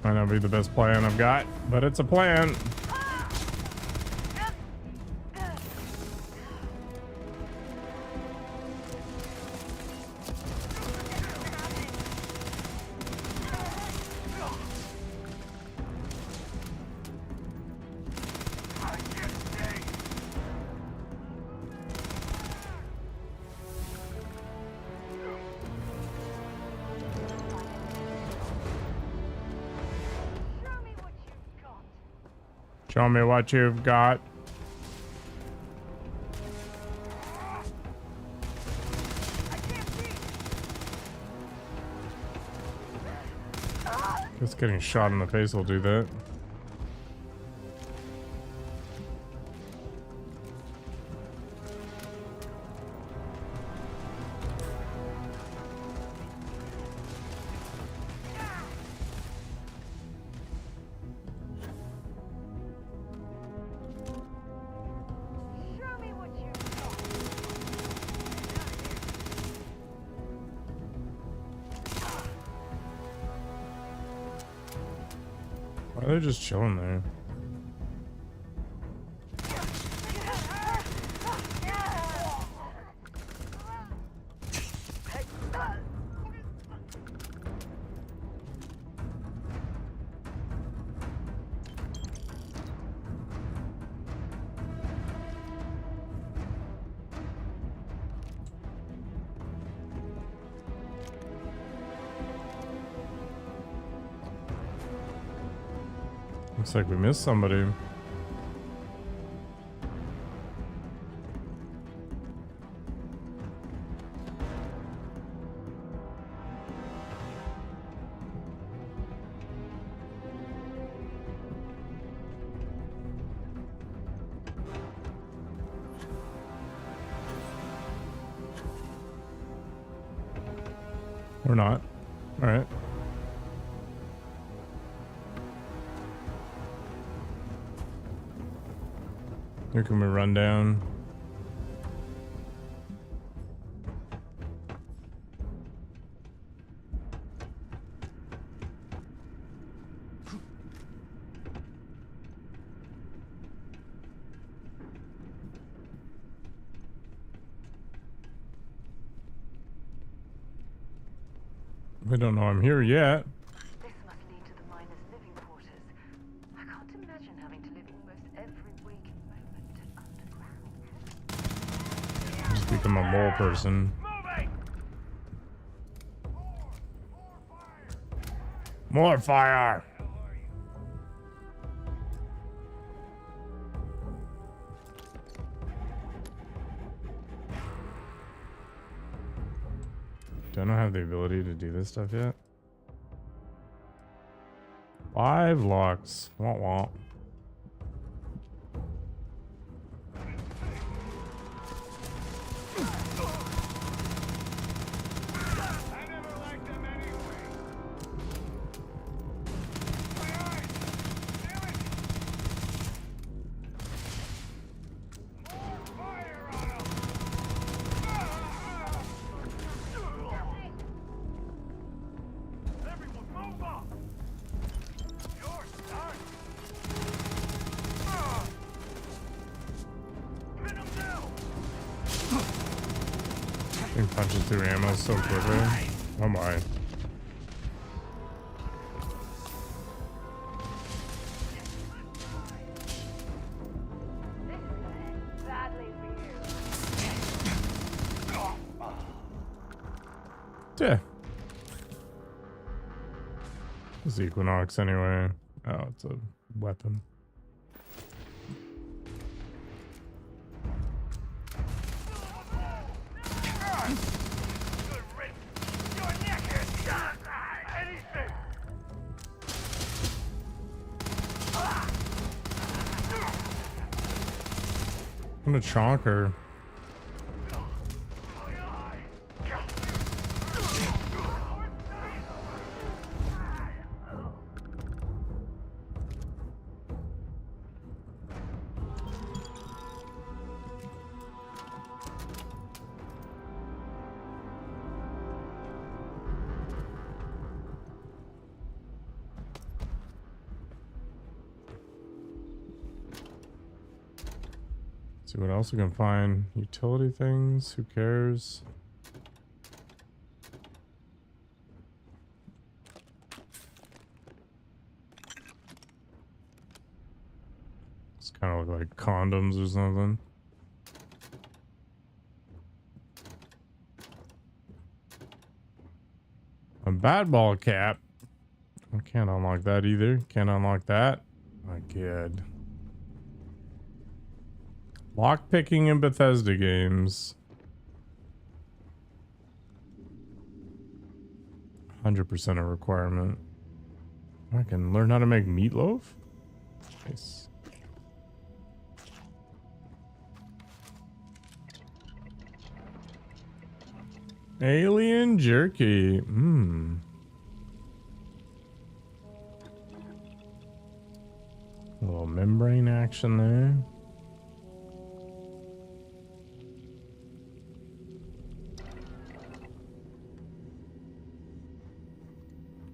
Might not be the best plan I've got, but it's a plan. Show me what you've got. Just getting shot in the face will do that. They're just chilling there. Looks like we missed somebody. Or not. All right. Here can we run down? We don't know I'm here yet. This must lead to the miners' living quarters. I can't imagine having to live almost every waking moment underground. Just become a mole person. More fire! Do I not have the ability to do this stuff yet? 5 locks. Wah wah. Punches through ammo so quickly. Oh my. Yeah. It's Equinox anyway. Oh, it's a weapon. I'm gonna chonk her. See what else we can find. Utility things. Who cares? It's kind of look like condoms or something. A bad ball cap. I can't unlock that either. Can't unlock that. My god. Lockpicking in Bethesda games. 100% a requirement. I can learn how to make meatloaf? Nice. Alien jerky. Mmm. A little membrane action there.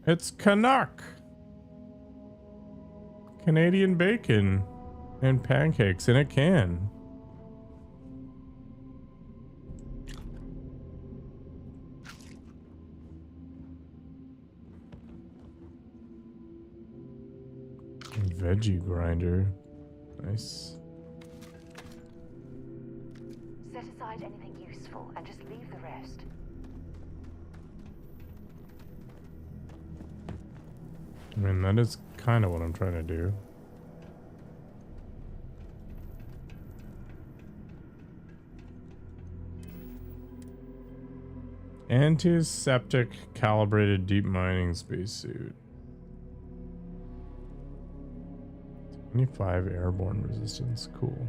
It's Canuck. Canadian bacon and pancakes in a can. Veggie grinder. Nice. Set aside anything useful and just leave the rest. I mean, that is kind of what I'm trying to do. Antiseptic calibrated deep mining spacesuit. 25 airborne resistance. Cool.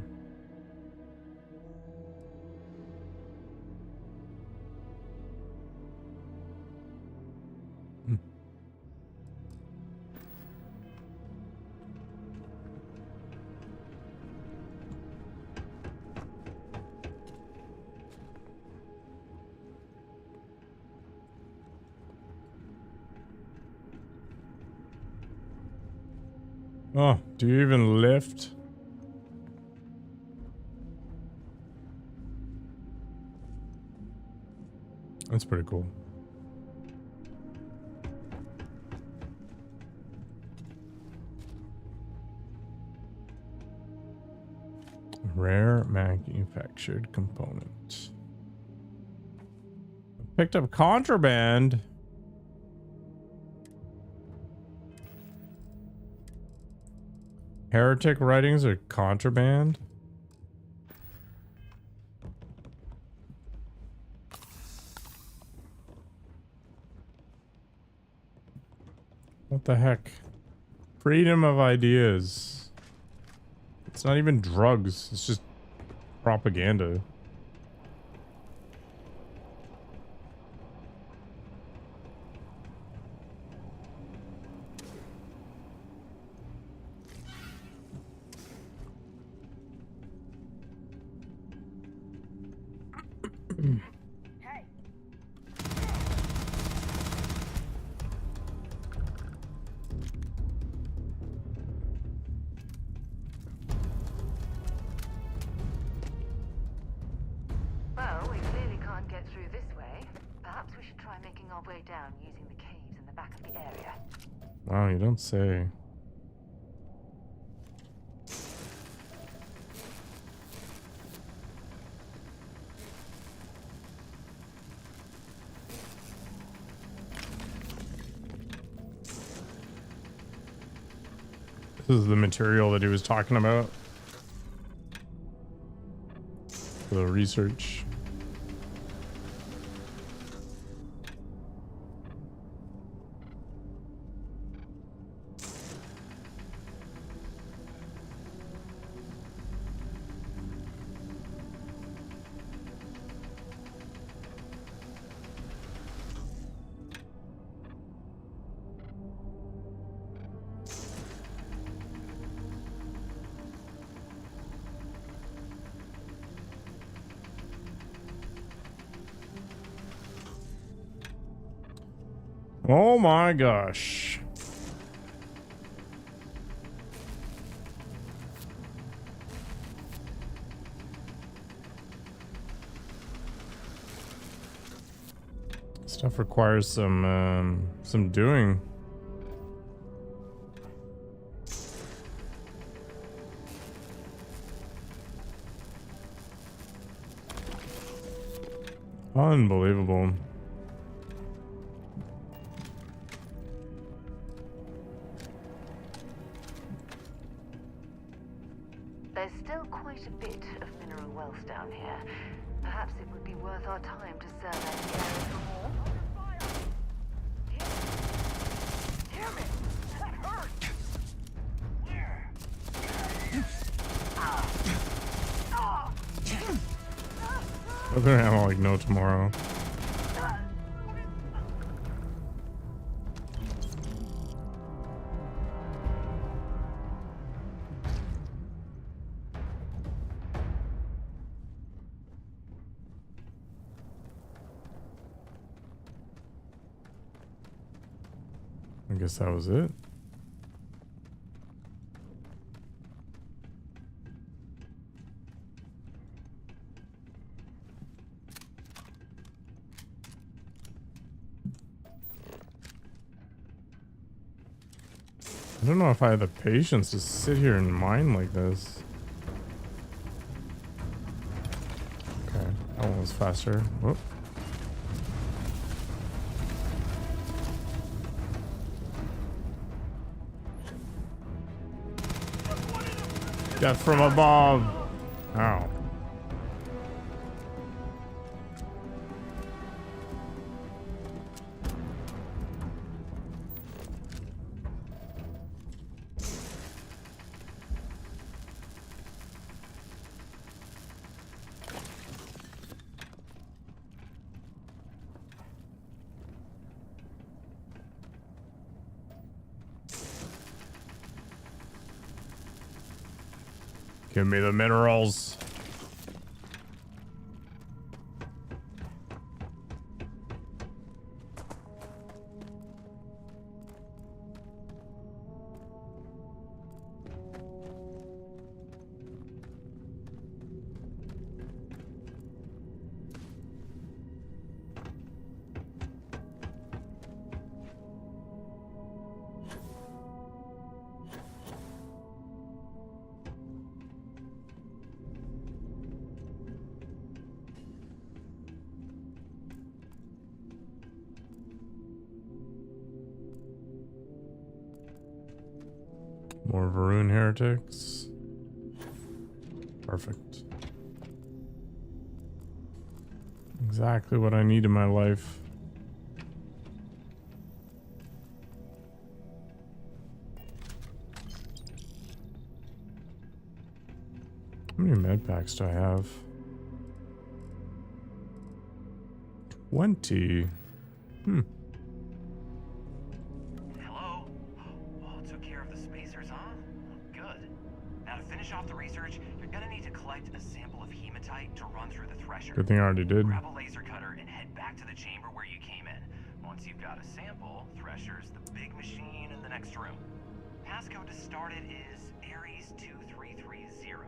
Oh, do you even lift? That's pretty cool. Rare manufactured component. Picked up contraband. Heretic writings are contraband? What the heck? Freedom of ideas. It's not even drugs. It's just propaganda. Well, we clearly can't get through this way. Perhaps we should try making our way down using the caves in the back of the area. Wow, you don't say. This is the material that he was talking about for the research. Oh my gosh. Stuff requires some doing. Unbelievable. There's still quite a bit of mineral wealth down here. Perhaps it would be worth our time to survey the area for more. Damn it! That hurt! We're gonna have like no tomorrow. I guess that was it. I don't know if I have the patience to sit here and mine like this. Okay, that one was faster. Whoop. Death from above. Ow. Give me the minerals. More Varun heretics. Perfect. Exactly what I need in my life. How many med packs do I have? 20. Hmm. Hello? Oh, took care of the spacers, huh? Good. Now to finish off the research, you're gonna need to collect a sample of hematite to run through the thresher. Good thing I already did. Grab a laser cutter and head back to the chamber where you came in. Once you've got a sample, thresher's the big machine in the next room. Passcode to start it is Ares 2330.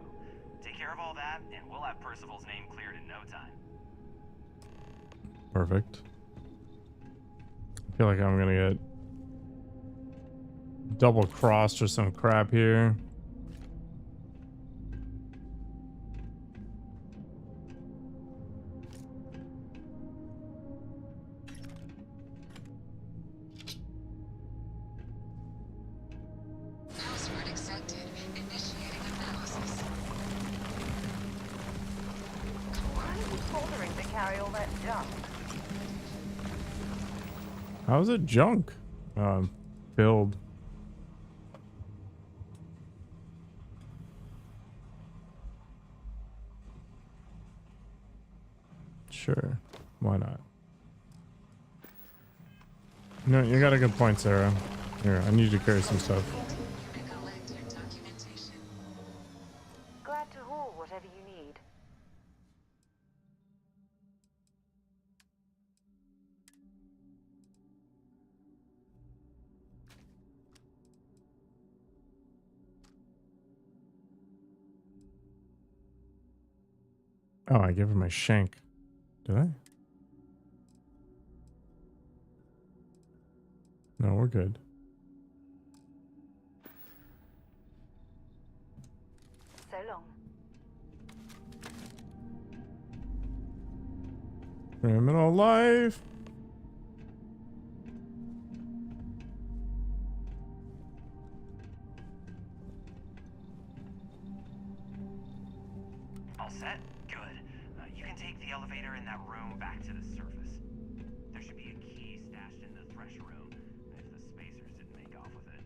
Take care of all that, and we'll have Percival's name cleared in no time. Perfect. I feel like I'm gonna get double crossed or some crap here. Password accepted. Initiating analysis. Why are you bothering to carry all that junk? How's it junk? Build. Sure. Why not? No, you got a good point, Sarah. Here, I need you to carry some stuff. Glad to haul whatever you need. Oh, I gave her my shank. Did I? No, we're good. So long. Criminal life. All set? Good. You can take the elevator in that room back to the surface. There should be a key stashed in the thresher room if the spacers didn't make off with it.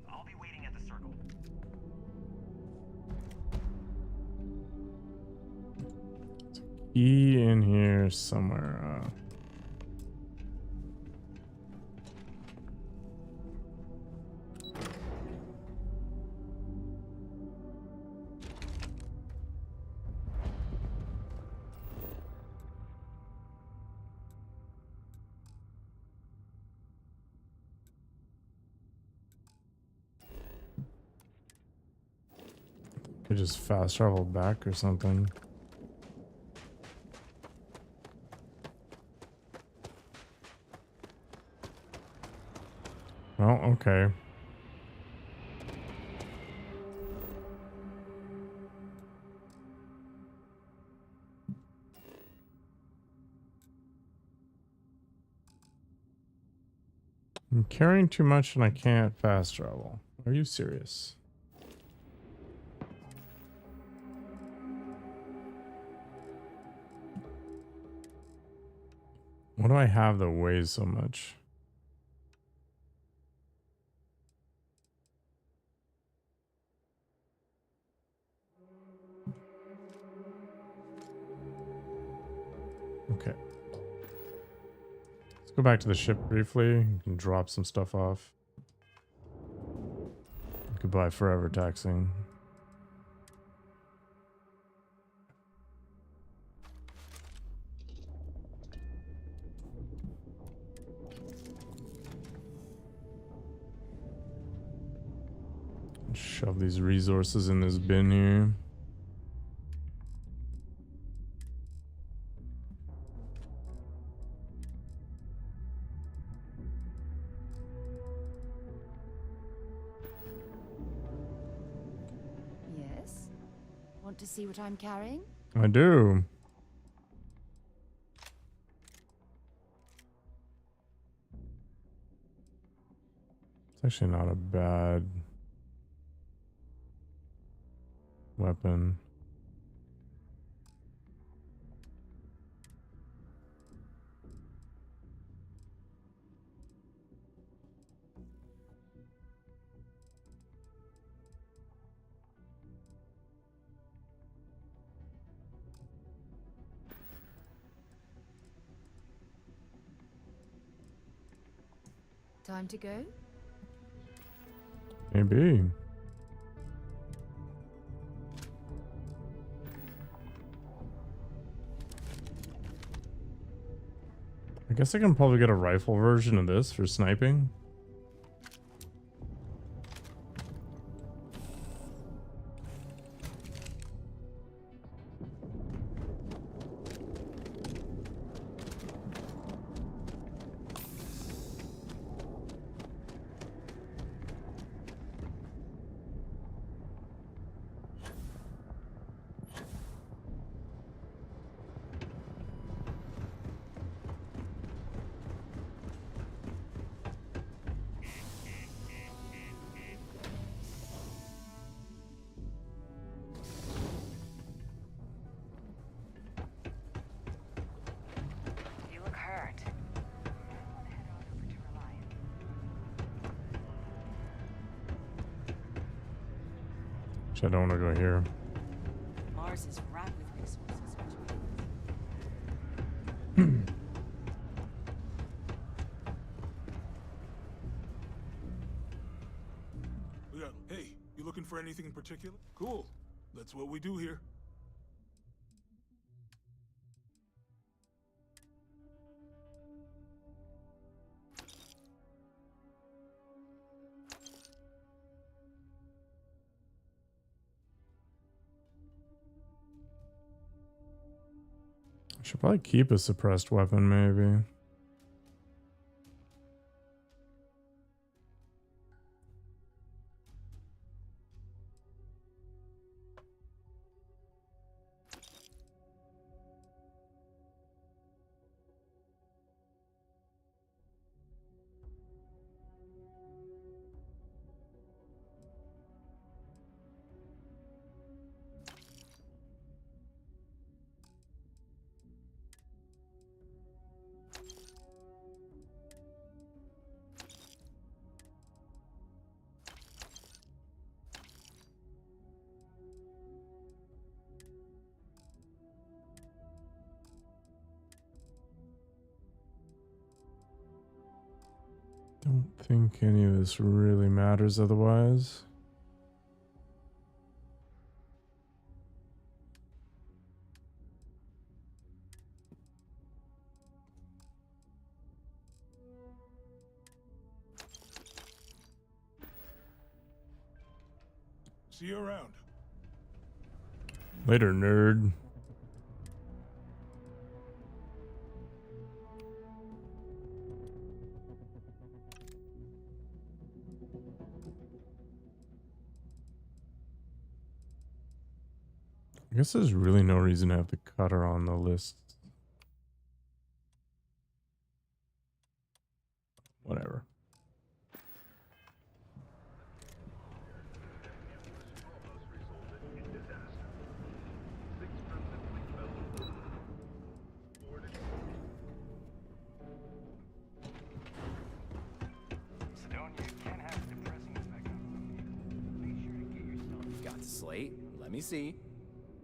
I'll be waiting at the circle. E in here somewhere. Could just fast travel back or something. Well, okay. I'm carrying too much and I can't fast travel. Are you serious? What do I have that weighs so much? Okay. Let's go back to the ship briefly. You can drop some stuff off. Goodbye, forever taxing. Shove these resources in this bin here. Yes? Want to see what I'm carrying? I do. It's actually not a bad weapon. Time to go? Maybe. I guess I can probably get a rifle version of this for sniping. You look hurt. Which I don't want to go here. Mars is ripe with resources, Yeah. Hey, you looking for anything in particular? Cool. That's what we do here. I should probably keep a suppressed weapon, maybe. Don't think any of this really matters otherwise. See you around. Later, nerd. I guess there's really no reason to have the cutter on the list. Whatever. slate. Let me see.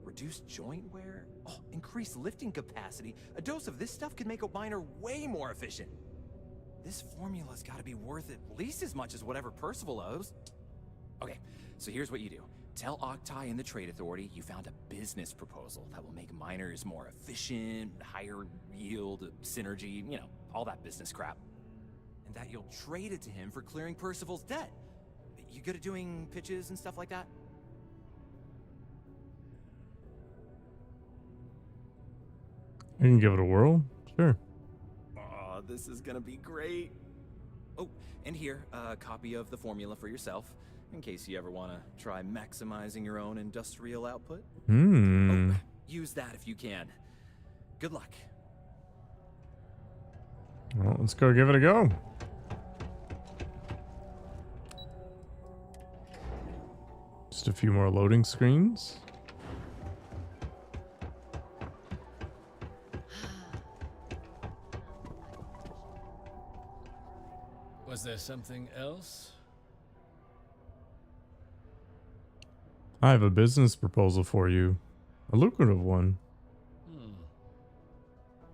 Reduce joint wear? Oh, increase lifting capacity. A dose of this stuff could make a miner way more efficient. This formula's gotta be worth at least as much as whatever Percival owes. Okay, so here's what you do. Tell Octai and the Trade Authority you found a business proposal that will make miners more efficient, higher yield, synergy, you know, all that business crap. And that you'll trade it to him for clearing Percival's debt. You good at doing pitches and stuff like that? I can give it a whirl. Sure. Oh, this is gonna be great. Oh, and here, a copy of the formula for yourself, in case you ever want to try maximizing your own industrial output. Hmm. Oh, use that if you can. Good luck. Well, let's go give it a go. Just a few more loading screens. Was there something else? I have a business proposal for you. A lucrative one.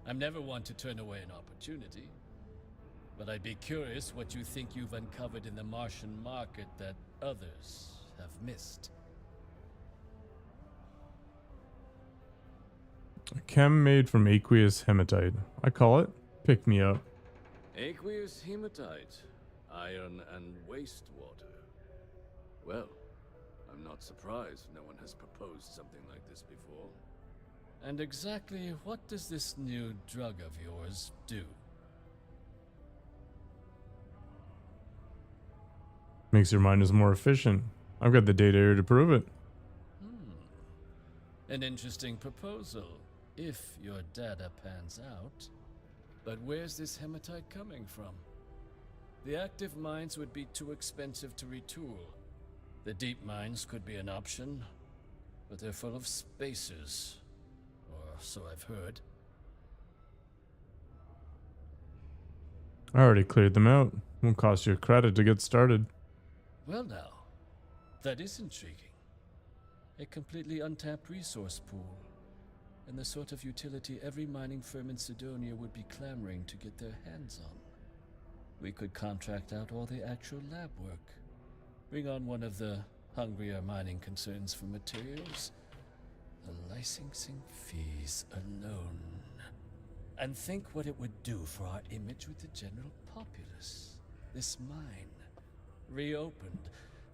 I'm never one to turn away an opportunity. But I'd be curious what you think you've uncovered in the Martian market that others have missed. A chem made from aqueous hematite. I call it pick me up. Aqueous hematite, iron and wastewater. Well, I'm not surprised no one has proposed something like this before. And exactly what does this new drug of yours do? Makes your miners more efficient. I've got the data here to prove it. An interesting proposal, if your data pans out. But where's this hematite coming from? The active mines would be too expensive to retool. The deep mines could be an option, but they're full of spacers, or so I've heard. I already cleared them out. Won't cost you a credit to get started. Well now, that is intriguing. A completely untapped resource pool, and the sort of utility every mining firm in Sidonia would be clamoring to get their hands on. We could contract out all the actual lab work, bring on one of the hungrier mining concerns for materials, the licensing fees alone. And think what it would do for our image with the general populace. This mine, reopened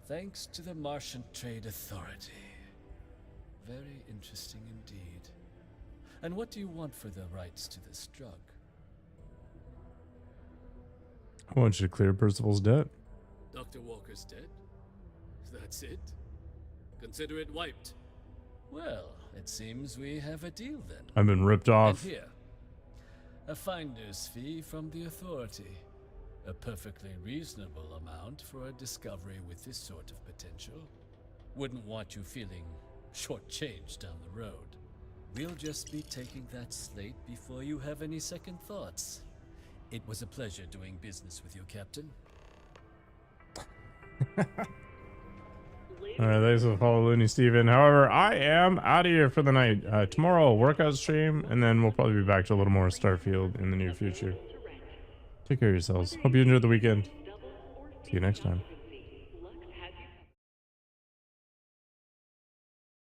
thanks to the Martian Trade Authority. Very interesting indeed. And what do you want for the rights to this drug? I want you to clear Percival's debt. Dr. Walker's dead? That's it? Consider it wiped. Well, it seems we have a deal then. I've been ripped off. And here, a finder's fee from the authority. A perfectly reasonable amount for a discovery with this sort of potential. Wouldn't want you feeling shortchanged down the road. We'll just be taking that slate before you have any second thoughts. It was a pleasure doing business with you, Captain. Alright, thanks for the follow, Looney Steven. However, I am out of here for the night. Tomorrow, workout stream, and then we'll probably be back to a little more Starfield in the near future. Take care of yourselves. Hope you enjoyed the weekend. See you next time.